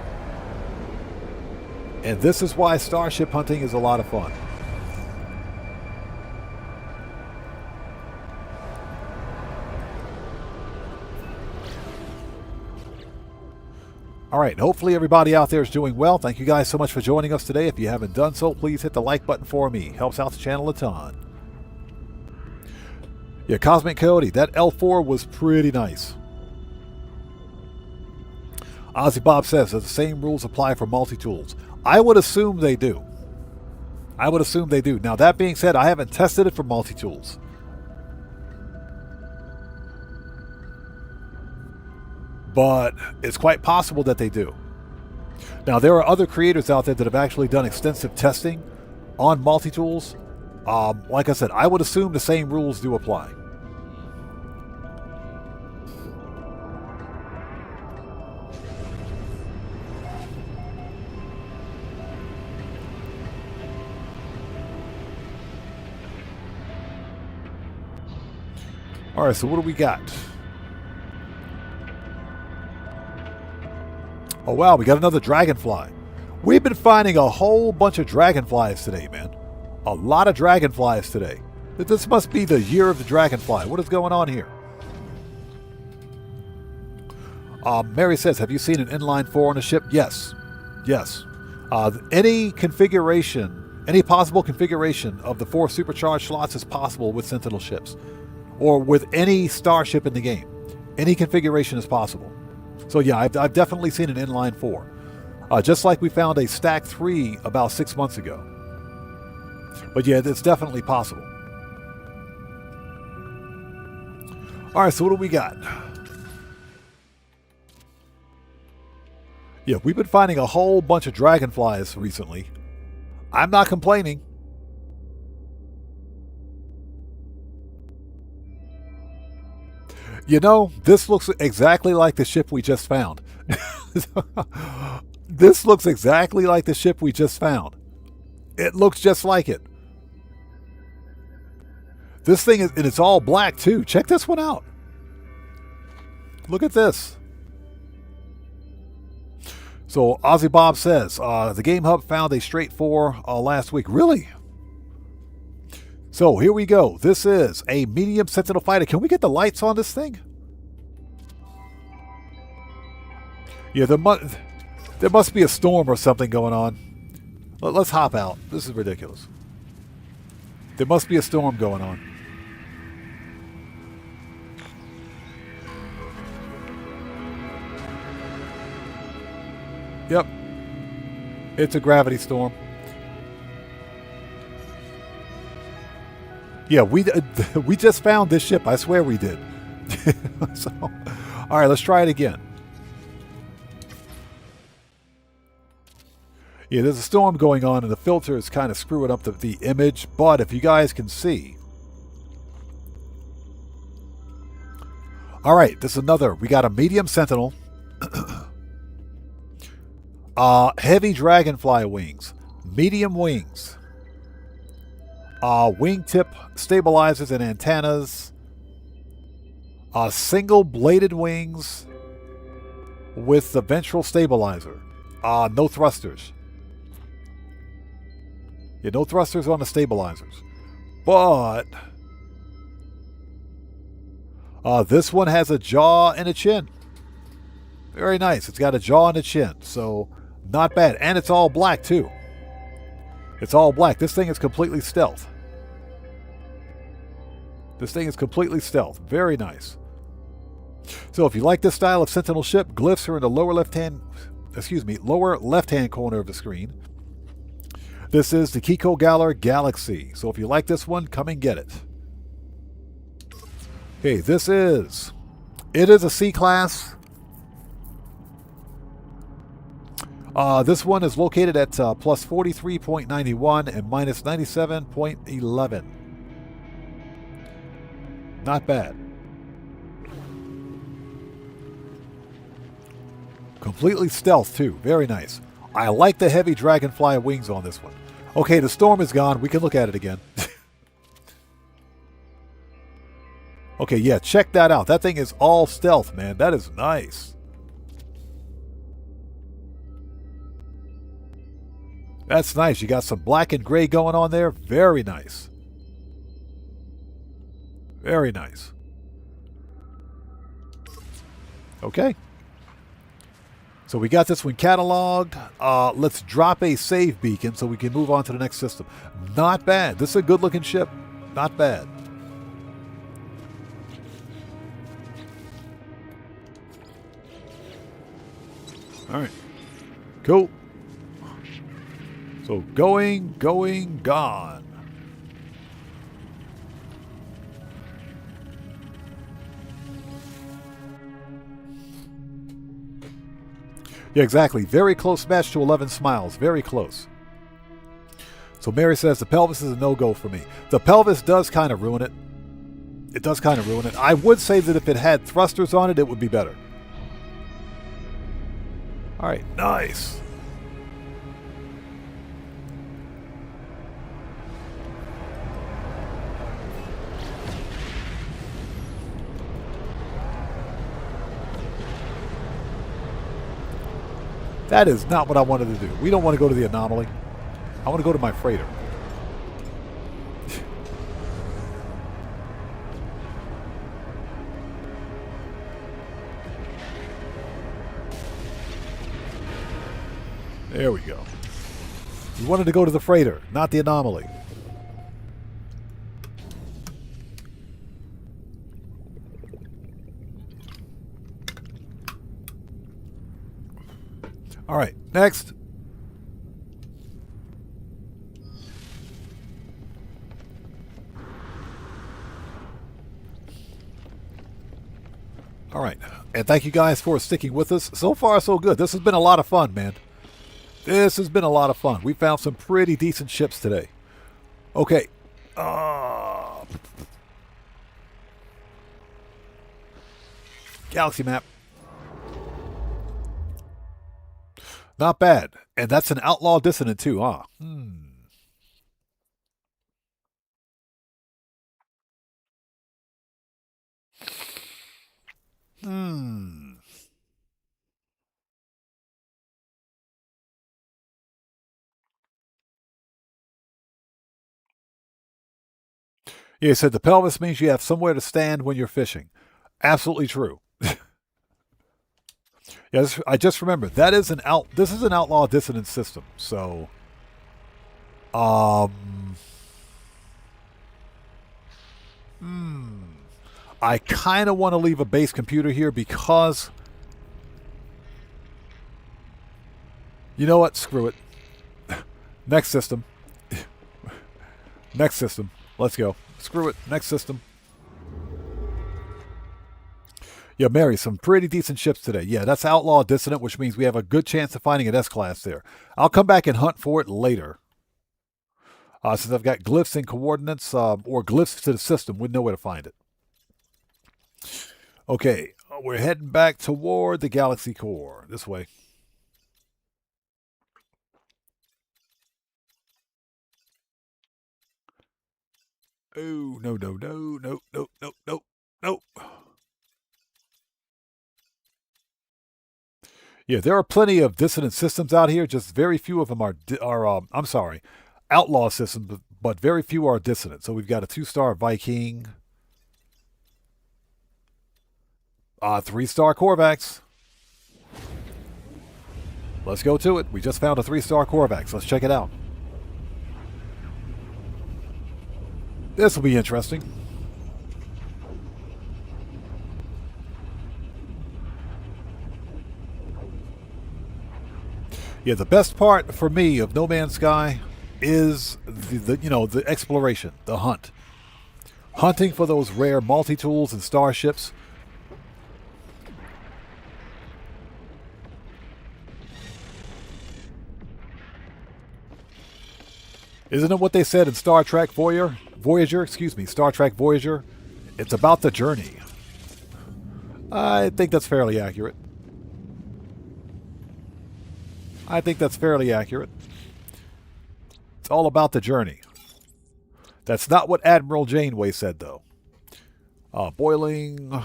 And this is why starship hunting is a lot of fun. All right, hopefully everybody out there is doing well. Thank you guys so much for joining us today. If you haven't done so, please hit the like button for me. Helps out the channel a ton. Yeah, Cosmic Coyote, that L4 was pretty nice. Ozzy Bob says that the same rules apply for multi-tools. I would assume they do. I would assume they do. Now, that being said, I haven't tested it for multi-tools. But it's quite possible that they do. Now, there are other creators out there that have actually done extensive testing on multi-tools. Like I said, I would assume the same rules do apply. All right, so what do we got? Oh, wow, we got another dragonfly. We've been finding a whole bunch of dragonflies today, man. A lot of dragonflies today. This must be the year of the dragonfly. What is going on here? Mary says, have you seen an inline 4 on a ship? Yes. Yes. Any configuration, any possible configuration of the 4 supercharged slots is possible with Sentinel ships. Or with any starship in the game. Any configuration is possible. So yeah, I've definitely seen an inline 4. Just like we found a stack 3 about 6 months ago. But yeah, it's definitely possible. All right, so what do we got? Yeah, we've been finding a whole bunch of dragonflies recently. I'm not complaining. You know, this looks exactly like the ship we just found. This looks exactly like the ship we just found. It looks just like it. This thing is, and it's all black too. Check this one out. Look at this. So Ozzy Bob says, the Game Hub found a straight 4 last week. Really? So here we go. This is a medium Sentinel fighter. Can we get the lights on this thing? Yeah, there must be a storm or something going on. Let's hop out. This is ridiculous. There must be a storm going on. Yep. It's a gravity storm. Yeah, we just found this ship. I swear we did. So, all right, let's try it again. Yeah, there's a storm going on, and the filter is kind of screwing up the image. But if you guys can see. All right, this is another. We got a medium Sentinel. Heavy dragonfly wings. Medium wings. Wingtip stabilizers and antennas. Single bladed wings with the ventral stabilizer. No thrusters. Yeah, no thrusters on the stabilizers. But this one has a jaw and a chin. Very nice. It's got a jaw and a chin. So not bad. And it's all black too. It's all black. This thing is completely stealth. This thing is completely stealth. Very nice. So if you like this style of Sentinel ship, glyphs are in the lower left-hand corner of the screen. This is the Kiko Galler Galaxy. So if you like this one, come and get it. Okay, it is a C-Class. This one is located at plus 43.91 and minus 97.11. Not bad. Completely stealth too. Very nice. I like the heavy dragonfly wings on this one. Okay, the storm is gone. We can look at it again. Okay, yeah, check that out. That thing is all stealth, man. That is nice. That's nice. You got some black and gray going on there. Very nice. Very nice. Okay. So we got this one cataloged. Let's drop a save beacon so we can move on to the next system. Not bad. This is a good looking ship. Not bad. All right. Cool. So going, gone. Yeah, exactly. Very close match to 11 Smiles. Very close. So Mary says the pelvis is a no-go for me. The pelvis does kind of ruin it. It does kind of ruin it. I would say that if it had thrusters on it, it would be better. All right, nice. That is not what I wanted to do. We don't want to go to the anomaly. I want to go to my freighter. There we go. We wanted to go to the freighter, not the anomaly. All right, next. All right. And thank you guys for sticking with us. So far, so good. This has been a lot of fun, man. This has been a lot of fun. We found some pretty decent ships today. Okay. Galaxy map. Not bad. And that's an outlaw dissonant too, huh? Yeah, he said the pelvis means you have somewhere to stand when you're fishing. Absolutely true. Yes, I just remembered that is this is an outlaw dissonance system. So I kind of want to leave a base computer here because you know what? Screw it. Next system. Next system. Let's go. Screw it. Next system. Yeah, Mary, some pretty decent ships today. Yeah, that's Outlaw Dissonant, which means we have a good chance of finding an S-Class there. I'll come back and hunt for it later. Since I've got glyphs and coordinates, or glyphs to the system, we know where to find it. Okay, we're heading back toward the Galaxy Core. This way. Oh, no, no, no, no, no, no, no, no. Yeah, there are plenty of dissonant systems out here. Just very few of them are I'm sorry, outlaw systems, but very few are dissonant. So we've got a 2-star Viking, 3-star Corvax. Let's go to it. We just found a 3-star Corvax. Let's check it out. This will be interesting. Yeah, the best part for me of No Man's Sky is the exploration, the hunt. Hunting for those rare multi-tools and starships. Isn't it what they said in Star Trek Voyager, Star Trek Voyager? It's about the journey. I think that's fairly accurate. It's all about the journey. That's not what Admiral Janeway said, though. Boiling.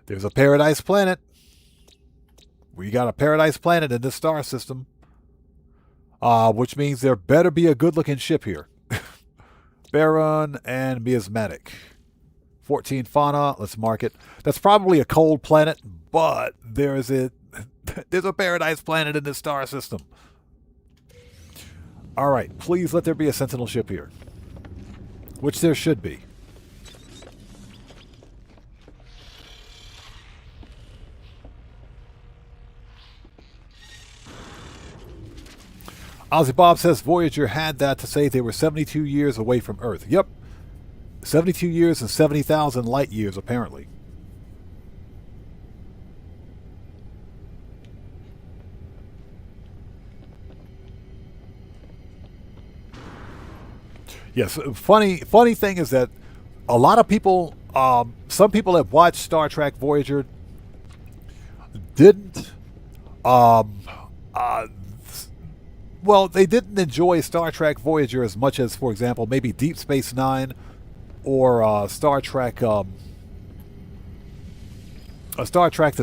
There's a paradise planet. We got a paradise planet in this star system. Which means there better be a good-looking ship here. Baron and Miasmatic. 14 fauna. Let's mark it. That's probably a cold planet, but there's a paradise planet in this star system. All right, please let there be a Sentinel ship here, which there should be. Ozzy Bob says Voyager had that to say they were 72 years away from Earth. Yep. 72 years and 70,000 light years, apparently. Yes, funny thing is that a lot of people, some people that watched Star Trek Voyager didn't, they didn't enjoy Star Trek Voyager as much as, for example, maybe Deep Space Nine or Star Trek The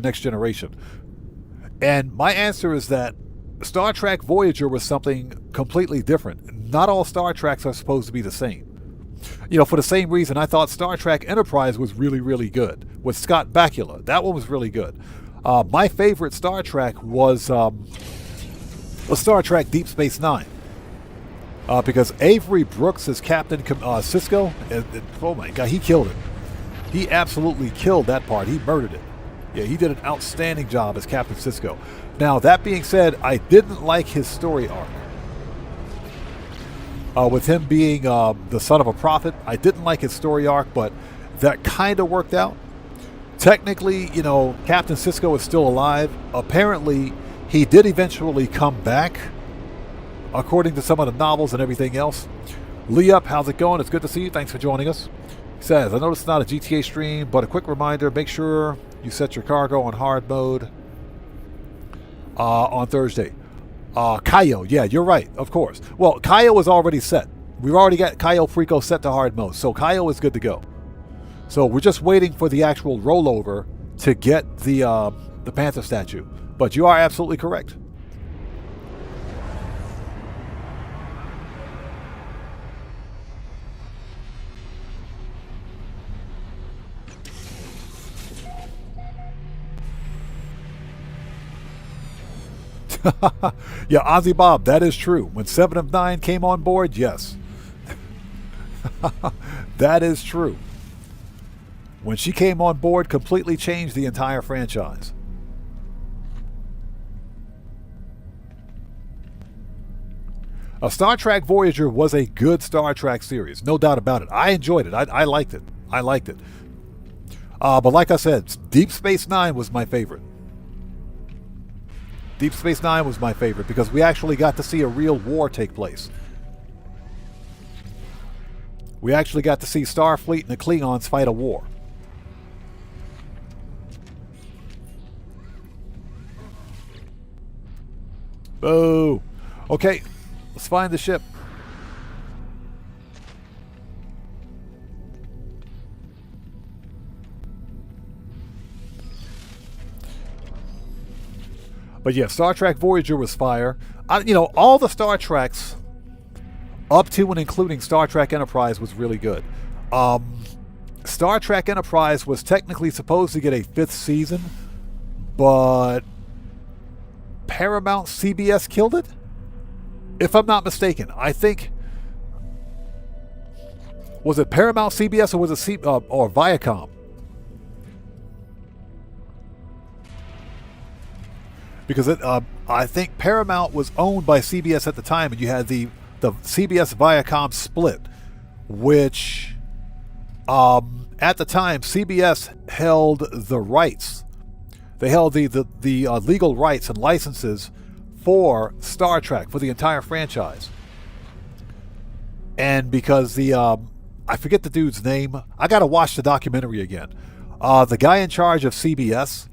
Next Generation. And my answer is that Star Trek Voyager was something completely different. Not all Star Treks are supposed to be the same. For the same reason I thought Star Trek Enterprise was really, really good with Scott Bakula. That one was really good. My favorite Star Trek was Star Trek Deep Space Nine. Because Avery Brooks as Captain Sisko, oh my God, he killed it. He absolutely killed that part. He murdered it. Yeah, he did an outstanding job as Captain Sisko. Now, that being said, I didn't like his story arc. With him being the son of a prophet, I didn't like his story arc, but that kind of worked out. technically, you know, Captain Sisko is still alive. Apparently, he did eventually come back, according to some of the novels and everything else. Lee Up, how's it going? It's good to see you. Thanks for joining us. He says, I know it's not a GTA stream, but a quick reminder, make sure you set your cargo on hard mode on Thursday. Kaio, yeah, you're right, of course. Well, Kaio is already set. We've already got Kaio Frico set to hard mode, so Kaio is good to go. So we're just waiting for the actual rollover to get the Panther statue. But you are absolutely correct. Yeah, Ozzy Bob, that is true. When 7 of 9 came on board, yes. That is true. When she came on board, completely changed the entire franchise. A Star Trek Voyager was a good Star Trek series, no doubt about it. I enjoyed it. I liked it. I liked it. But like I said, Deep Space Nine was my favorite. Deep Space Nine was my favorite because we actually got to see a real war take place. We actually got to see Starfleet and the Klingons fight a war. Boo! Okay, let's find the ship. But yeah, Star Trek Voyager was fire. You know, all the Star Treks up to and including Star Trek Enterprise was really good. Star Trek Enterprise was technically supposed to get a 5th season, but Paramount CBS killed it? If I'm not mistaken. I think... Was it Paramount CBS or was it or Viacom? Because I think Paramount was owned by CBS at the time, and you had the CBS Viacom split, which at the time CBS held the rights. They held the legal rights and licenses for Star Trek, for the entire franchise. And because I forget the dude's name. I got to watch the documentary again. The guy in charge of CBS,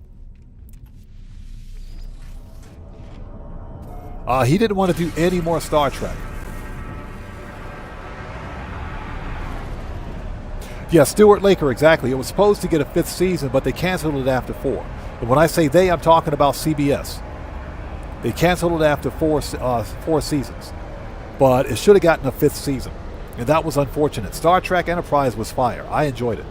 he didn't want to do any more Star Trek. Yeah, Stuart Laker, exactly. It was supposed to get a 5th season, but they canceled it after 4. And when I say they, I'm talking about CBS. They canceled it after 4 seasons. But it should have gotten a 5th season. And that was unfortunate. Star Trek Enterprise was fire. I enjoyed it.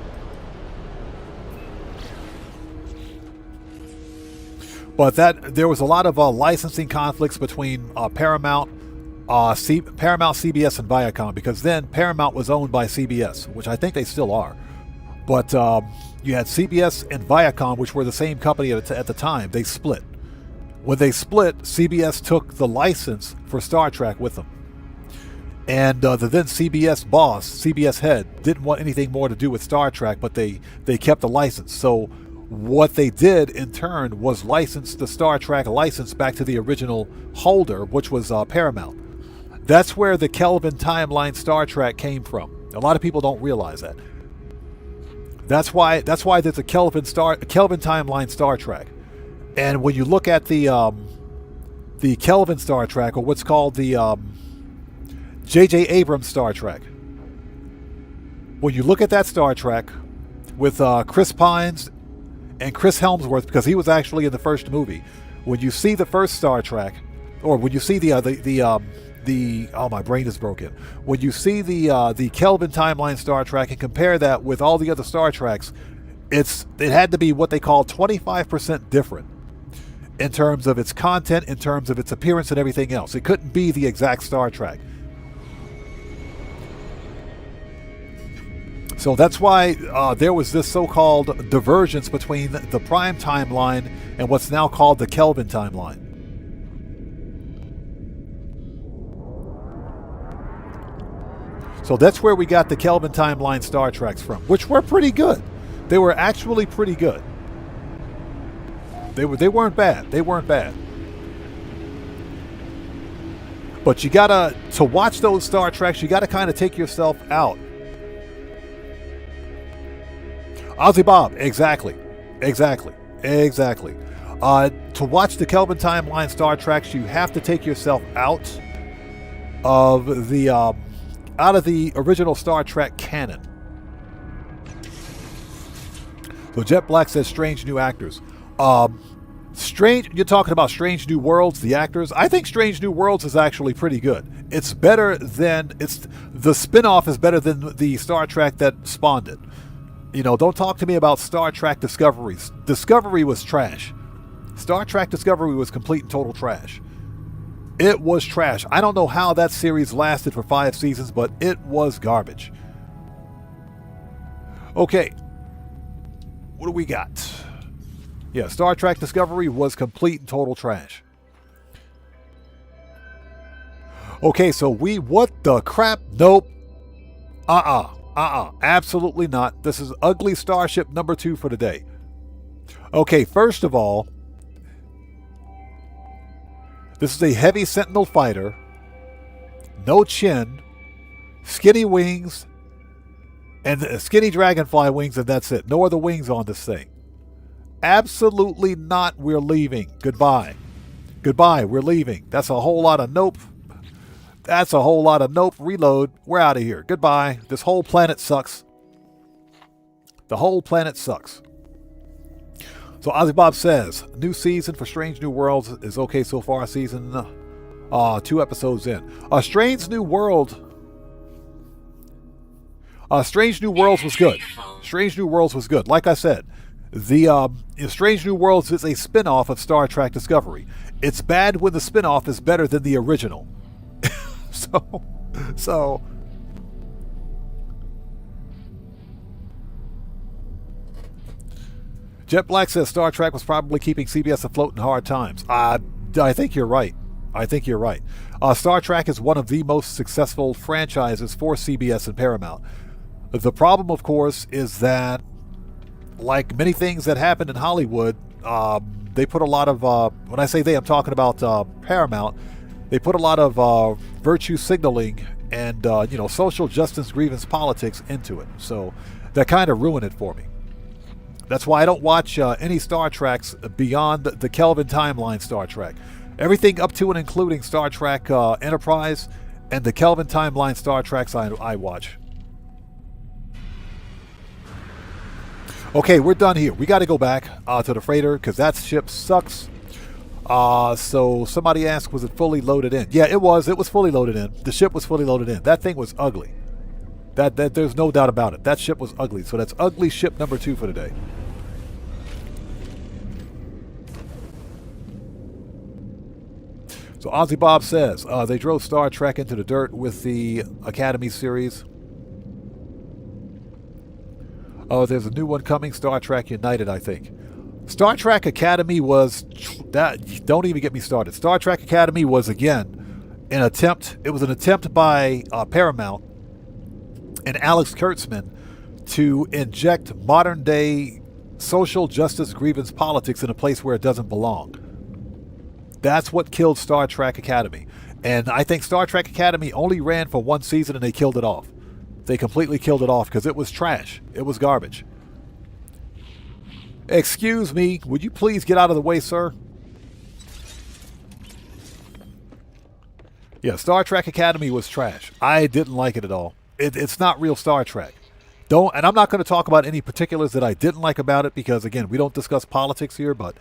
But there was a lot of licensing conflicts between Paramount, CBS, and Viacom, because then Paramount was owned by CBS, which I think they still are. But you had CBS and Viacom, which were the same company at the time. They split. When they split, CBS took the license for Star Trek with them. And the then CBS boss, CBS head, didn't want anything more to do with Star Trek, but they kept the license. So what they did in turn was license the Star Trek license back to the original holder, which was Paramount. That's where the Kelvin timeline Star Trek came from. A lot of people don't realize that. That's why there's a Kelvin timeline Star Trek. And when you look at the Kelvin Star Trek, or what's called the J.J. Abrams Star Trek, when you look at that Star Trek with Chris Pines and Chris Helmsworth, because he was actually in the first movie, when you see the first Star Trek, or when you see oh, my brain is broken. When you see the Kelvin timeline Star Trek and compare that with all the other Star Treks, it had to be what they call 25% different in terms of its content, in terms of its appearance and everything else. It couldn't be the exact Star Trek. So that's why there was this so-called divergence between the Prime timeline and what's now called the Kelvin timeline. So that's where we got the Kelvin timeline Star Treks from, which were pretty good. They were actually pretty good. They weren't bad. They weren't bad. But you gotta, to watch those Star Treks, you gotta kind of take yourself out. Ozzy Bob, exactly. Exactly. Exactly. To watch the Kelvin Timeline Star Treks, you have to take yourself out of the original Star Trek canon. So Jet Black says strange new actors. Strange, you're talking about Strange New Worlds, the actors. I think Strange New Worlds is actually pretty good. It's better than, the spin-off is better than the Star Trek that spawned it. You know, don't talk to me about Star Trek Discovery. Discovery was trash. Star Trek Discovery was complete and total trash. It was trash. I don't know how that series lasted for 5 seasons, but it was garbage. Okay. What do we got? Yeah, Star Trek Discovery was complete and total trash. Okay, so what the crap? Nope. Absolutely not. This is Ugly Starship number 2 for today. Okay, first of all, this is a heavy Sentinel fighter. No chin. Skinny wings. And skinny dragonfly wings, and that's it. No other wings on this thing. Absolutely not. We're leaving. Goodbye. Goodbye. We're leaving. That's a whole lot of nope. That's a whole lot of nope. Reload. We're out of here. Goodbye. This whole planet sucks. The whole planet sucks. So Ozzy Bob says, new season for Strange New Worlds is okay so far. Season 2 episodes in. Strange New Worlds was good. Strange New Worlds was good. Like I said, the Strange New Worlds is a spin-off of Star Trek Discovery. It's bad when the spin-off is better than the original. So Jet Black says Star Trek was probably keeping CBS afloat in hard times. I think you're right. I think you're right. Star Trek is one of the most successful franchises for CBS and Paramount. The problem, of course, is that, like many things that happened in Hollywood, they put a lot of, when I say they, I'm talking about Paramount, they put a lot of virtue signaling and, social justice grievance politics into it. So that kind of ruined it for me. That's why I don't watch any Star Treks beyond the Kelvin Timeline Star Trek. Everything up to and including Star Trek Enterprise and the Kelvin Timeline Star Treks I watch. Okay, we're done here. We got to go back to the freighter because that ship sucks. So somebody asked, was it fully loaded in? Yeah, it was. It was fully loaded in. The ship was fully loaded in. That thing was ugly. That there's no doubt about it. That ship was ugly. So that's ugly ship number 2 for today. So Ozzy Bob says, they drove Star Trek into the dirt with the Academy series. Oh, there's a new one coming, Star Trek United, I think. Star Trek Academy was, don't even get me started. Star Trek Academy was, again, an attempt by Paramount and Alex Kurtzman to inject modern day social justice grievance politics in a place where it doesn't belong. That's what killed Star Trek Academy. And I think Star Trek Academy only ran for 1 season and they killed it off. They completely killed it off because it was trash. It was garbage. Excuse me, would you please get out of the way, sir? Yeah, Star Trek Academy was trash. I didn't like it at all. It's not real Star Trek. And I'm not going to talk about any particulars that I didn't like about it because, again, we don't discuss politics here, but,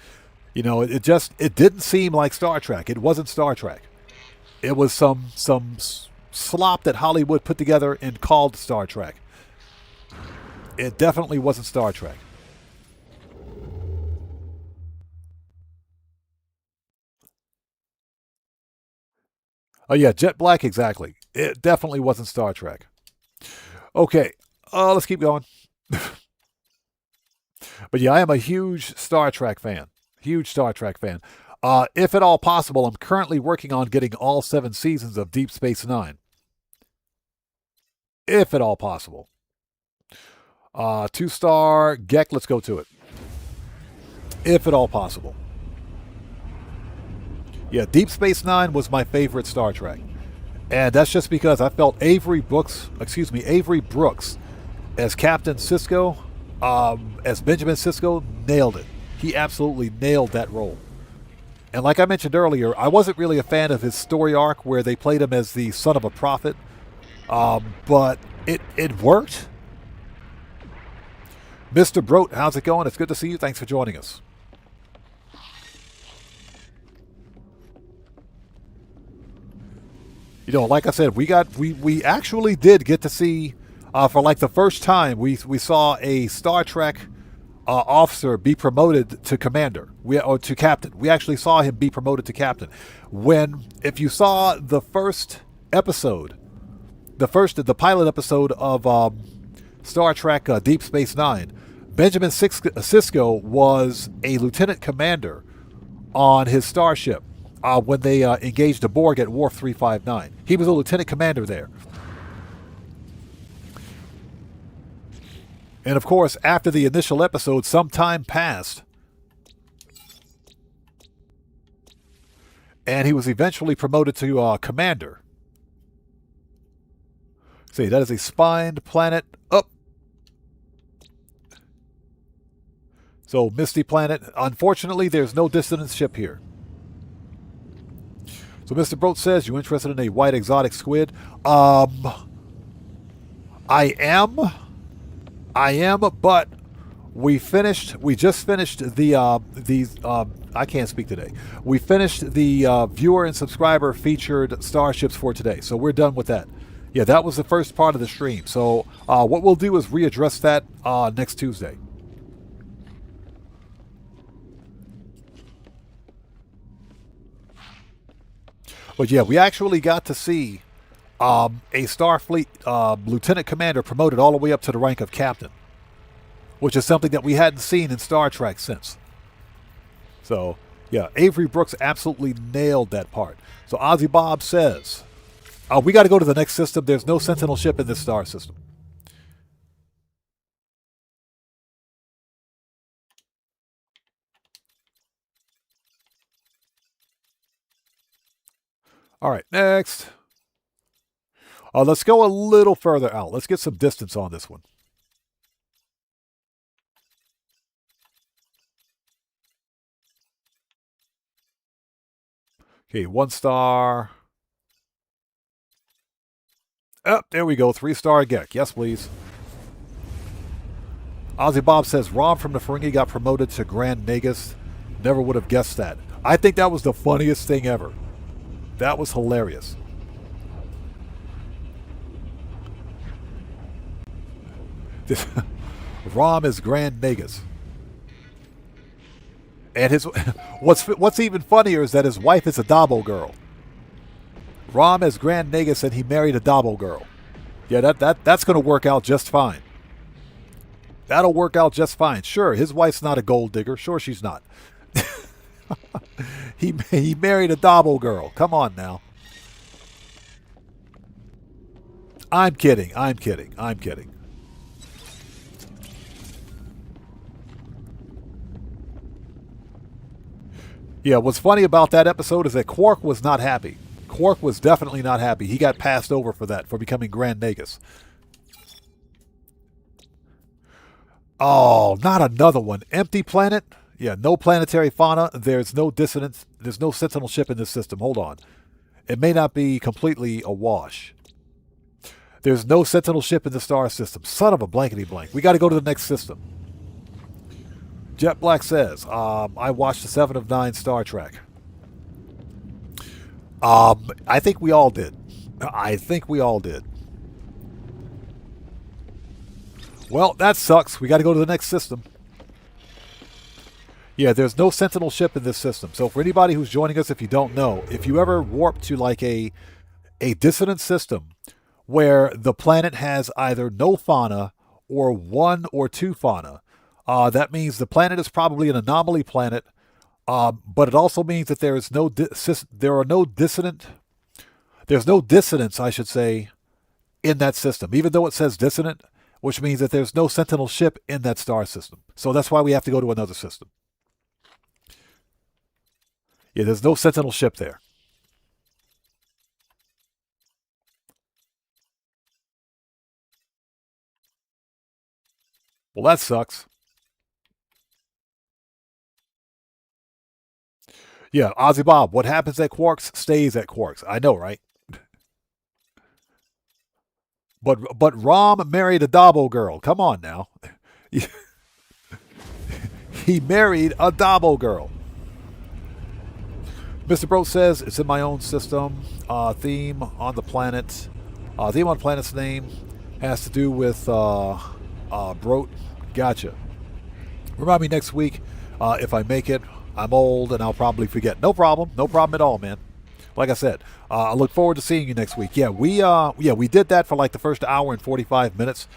it didn't seem like Star Trek. It wasn't Star Trek. It was some slop that Hollywood put together and called Star Trek. It definitely wasn't Star Trek. Oh yeah, Jet Black, exactly. It definitely wasn't Star Trek. Okay, let's keep going. But yeah, I am a huge Star Trek fan. Huge Star Trek fan. If at all possible, I'm currently working on getting all 7 seasons of Deep Space Nine. If at all possible. 2-star Gek, let's go to it. If at all possible. Yeah, Deep Space Nine was my favorite Star Trek. And that's just because I felt Avery Brooks as Captain Sisko, as Benjamin Sisko, nailed it. He absolutely nailed that role. And like I mentioned earlier, I wasn't really a fan of his story arc where they played him as the son of a prophet. But it worked. Mr. Brote, how's it going? It's good to see you. Thanks for joining us. You know, like I said, we actually did get to see, for like the first time, we saw a Star Trek officer be promoted to commander, or to captain. We actually saw him be promoted to captain. If you saw the first episode, the pilot episode of Star Trek Deep Space Nine, Benjamin Sisko was a lieutenant commander on his starship when they engaged the Borg at Wharf 359. He was a lieutenant commander there. And of course, after the initial episode, some time passed, and he was eventually promoted to commander. See, that is a spined planet. Up. So, Misty Planet. Unfortunately, there's no dissonance ship here. So, Mr. Brote says, you interested in a white exotic squid? I am, but we just finished I can't speak today. We finished the viewer and subscriber featured Starships for today. So we're done with that. Yeah, that was the first part of the stream. So what we'll do is readdress that next Tuesday. But yeah, we actually got to see a Starfleet lieutenant commander promoted all the way up to the rank of captain, which is something that we hadn't seen in Star Trek since. So, yeah, Avery Brooks absolutely nailed that part. So Ozzy Bob says, we got to go to the next system. There's no Sentinel ship in this star system. All right, next. Let's go a little further out. Let's get some distance on this one. Okay, 1 star. Oh, there we go. 3-star Gek. Yes, please. Ozzy Bob says, Rom from the Ferengi got promoted to Grand Nagus. Never would have guessed that. I think that was the funniest thing ever. That was hilarious. Rom is Grand Nagus. And his what's even funnier is that his wife is a Dabo girl. Rom is Grand Nagus and he married a Dabo girl. Yeah, that's going to work out just fine. That'll work out just fine. Sure, his wife's not a gold digger. Sure, she's not. He married a Dabo girl. Come on now. I'm kidding. Yeah, what's funny about that episode is that Quark was not happy. Quark was definitely not happy. He got passed over for that, for becoming Grand Nagus. Oh, not another one. Empty planet? Yeah, no planetary fauna. There's no dissonance. There's no Sentinel ship in this system. Hold on. It may not be completely awash. There's no Sentinel ship in the star system. Son of a blankety blank. We got to go to the next system. Jet Black says, I watched the 7 of 9 Star Trek. I think we all did. Well, that sucks. We got to go to the next system. Yeah, there's no Sentinel ship in this system. So for anybody who's joining us, if you don't know, if you ever warp to like a dissonant system where the planet has either no fauna or 1 or 2 fauna, that means the planet is probably an anomaly planet, but it also means that there's no dissonance, I should say, in that system. Even though it says dissonant, which means that there's no Sentinel ship in that star system. So that's why we have to go to another system. Yeah, there's no Sentinel ship there. Well, that sucks. Yeah, Ozzy Bob, what happens at Quarks stays at Quarks. I know, right? But Rom married a Dabo girl. Come on now. He married a Dabo girl. Mr. Bro says it's in my own system. Theme on the planet. Theme on planet's name has to do with Brote. Gotcha. Remind me next week if I make it. I'm old and I'll probably forget. No problem. No problem at all, man. Like I said, I look forward to seeing you next week. Yeah, we did that for like the first hour and 45 minutes.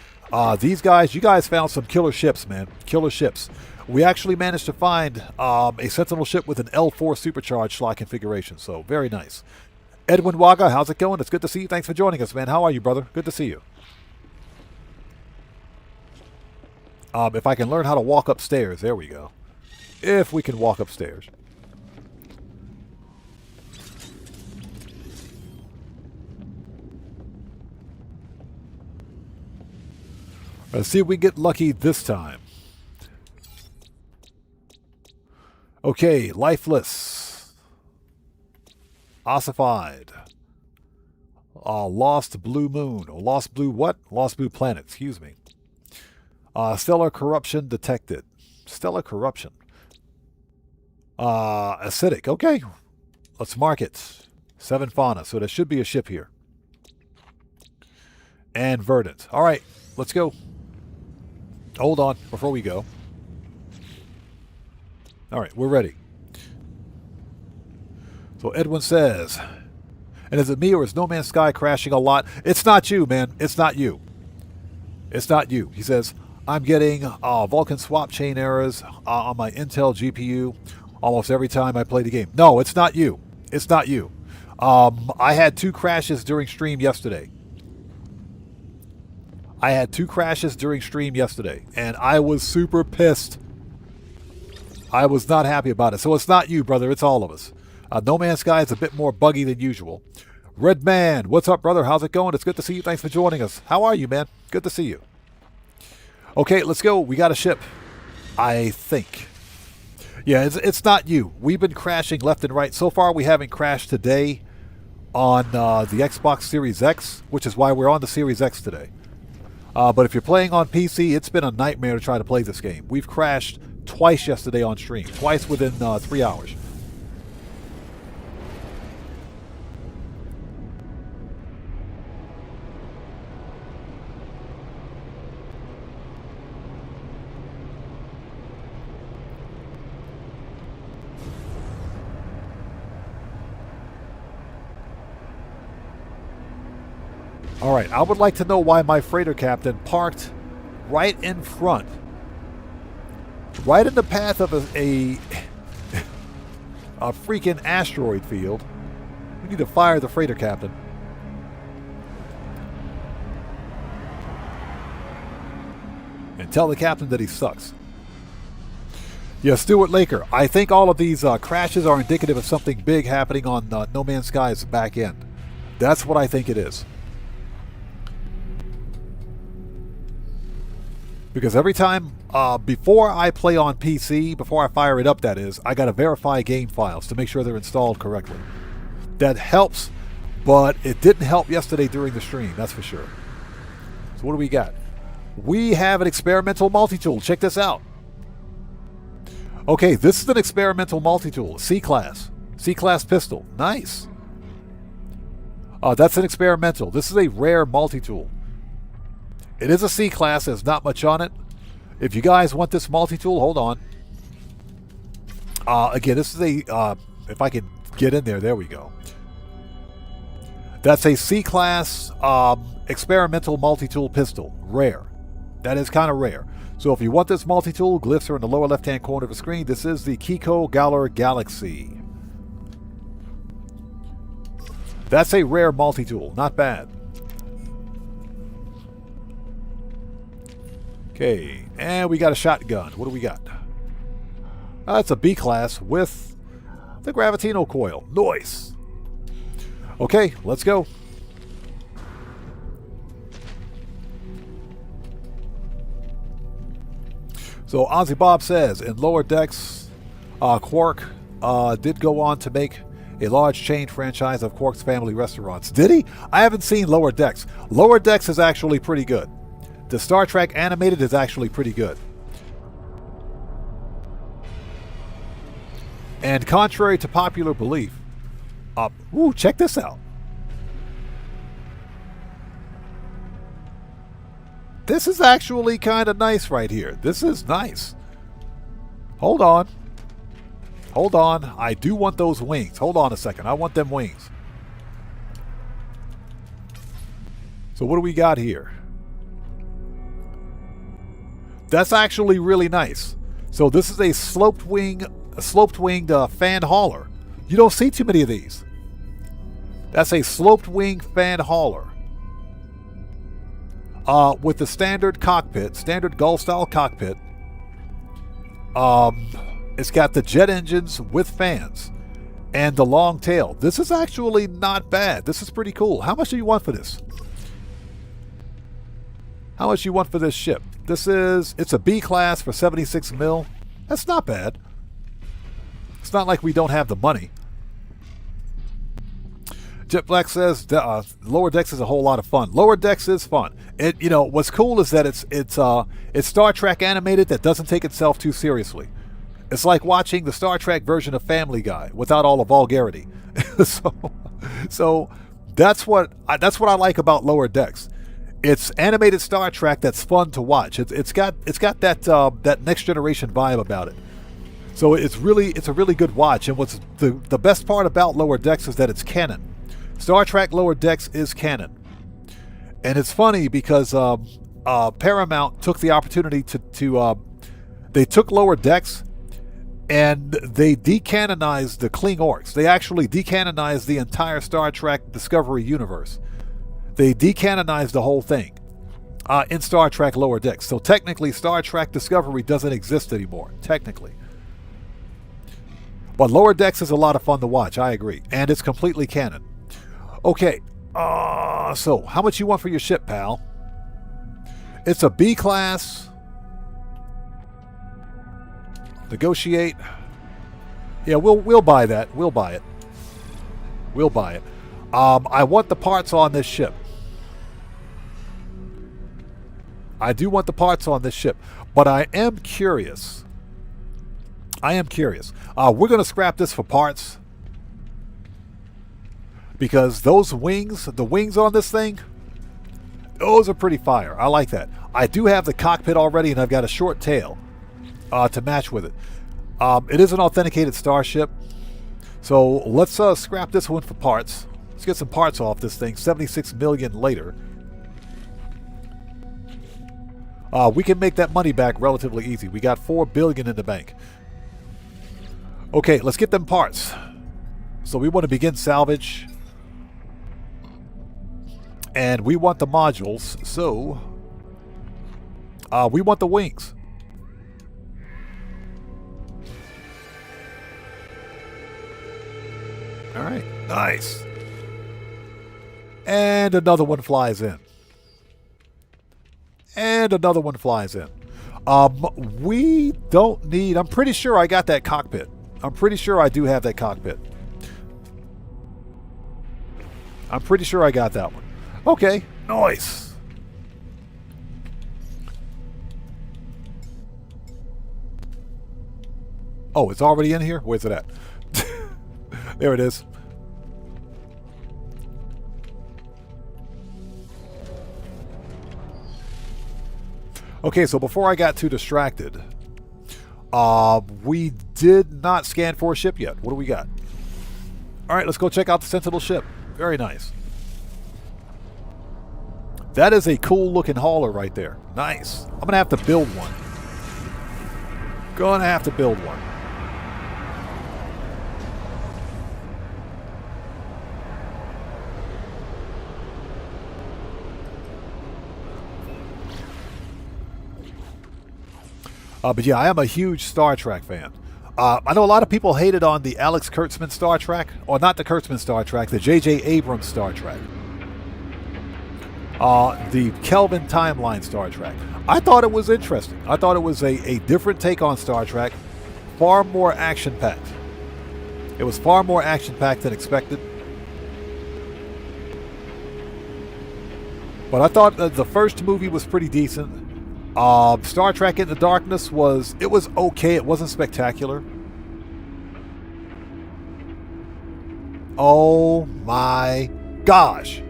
These guys, you guys found some killer ships, man. Killer ships. We actually managed to find a Sentinel ship with an L4 supercharged slot configuration. So very nice. Edwin Waga, how's it going? It's good to see you. Thanks for joining us, man. How are you, brother? Good to see you. If I can learn how to walk upstairs, there we go. If we can walk upstairs. Let's see if we get lucky this time. Okay, lifeless. Ossified. Lost blue moon. Or lost blue what? Lost blue planet, excuse me. Stellar corruption detected. Stellar corruption. Acidic. Okay. Let's mark it. 7 fauna. So there should be a ship here. And verdant. All right. Let's go. Hold on before we go. All right. We're ready. So Edwin says, and is it me or is No Man's Sky crashing a lot? It's not you, man. It's not you. It's not you. He says, I'm getting Vulcan swap chain errors on my Intel GPU almost every time I play the game. No, it's not you. It's not you. I had 2 crashes during stream yesterday. And I was super pissed. I was not happy about it. So it's not you, brother. It's all of us. No Man's Sky is a bit more buggy than usual. Red Man, what's up, brother? How's it going? It's good to see you. Thanks for joining us. How are you, man? Good to see you. Okay, let's go. We got a ship. I think. Yeah, it's not you. We've been crashing left and right. So far, we haven't crashed today on the Xbox Series X, which is why we're on the Series X today. But if you're playing on PC, it's been a nightmare to try to play this game. We've crashed twice yesterday on stream. Twice within 3 hours. All right, I would like to know why my freighter captain parked right in front, right in the path of a freaking asteroid field. We need to fire the freighter captain. And tell the captain that he sucks. Yeah, Stuart Laker, I think all of these crashes are indicative of something big happening on No Man's Sky's back end. That's what I think it is. Because every time, before I play on PC, before I fire it up that is, I got to verify game files to make sure they're installed correctly. That helps, but it didn't help yesterday during the stream, that's for sure. So what do we got? We have an experimental multi-tool. Check this out. Okay, this is an experimental multi-tool, C-Class. C-Class pistol. Nice. That's an experimental. This is a rare multi-tool. It is a C-Class. There's not much on it. If you guys want this multi-tool, hold on. Again, this is a... if I can get in there we go. That's a C-Class experimental multi-tool pistol. Rare. That is kind of rare. So if you want this multi-tool, glyphs are in the lower left-hand corner of the screen. This is the Kiko Galler Galaxy. That's a rare multi-tool. Not bad. Okay, and we got a shotgun. What do we got? It's a B class with the Gravitino coil. Nice. Okay, let's go. So Ozzy Bob says, in Lower Decks, Quark did go on to make a large chain franchise of Quark's family restaurants. Did he? I haven't seen Lower Decks. Lower Decks is actually pretty good. The Star Trek animated is actually pretty good. And contrary to popular belief, check this out. This is actually kind of nice right here. This is nice. Hold on. Hold on. I do want those wings. Hold on a second. I want them wings. So what do we got here? That's actually really nice. So this is a sloped-winged fan hauler. You don't see too many of these. That's a sloped-wing fan hauler. With the standard cockpit, standard Gull-style cockpit. It's got the jet engines with fans and the long tail. This is actually not bad. This is pretty cool. How much do you want for this? How much do you want for this ship? It's a B class for 76 mil. That's not bad. It's not like we don't have the money. Jet Black says Lower Decks is a whole lot of fun. Lower Decks is fun. What's cool is that it's Star Trek animated that doesn't take itself too seriously. It's like watching the Star Trek version of Family Guy without all the vulgarity. so that's what I like about Lower Decks. It's animated Star Trek that's fun to watch. It's got that Next Generation vibe about it. So it's a really good watch. And what's the best part about Lower Decks is that it's canon. Star Trek Lower Decks is canon. And it's funny because Paramount took the opportunity they took Lower Decks and they decanonized the Kling Orcs. They actually decanonized the entire Star Trek Discovery universe. They decanonized the whole thing in Star Trek Lower Decks. So technically Star Trek Discovery doesn't exist anymore, technically. But Lower Decks is a lot of fun to watch, I agree. And it's completely canon. Okay, so how much you want for your ship, pal? It's a B class. Negotiate. Yeah, we'll buy that. We'll buy it. We'll buy it. I want the parts on this ship. I do want the parts on this ship, but I am curious. We're going to scrap this for parts. Because those wings, the wings on this thing, those are pretty fire. I like that. I do have the cockpit already, and I've got a short tail to match with it. It is an authenticated starship. So let's scrap this one for parts. Let's get some parts off this thing. 76 million later. We can make that money back relatively easy. We got 4 billion in the bank. Okay, let's get them parts. So we want to begin salvage. And we want the modules, so we want the wings. All right, nice. And another one flies in. And another one flies in. We don't need... I'm pretty sure I got that cockpit. I'm pretty sure I do have that cockpit. I'm pretty sure I got that one. Okay, nice. Oh, it's already in here? Where's it at? There it is. Okay, so before I got too distracted, we did not scan for a ship yet. What do we got? All right, let's go check out the Sentinel ship. Very nice. That is a cool looking hauler right there. Nice. I'm going to have to build one. Gonna have to build one. But yeah, I am a huge Star Trek fan. I know a lot of people hated on the Alex Kurtzman Star Trek, or not the Kurtzman Star Trek, the J.J. Abrams Star Trek. The Kelvin Timeline Star Trek. I thought it was interesting. I thought it was a different take on Star Trek, far more action-packed. It was far more action-packed than expected. But I thought the first movie was pretty decent. Star Trek Into Darkness was okay. It wasn't spectacular. Oh my gosh.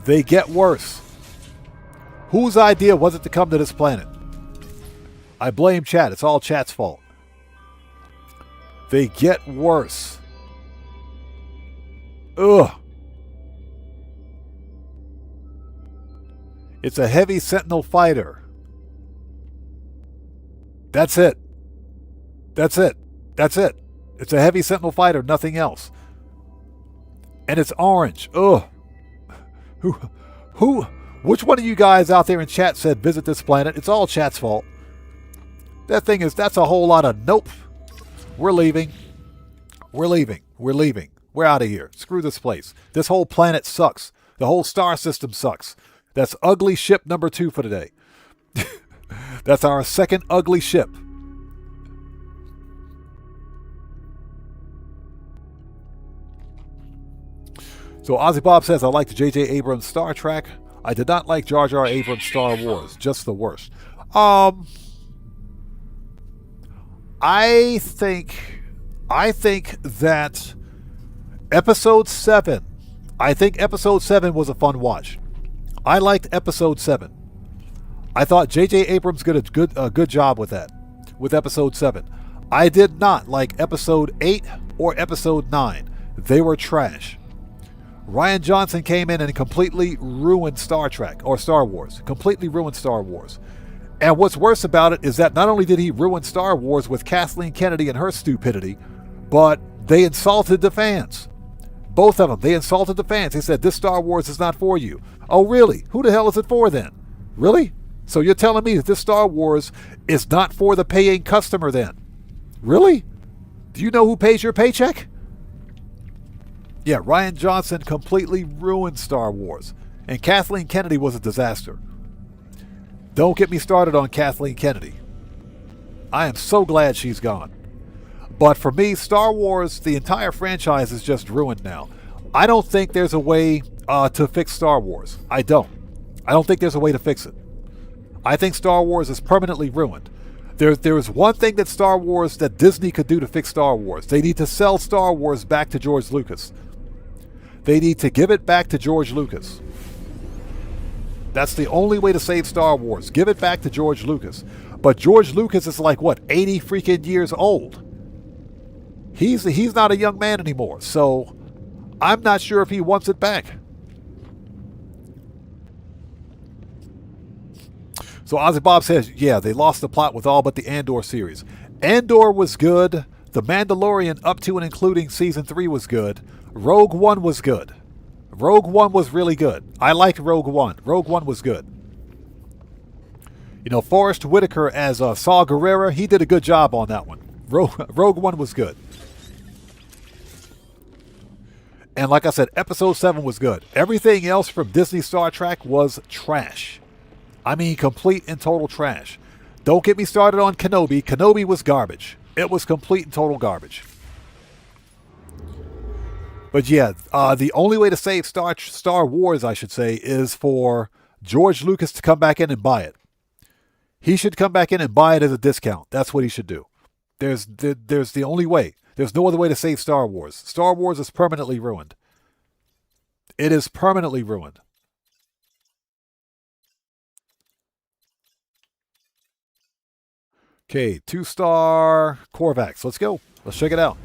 They get worse. Whose idea was it to come to this planet? I blame chat. It's all chat's fault. They get worse. Ugh. It's a heavy Sentinel fighter. That's it. That's it. That's it. It's a heavy Sentinel fighter, nothing else. And it's orange. Ugh. Which one of you guys out there in chat said visit this planet? It's all chat's fault. That's a whole lot of nope. We're leaving. We're leaving. We're leaving. We're out of here. Screw this place. This whole planet sucks. The whole star system sucks. That's ugly ship number 2 for today. That's our second ugly ship. So Ozzy Bob says, I like the J.J. Abrams Star Trek. I did not like Jar Jar Abrams Star Wars. Just the worst. I think that Episode 7. I think Episode 7 was a fun watch. I liked Episode 7. I thought J.J. Abrams did a good job with that, with Episode 7. I did not like Episode 8 or Episode 9. They were trash. Rian Johnson came in and completely ruined Star Trek, or Star Wars. Completely ruined Star Wars. And what's worse about it is that not only did he ruin Star Wars with Kathleen Kennedy and her stupidity, but they insulted the fans. Both of them. They insulted the fans. They said, this Star Wars is not for you. Oh, really? Who the hell is it for then? Really? So you're telling me that this Star Wars is not for the paying customer then? Really? Do you know who pays your paycheck? Yeah, Rian Johnson completely ruined Star Wars. And Kathleen Kennedy was a disaster. Don't get me started on Kathleen Kennedy. I am so glad she's gone. But for me, Star Wars, the entire franchise is just ruined now. I don't think there's a way to fix Star Wars. I don't think there's a way to fix it. I think Star Wars is permanently ruined. There is one thing that Star Wars, that Disney could do to fix Star Wars. They need to sell Star Wars back to George Lucas. They need to give it back to George Lucas. That's the only way to save Star Wars. Give it back to George Lucas. But George Lucas is like, what, 80 freaking years old? He's not a young man anymore. So I'm not sure if he wants it back. So Ozzy Bob says, yeah, they lost the plot with all but the Andor series. Andor was good. The Mandalorian up to and including season 3 was good. Rogue One was good. Rogue One was really good. I liked Rogue One. Rogue One was good. You know, Forrest Whitaker as Saw Gerrera, he did a good job on that one. Rogue One was good. And like I said, Episode 7 was good. Everything else from Disney Star Trek was trash. I mean, complete and total trash. Don't get me started on Kenobi. Kenobi was garbage. It was complete and total garbage. But yeah, the only way to save Star Wars, I should say, is for George Lucas to come back in and buy it. He should come back in and buy it as a discount. That's what he should do. There's the only way. There's no other way to save Star Wars. Star Wars is permanently ruined. It is permanently ruined. Okay, 2-star Korvax. Let's go. Let's check it out.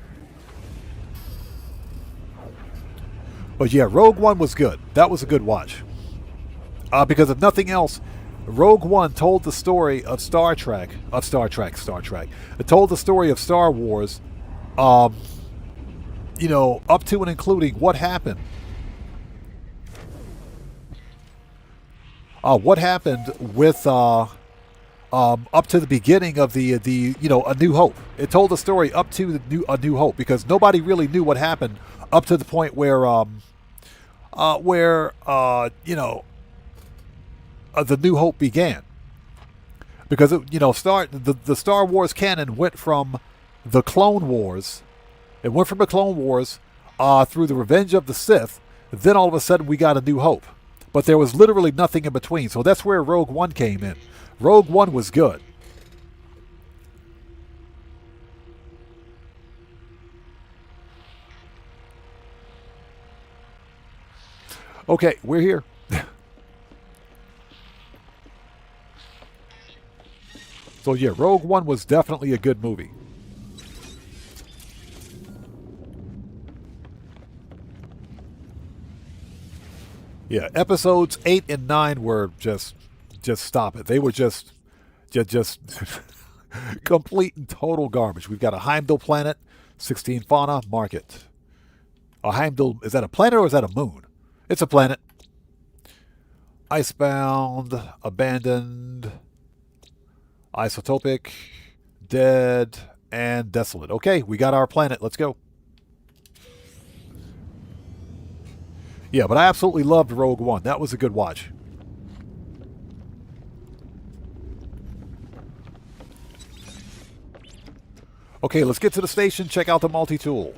But yeah, Rogue One was good. That was a good watch. Because if nothing else, Rogue One told the story of Star Trek. It told the story of Star Wars, you know, up to and including what happened what happened with up to the beginning of the A New Hope. It told the story up to A New Hope, because nobody really knew what happened up to the point where the New Hope began. Because the Star Wars canon went from the Clone Wars. It went from the Clone Wars through the Revenge of the Sith. Then all of a sudden we got A New Hope. But there was literally nothing in between. So that's where Rogue One came in. Rogue One was good. Okay, we're here. So yeah, Rogue One was definitely a good movie. Yeah, episodes 8 and 9 were just stop it. They were just complete and total garbage. We've got a Heimdall planet, 16 fauna, mark it. A Heimdall, is that a planet or is that a moon? It's a planet. Icebound, abandoned, isotopic, dead, and desolate. Okay, we got our planet. Let's go. Yeah, but I absolutely loved Rogue One. That was a good watch. Okay, let's get to the station, check out the multi-tool.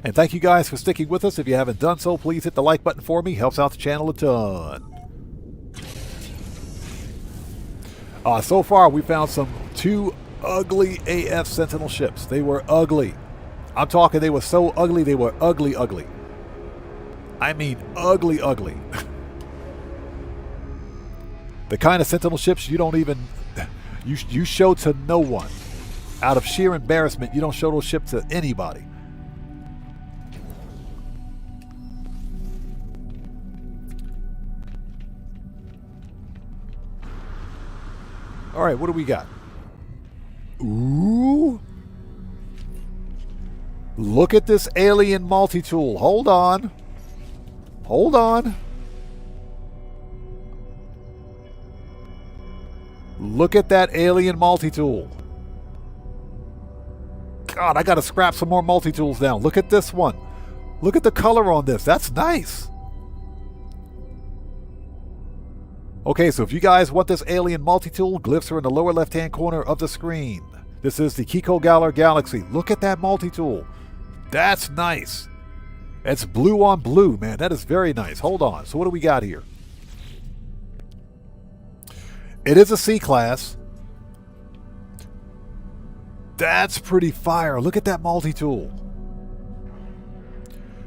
And thank you guys for sticking with us. If you haven't done so, please hit the like button for me. Helps out the channel a ton. So far, we found two ugly AF Sentinel ships. They were ugly. I'm talking, they were so ugly, they were ugly, ugly. I mean, ugly, ugly. The kind of Sentinel ships you don't even... You show to no one. Out of sheer embarrassment, you don't show those ships to anybody. All right, what do we got? Ooh. Look at this alien multi-tool. Hold on. Hold on. Look at that alien multi-tool. God, I got to scrap some more multi-tools down. Look at this one. Look at the color on this. That's nice. Okay, so if you guys want this alien multi-tool, glyphs are in the lower left-hand corner of the screen. This is the Kiko Galar Galaxy. Look at that multi-tool. That's nice. It's blue on blue, man. That is very nice. Hold on. So what do we got here? It is a C-class. That's pretty fire. Look at that multi-tool.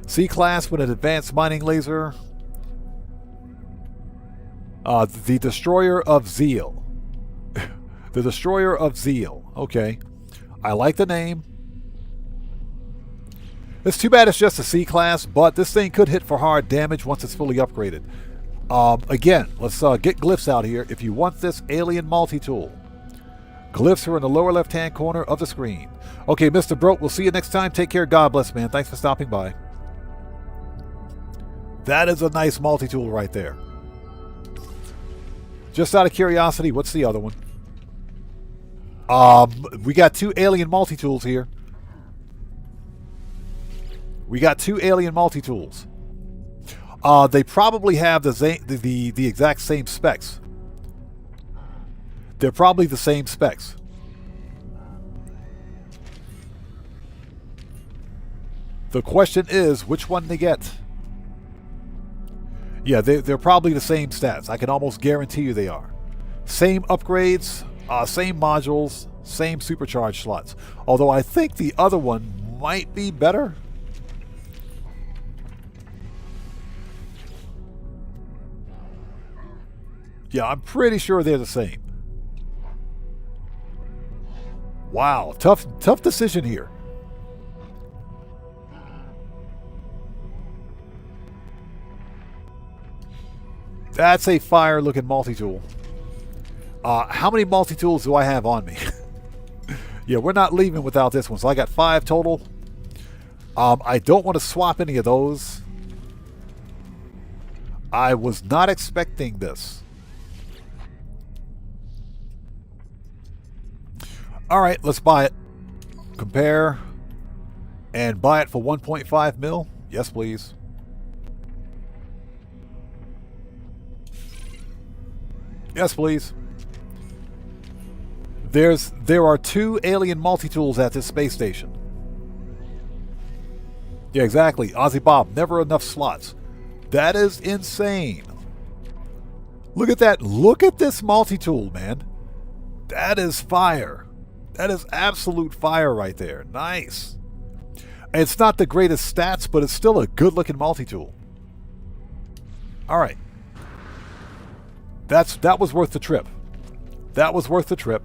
C-class with an advanced mining laser. The Destroyer of Zeal. The Destroyer of Zeal. Okay. I like the name. It's too bad it's just a C-class, but this thing could hit for hard damage once it's fully upgraded. Again, let's get glyphs out here. If you want this alien multi-tool, glyphs are in the lower left-hand corner of the screen. Okay, Mr. Broke, we'll see you next time. Take care. God bless, man. Thanks for stopping by. That is a nice multi-tool right there. Just out of curiosity, what's the other one? We got two alien multi-tools here. We got two alien multi-tools. They probably have the exact same specs. They're probably the same specs. The question is, which one to get? Yeah, they're probably the same stats. I can almost guarantee you they are. Same upgrades, same modules, same supercharged slots. Although I think the other one might be better. Yeah, I'm pretty sure they're the same. Wow, tough decision here. That's a fire-looking multi-tool. How many multi-tools do I have on me? Yeah, we're not leaving without this one. So I got 5 total. I don't want to swap any of those. I was not expecting this. All right, let's buy it. Compare and buy it for 1.5 mil. Yes, please. Yes, please. There are 2 alien multi-tools at this space station. Yeah, exactly. Ozzy Bob, never enough slots. That is insane. Look at that. Look at this multi-tool, man. That is fire. That is absolute fire right there. Nice. It's not the greatest stats, but it's still a good-looking multi-tool. All right. That was worth the trip. That was worth the trip.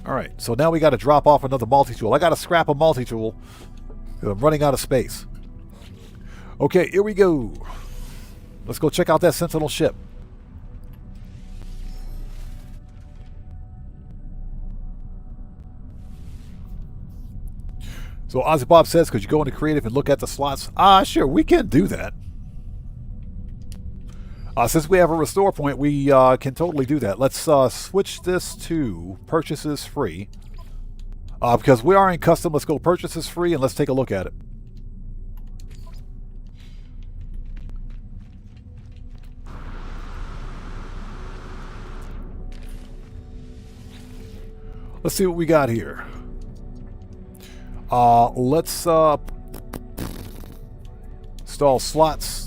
All right, so now we got to drop off another multi-tool. I got to scrap a multi-tool because I'm running out of space. Okay, here we go. Let's go check out that Sentinel ship. So Ozzy Bob says, could you go into creative and look at the slots? Sure, we can do that. Since we have a restore point, we can totally do that. Let's switch this to purchases free. Because we are in custom, let's go purchases free and let's take a look at it. Let's see what we got here. Let's install slots.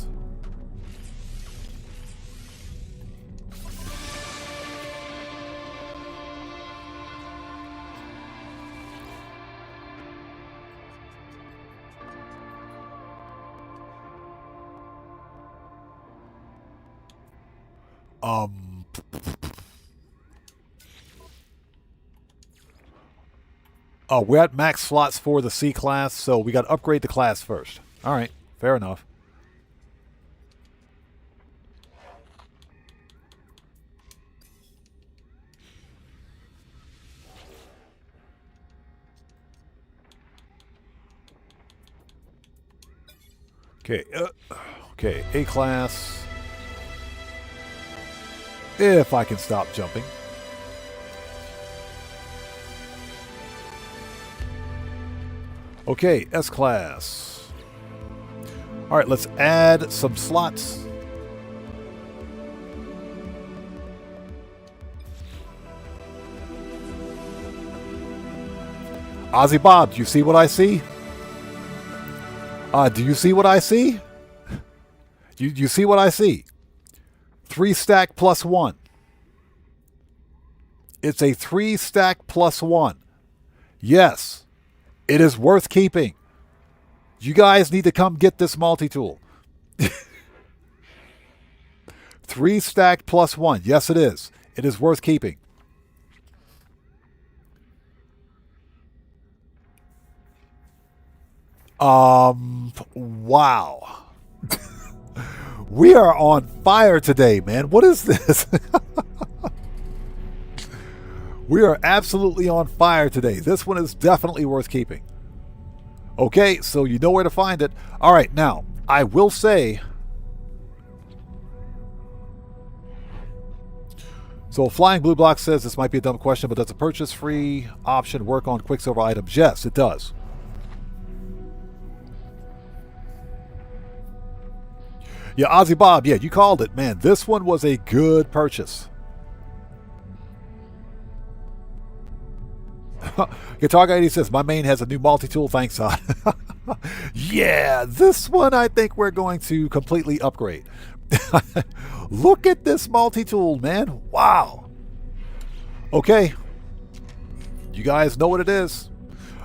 We're at max slots for the C class, so we got to upgrade the class first. All right, fair enough. Okay, okay, A class. If I can stop jumping. Okay, S-Class. All right, let's add some slots. Ozzy Bob, do you see what I see? Do you see what I see? You see what I see? 3 stack plus 1. It's a 3 stack plus 1. Yes, it is worth keeping. You guys need to come get this multi-tool. 3 stack plus 1. Yes, it is. It is worth keeping. Wow. We are on fire today, man. What is this? We are absolutely on fire today. This one is definitely worth keeping. Okay, so you know where to find it. All right, now, I will say... So Flying Blue Block says this might be a dumb question, but does a purchase-free option work on Quicksilver items? Yes, it does. Yeah, Ozzy Bob, yeah, you called it. Man, this one was a good purchase. Guitar Guy 80 says, my main has a new multi-tool, thanks, Todd. Yeah, this one I think we're going to completely upgrade. Look at this multi-tool, man. Wow. Okay. You guys know what it is.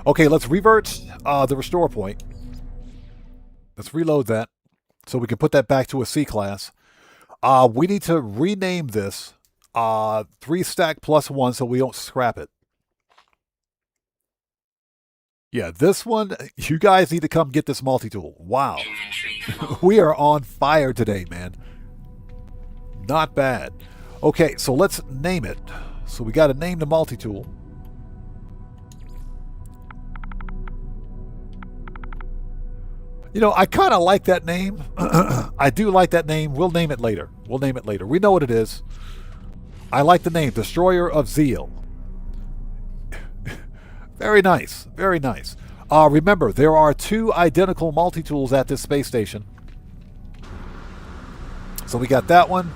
Okay, let's revert the restore point. Let's reload that so we can put that back to a C class. We need to rename this 3 stack plus 1 so we don't scrap it. Yeah, this one, you guys need to come get this multi-tool. Wow. We are on fire today, man. Not bad. Okay, so let's name it. So we got to name the multi-tool. You know, I kind of like that name. I do like that name. We'll name it later. We'll name it later. We know what it is. I like the name, Destroyer of Zeal. Very nice. Very nice. Remember, there are 2 identical multi-tools at this space station. So we got that one,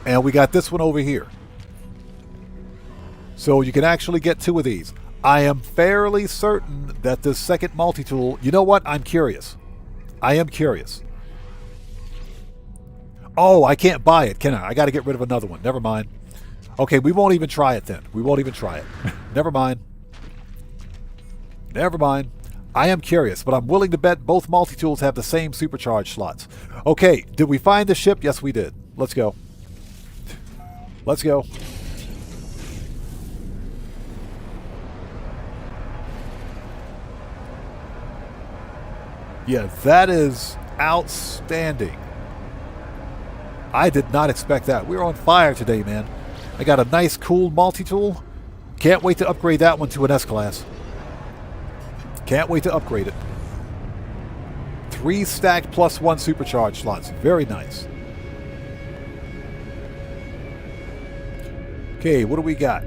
and we got this one over here. So you can actually get 2 of these. I am fairly certain that this second multi-tool... You know what? I'm curious. I am curious. Oh, I can't buy it, can I? I got to get rid of another one. Never mind. Okay, we won't even try it then. We won't even try it. Never mind. Never mind. I am curious, but I'm willing to bet both multi-tools have the same supercharged slots. Okay, did we find the ship? Yes, we did. Let's go. Let's go. Yeah, that is outstanding. I did not expect that. We're on fire today, man. I got a nice, cool multi-tool. Can't wait to upgrade that one to an S-Class. Can't wait to upgrade it. 3 stacked plus 1 supercharged slots. Very nice. Okay, what do we got?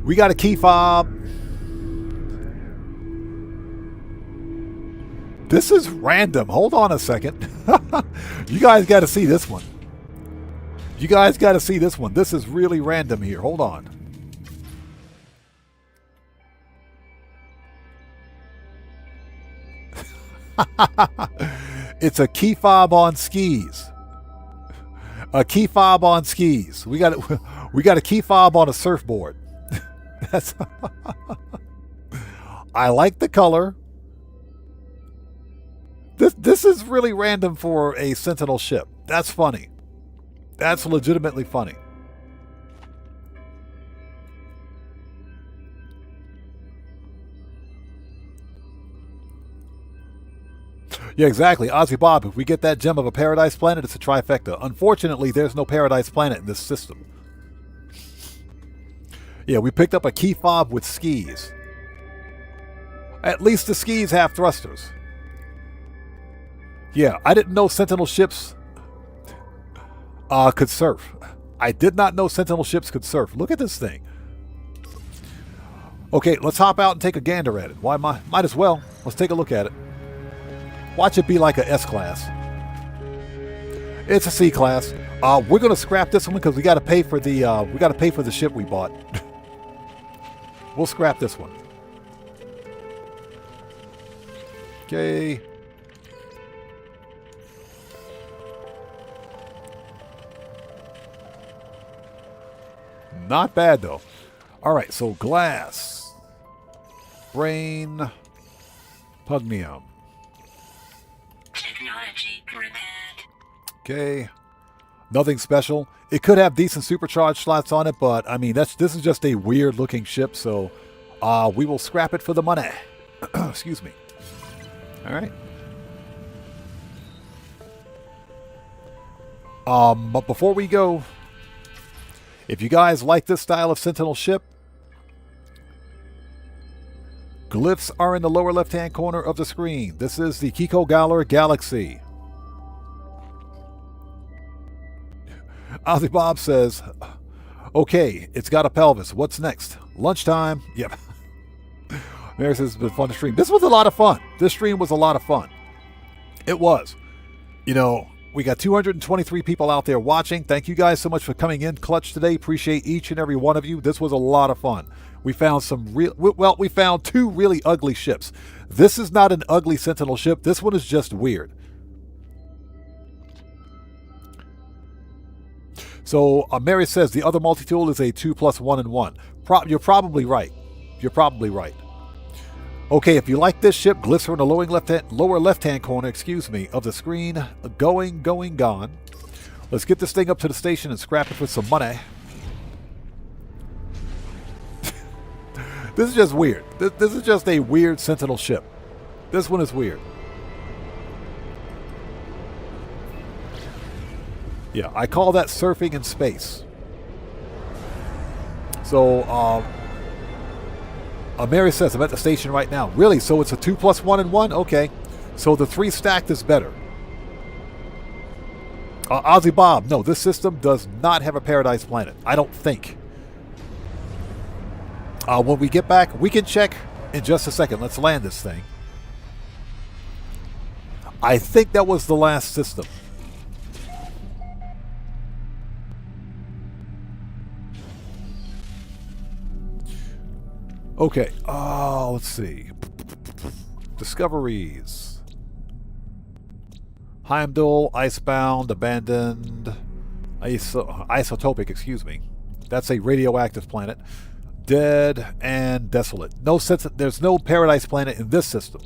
We got a key fob. This is random. Hold on a second. You guys got to see this one. You guys got to see this one. This is really random here. Hold on. It's a key fob on skis. A key fob on skis. We got a key fob on a surfboard. That's I like the color. This is really random for a Sentinel ship. That's funny. That's legitimately funny. Yeah, exactly. Ozzy Bob, if we get that gem of a paradise planet, it's a trifecta. Unfortunately, there's no paradise planet in this system. Yeah, we picked up a key fob with skis. At least the skis have thrusters. Yeah, I didn't know Sentinel ships could surf. I did not know Sentinel ships could surf. Look at this thing. Okay, let's hop out and take a gander at it. Why might as well. Let's take a look at it. Watch it be like a S-Class. It's a C-Class. We're gonna scrap this one because we gotta pay for the ship we bought. We'll scrap this one. Okay. Not bad though. All right, so glass, brain, pugnium. Technology repaired. Okay, nothing special. It could have decent supercharged slots on it, but I mean this is just a weird looking ship, so we will scrap it for the money. Excuse me. All right. But before we go, if you guys like this style of Sentinel ship, glyphs are in the lower left-hand corner of the screen. This is the Kiko Galler Galaxy. Ozzy Bob says, okay, it's got a pelvis. What's next? Lunchtime? Yep. Mary says it's been fun to stream. This was a lot of fun. This stream was a lot of fun. It was. You know, we got 223 people out there watching. Thank you guys so much for coming in clutch today. Appreciate each and every one of you. This was a lot of fun. We found we found 2 really ugly ships. This is not an ugly Sentinel ship. This one is just weird. So Mary says the other multi-tool is a 2 + 1 and 1. You're probably right. You're probably right. Okay, if you like this ship, glyphs are in the lower left-hand corner, of the screen. Gone. Let's get this thing up to the station and scrap it for some money. This is just weird. This is just a weird Sentinel ship. This one is weird. Yeah, I call that surfing in space. So, Mary says, I'm at the station right now. Really? So it's a 2 plus 1 and 1? Okay. So the 3 stacked is better. Ozzy Bob, no, this system does not have a paradise planet. I don't think. When we get back, we can check in just a second. Let's land this thing. I think that was the last system. Okay. Let's see. Discoveries. Heimdall, Icebound, Abandoned, Isotopic, excuse me. That's a radioactive planet. Dead and Desolate. No sense. There's no paradise planet in this system.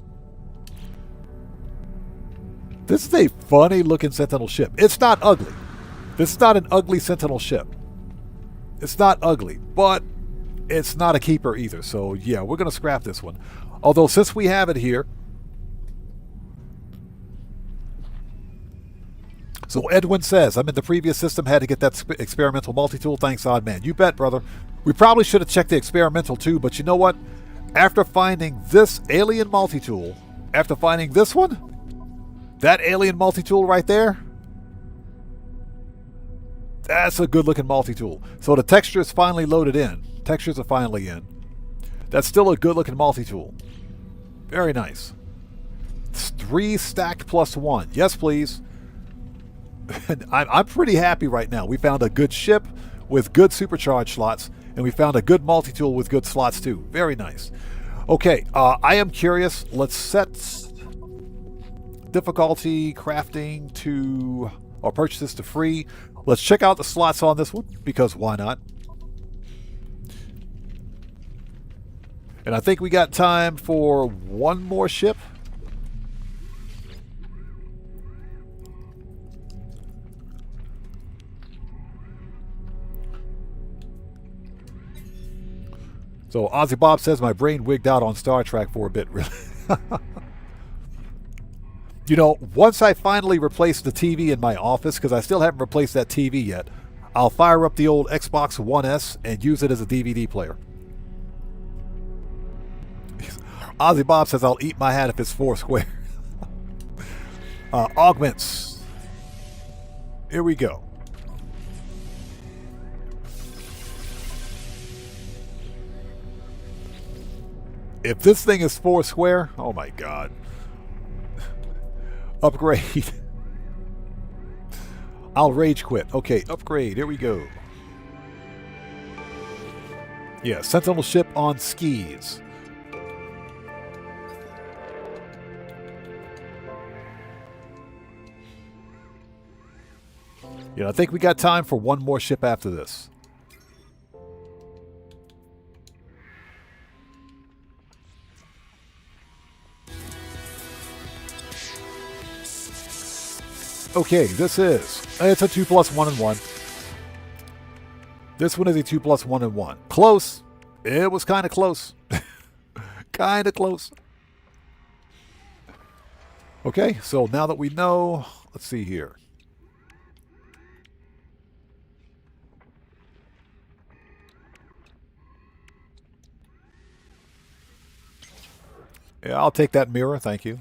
This is a funny looking Sentinel ship. It's not ugly. This is not an ugly Sentinel ship. It's not ugly, but it's not a keeper either. So yeah, we're going to scrap this one. Although since we have it here. So Edwin says, I'm in the previous system, had to get that experimental multi-tool. Thanks, odd man. You bet, brother. We probably should have checked the experimental too, but you know what? After finding this alien multi-tool, after finding this one, that alien multi-tool right there, that's a good looking multi-tool. So the texture is finally loaded in. Textures are finally in. That's still a good looking multi-tool. Very nice. It's 3 stacked plus 1. Yes, please. I'm pretty happy right now. We found a good ship with good supercharged slots, and we found a good multi-tool with good slots too. Very nice. Okay, I am curious. Let's set difficulty crafting to, or purchases to free. Let's check out the slots on this one, because why not? And I think we got time for one more ship. So Ozzy Bob says my brain wigged out on Star Trek for a bit, really. You know, once I finally replace the TV in my office, because I still haven't replaced that TV yet, I'll fire up the old Xbox One S and use it as a DVD player. Ozzy Bob says I'll eat my hat if it's 4 square. Augments. Here we go. If this thing is 4 square, oh my god. Upgrade. I'll rage quit. Okay, upgrade. Here we go. Yeah, Sentinel ship on skis. Yeah, I think we got time for one more ship after this. Okay, this is, it's a 2 plus 1 and 1. This one is a 2 plus 1 and 1. Close. It was kind of close. Kind of close. Okay, so now that we know, let's see here. Yeah, I'll take that mirror, thank you.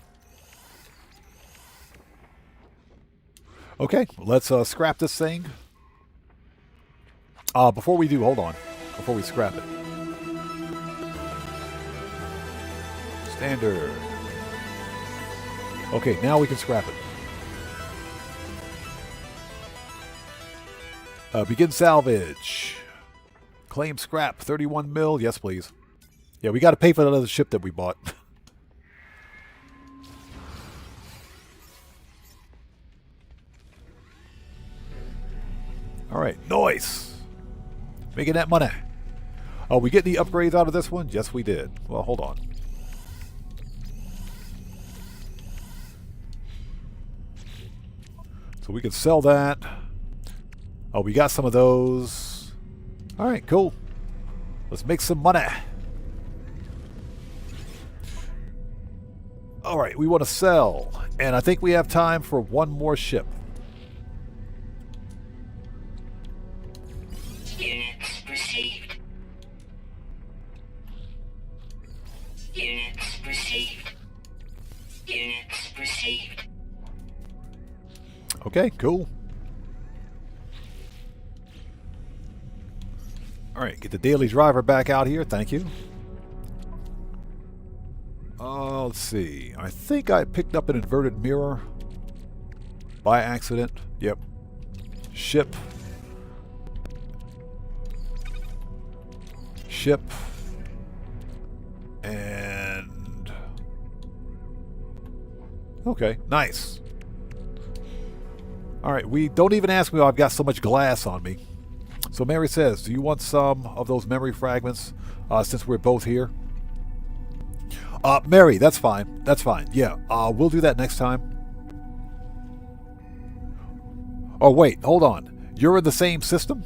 Okay, let's scrap this thing. Before we do, hold on. Before we scrap it. Standard. Okay, now we can scrap it. Begin salvage. Claim scrap, 31 mil. Yes, please. Yeah, we got to pay for that other ship that we bought. All right, nice. Making that money. Oh, we get any upgrades out of this one? Yes, we did. Well, hold on. So we can sell that. Oh, we got some of those. All right, cool. Let's make some money. All right, we want to sell. And I think we have time for one more ship. Units received. Okay, cool. All right, get the daily driver back out here. Thank you. Let's see. I think I picked up an inverted mirror by accident. Yep. Ship. Ship. And... okay, nice. Alright, we don't even ask me why I've got so much glass on me. So Mary says, do you want some of those memory fragments since we're both here? Mary, that's fine. That's fine. Yeah, we'll do that next time. Oh, wait, hold on. You're in the same system?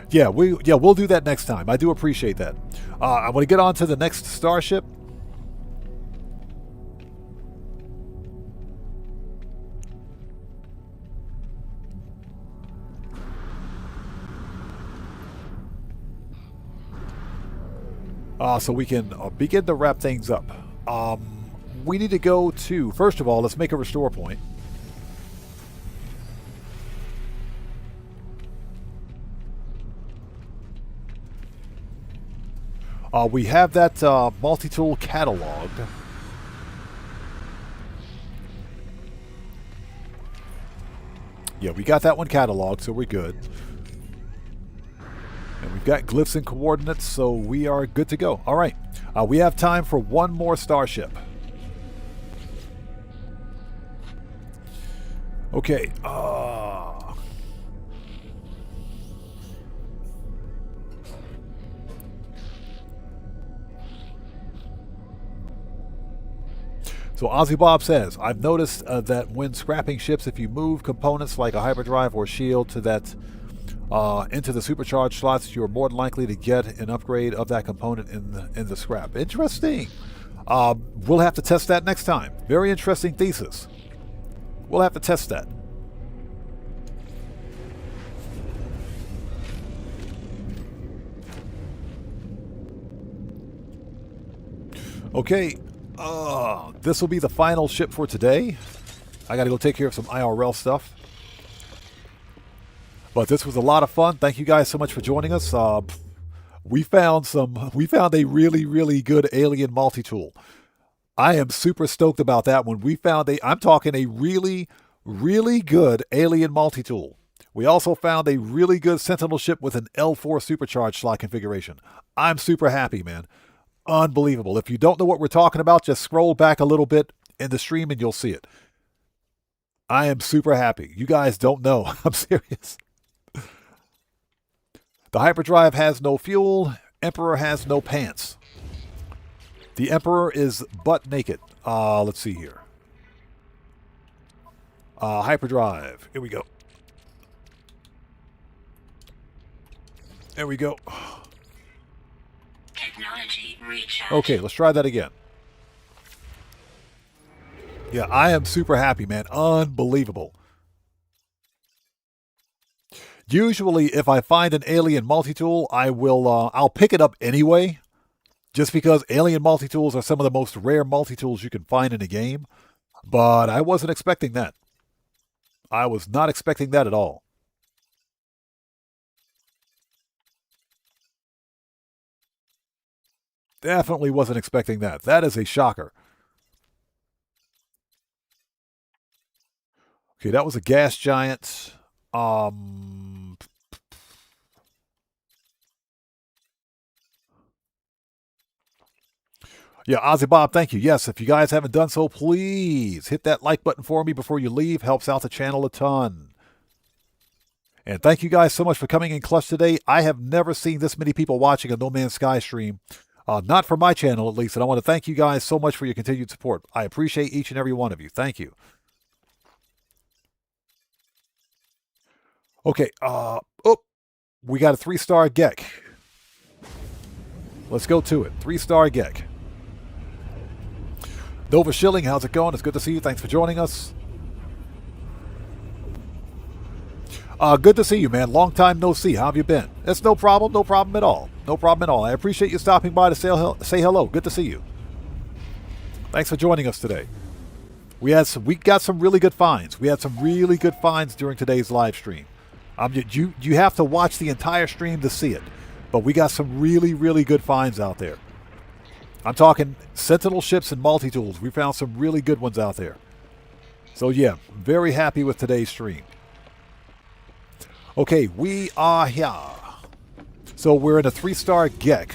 Yeah, we'll do that next time. I do appreciate that. I want to get on to the next starship. So we can begin to wrap things up. We need to go to, first of all, let's make a restore point. We have that multi-tool cataloged. Yeah, we got that one cataloged, so we're good. And we've got glyphs and coordinates, so we are good to go. All right. We have time for one more starship. Okay. So Ozzy Bob says, I've noticed that when scrapping ships, if you move components like a hyperdrive or shield to that into the supercharged slots, you're more than likely to get an upgrade of that component in the scrap. Interesting. We'll have to test that next time. Very interesting thesis. We'll have to test that. Okay. This will be the final ship for today. I got to go take care of some IRL stuff. But this was a lot of fun. Thank you guys so much for joining us. We found a really, really good alien multi-tool. I am super stoked about that one. I'm talking a really, really good alien multi-tool. We also found a really good Sentinel ship with an L4 supercharged slot configuration. I'm super happy, man. Unbelievable. If you don't know what we're talking about, just scroll back a little bit in the stream and you'll see it. I am super happy. You guys don't know. I'm serious. The hyperdrive has no fuel. Emperor has no pants. The Emperor is butt naked. Let's see here. Hyperdrive. Here we go. There we go. Technology recharge. Okay, let's try that again. Yeah, I am super happy, man. Unbelievable. Usually, if I find an alien multi-tool, I'll pick it up anyway, just because alien multi-tools are some of the most rare multi-tools you can find in a game. But I wasn't expecting that. I was not expecting that at all. Definitely wasn't expecting that. That is a shocker. Okay, that was a gas giant. Yeah, Ozzy Bob, thank you. Yes, if you guys haven't done so, please hit that like button for me before you leave. Helps out the channel a ton. And thank you guys so much for coming in clutch today. I have never seen this many people watching a No Man's Sky stream. Not for my channel, at least. And I want to thank you guys so much for your continued support. I appreciate each and every one of you. Thank you. Okay. We got a 3-star Gek. Let's go to it. 3-star Gek. Nova Schilling, how's it going? It's good to see you. Thanks for joining us. Good to see you, man. Long time no see. How have you been? It's no problem. No problem at all. No problem at all. I appreciate you stopping by to say hello. Good to see you. Thanks for joining us today. We got some really good finds. We had some really good finds during today's live stream. You have to watch the entire stream to see it. But we got some really, really good finds out there. I'm talking Sentinel ships and multi-tools. We found some really good ones out there. So yeah, very happy with today's stream. Okay, we are here. So we're in a 3-star Gek.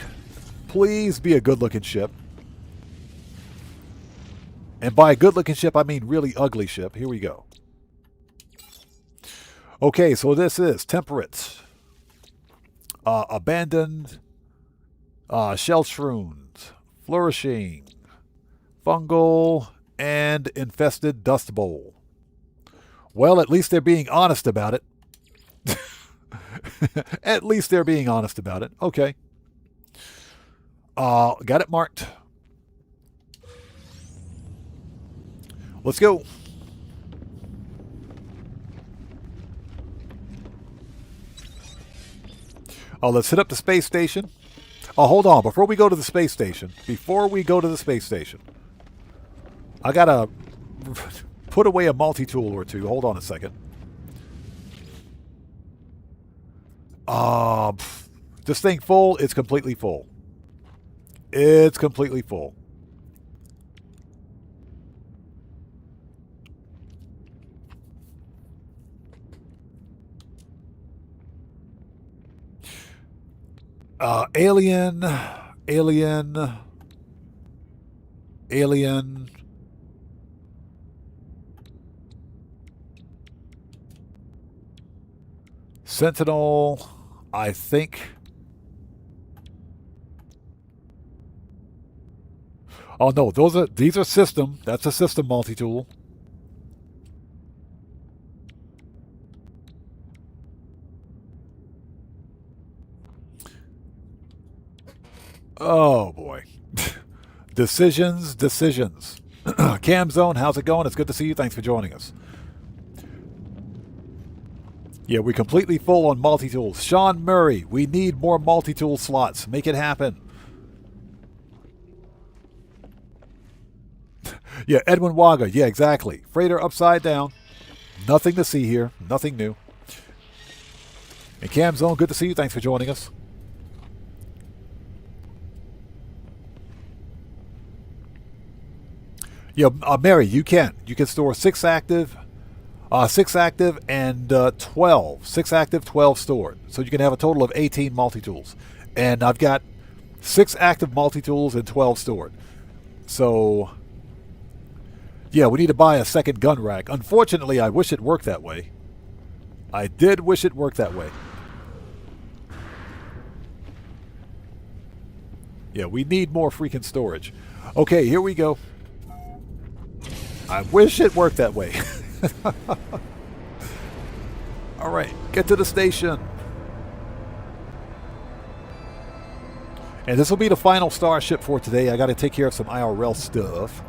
Please be a good-looking ship. And by a good-looking ship, I mean really ugly ship. Here we go. Okay, so this is Temperate, Abandoned, Shell-Shrooned, Flourishing, Fungal, and Infested Dust Bowl. Well, at least they're being honest about it. At least they're being honest about it. Okay. Got it marked. Let's go. Let's hit up the space station. Hold on. Before we go to the space station, I got to put away a multi-tool or two. Hold on a second. This thing full? It's completely full. It's completely full. Alien. Sentinel, I think. Oh no, these are system. That's a system multi-tool. Oh boy. Decisions. Cam Zone, how's it going? It's good to see you. Thanks for joining us. Yeah, we're completely full on multi-tools. Sean Murray, we need more multi-tool slots. Make it happen. Yeah, Edwin Waga. Yeah, exactly. Freighter upside down. Nothing to see here. Nothing new. And Cam Zone, good to see you. Thanks for joining us. Yeah, Mary, you can. You can store 6 active. 6 active and 12. 6 active, 12 stored. So you can have a total of 18 multi-tools. And I've got 6 active multi-tools and 12 stored. So, yeah, we need to buy a second gun rack. Unfortunately, I wish it worked that way. I did wish it worked that way. Yeah, we need more freaking storage. Okay, here we go. I wish it worked that way. All right, get to the station. And this will be the final starship for today. I got to take care of some IRL stuff.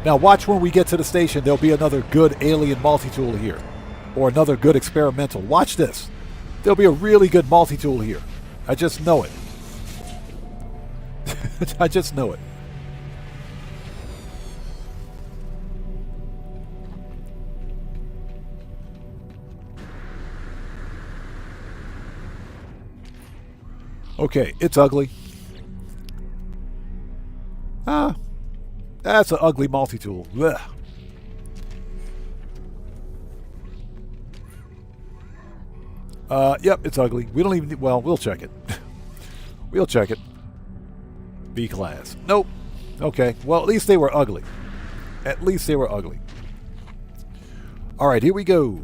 Now watch when we get to the station. There'll be another good alien multi-tool here. Or another good experimental. Watch this. There'll be a really good multi-tool here. I just know it. I just know it. Okay, it's ugly. That's an ugly multi-tool. Blech. Yep, it's ugly. We don't even... Well, we'll check it. We'll check it. B class. Nope. Okay. Well, at least they were ugly. At least they were ugly. All right, here we go.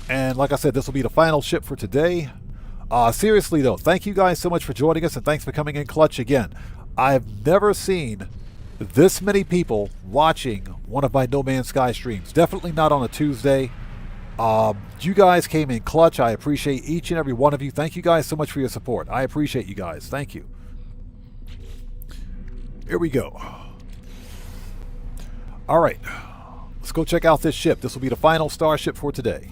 And like I said, this will be the final ship for today. Seriously, though, thank you guys so much for joining us, and thanks for coming in clutch again. I've never seen this many people watching one of my No Man's Sky streams. Definitely not on a Tuesday. You guys came in clutch. I appreciate each and every one of you. Thank you guys so much for your support. I appreciate you guys. Thank you. Here we go. All right. Let's go check out this ship. This will be the final starship for today.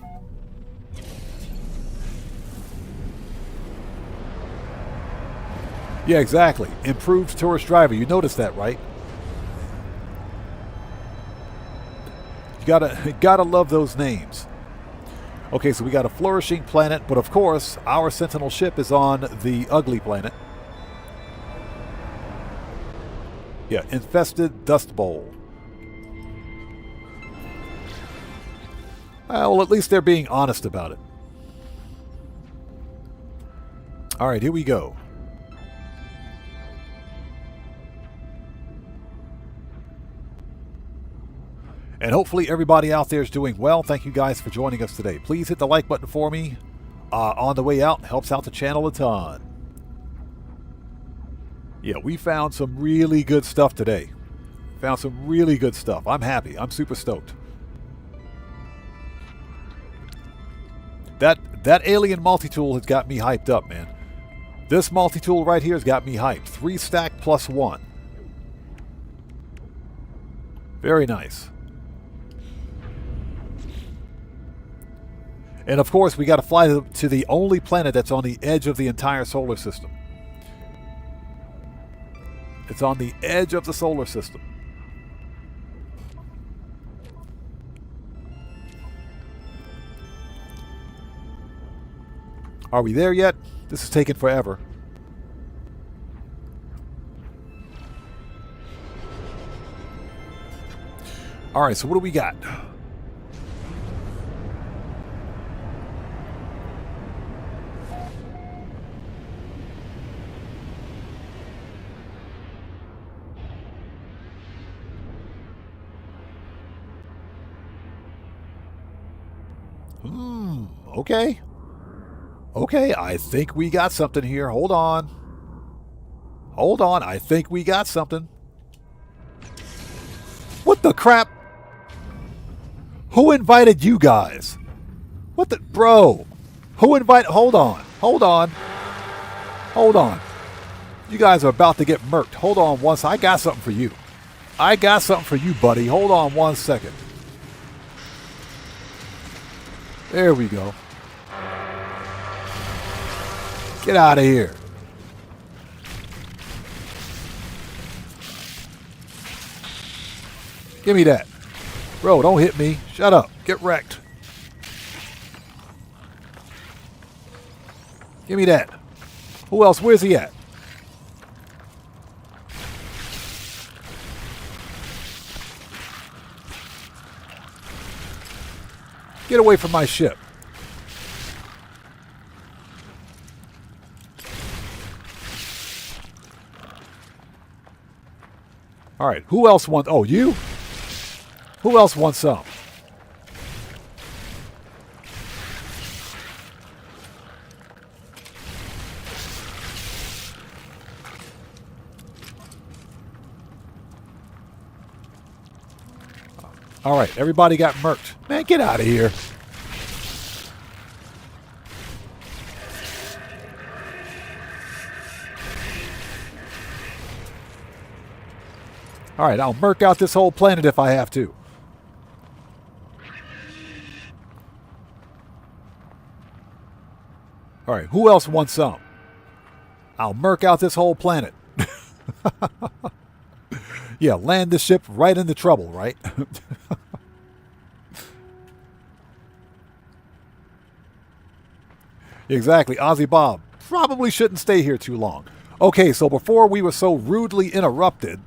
Yeah, exactly. Improved tourist driver. You noticed that, right? You gotta love those names. Okay, so we got a flourishing planet, but of course, our Sentinel ship is on the ugly planet. Yeah, infested dust bowl. Well, at least they're being honest about it. All right, here we go. And hopefully everybody out there is doing well. Thank you guys for joining us today. Please hit the like button for me on the way out. Helps out the channel a ton. Yeah, we found some really good stuff today. Found some really good stuff. I'm happy. I'm super stoked. That alien multi-tool has got me hyped up, man. This multi-tool right here has got me hyped. 3 stack plus 1. Very nice. And of course, we got to fly to the only planet that's on the edge of the entire solar system. It's on the edge of the solar system. Are we there yet? This is taking forever. All right, so what do we got? Okay. Okay, I think we got something here. Hold on. Hold on, I think we got something. What the crap? Who invited you guys? What the... Bro. Who invited... Hold on. Hold on. Hold on. You guys are about to get murked. Hold on once. I got something for you. I got something for you, buddy. Hold on 1 second. There we go. Get out of here. Give me that. Bro, don't hit me. Shut up. Get wrecked. Give me that. Who else? Where's he at? Get away from my ship. All right, who else wants... Oh, you? Who else wants some? All right, everybody got murked. Man, get out of here. All right, I'll murk out this whole planet if I have to. All right, who else wants some? I'll murk out this whole planet. Yeah, land the ship right into trouble, right? Exactly, Ozzy Bob. Probably shouldn't stay here too long. Okay, so before we were so rudely interrupted...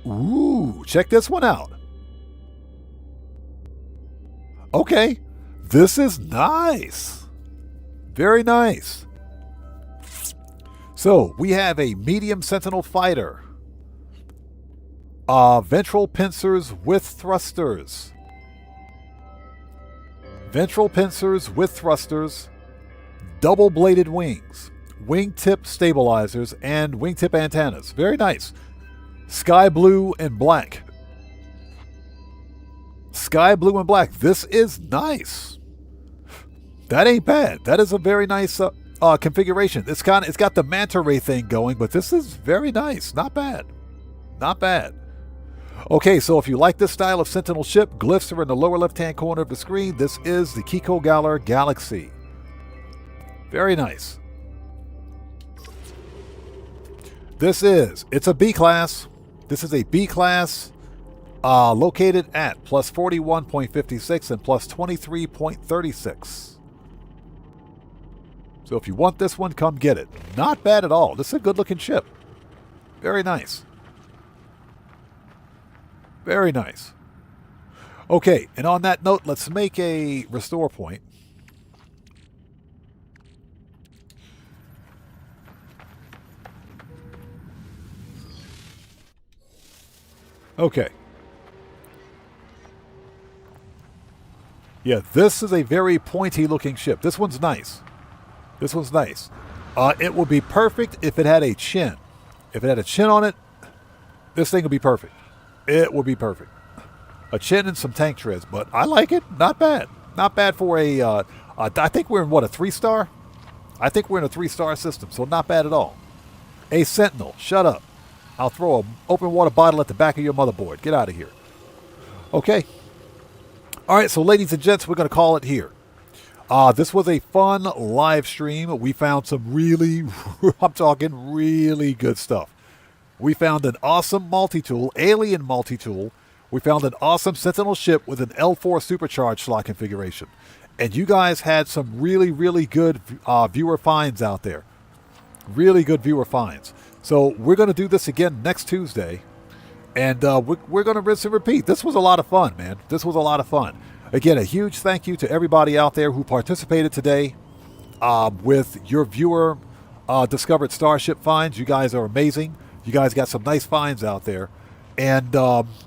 Ooh, check this one out. Okay, this is nice. Very nice. So, we have a medium Sentinel fighter. Ventral pincers with thrusters. Ventral pincers with thrusters. Double-bladed wings. Wingtip stabilizers and wingtip antennas. Very nice. Sky blue and black. Sky blue and black. This is nice. That ain't bad. That is a very nice configuration. It's got the manta ray thing going, but this is very nice. Not bad. Not bad. Okay, so if you like this style of Sentinel ship, glyphs are in the lower left-hand corner of the screen. This is the Kiko Galler Galaxy. Very nice. It's a B class. This is a B class located at plus 41.56 and plus 23.36. So if you want this one, come get it. Not bad at all. This is a good-looking ship. Very nice. Very nice. Okay, and on that note, let's make a restore point. Okay. Yeah, this is a very pointy looking ship. This one's nice. This one's nice. It would be perfect if it had a chin. If it had a chin on it, this thing would be perfect. It would be perfect. A chin and some tank treads, but I like it. Not bad. Not bad for a, I think we're in what, a 3-star? I think we're in a 3-star system, so not bad at all. A Sentinel, shut up. I'll throw an open water bottle at the back of your motherboard. Get out of here. Okay. All right, so ladies and gents, we're going to call it here. This was a fun live stream. We found some really, I'm talking really good stuff. We found an awesome multi-tool, alien multi-tool. We found an awesome Sentinel ship with an L4 supercharged slot configuration. And you guys had some really, really good viewer finds out there. Really good viewer finds. So we're going to do this again next Tuesday. And we're going to rinse and repeat. This was a lot of fun, man. This was a lot of fun. Again, a huge thank you to everybody out there who participated today with your viewer discovered Starship finds. You guys are amazing. You guys got some nice finds out there. And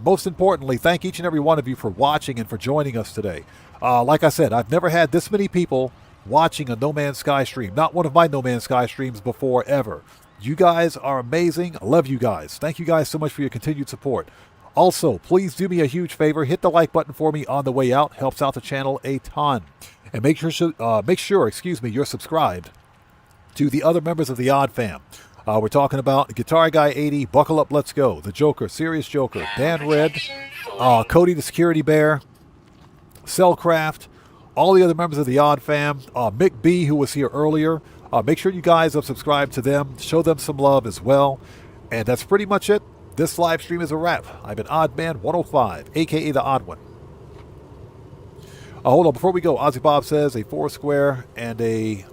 most importantly, thank each and every one of you for watching and for joining us today. Like I said, I've never had this many people watching a No Man's Sky stream. Not one of my No Man's Sky streams before, ever. You guys are amazing. I love you guys. Thank you guys so much for your continued support. Also, please do me a huge favor. Hit the like button for me on the way out. Helps out the channel a ton. And make sure you're subscribed to the other members of the Odd Fam. We're talking about Guitar Guy 80, Buckle Up, Let's Go, The Joker, Serious Joker, Dan Red, Cody the Security Bear, Cellcraft, all the other members of the Odd Fam, Mick B, who was here earlier. Make sure you guys have subscribed to them. Show them some love as well. And that's pretty much it. This live stream is a wrap. I've been Oddman 105, a.k.a. The Odd One. Hold on. Before we go, Ozzy Bob says a 4-square and a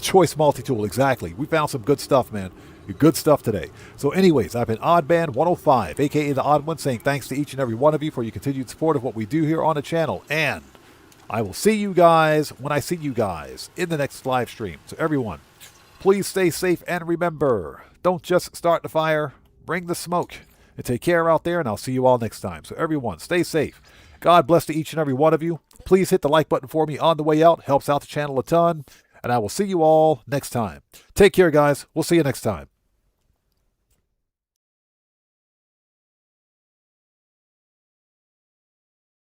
choice multi-tool. Exactly. We found some good stuff, man. Good stuff today. So anyways, I've been Oddman 105, a.k.a. The Odd One, saying thanks to each and every one of you for your continued support of what we do here on the channel. And I will see you guys when I see you guys in the next live stream. So everyone, please stay safe and remember, don't just start the fire, bring the smoke. And take care out there, and I'll see you all next time. So everyone, stay safe. God bless to each and every one of you. Please hit the like button for me on the way out. Helps out the channel a ton. And I will see you all next time. Take care, guys. We'll see you next time.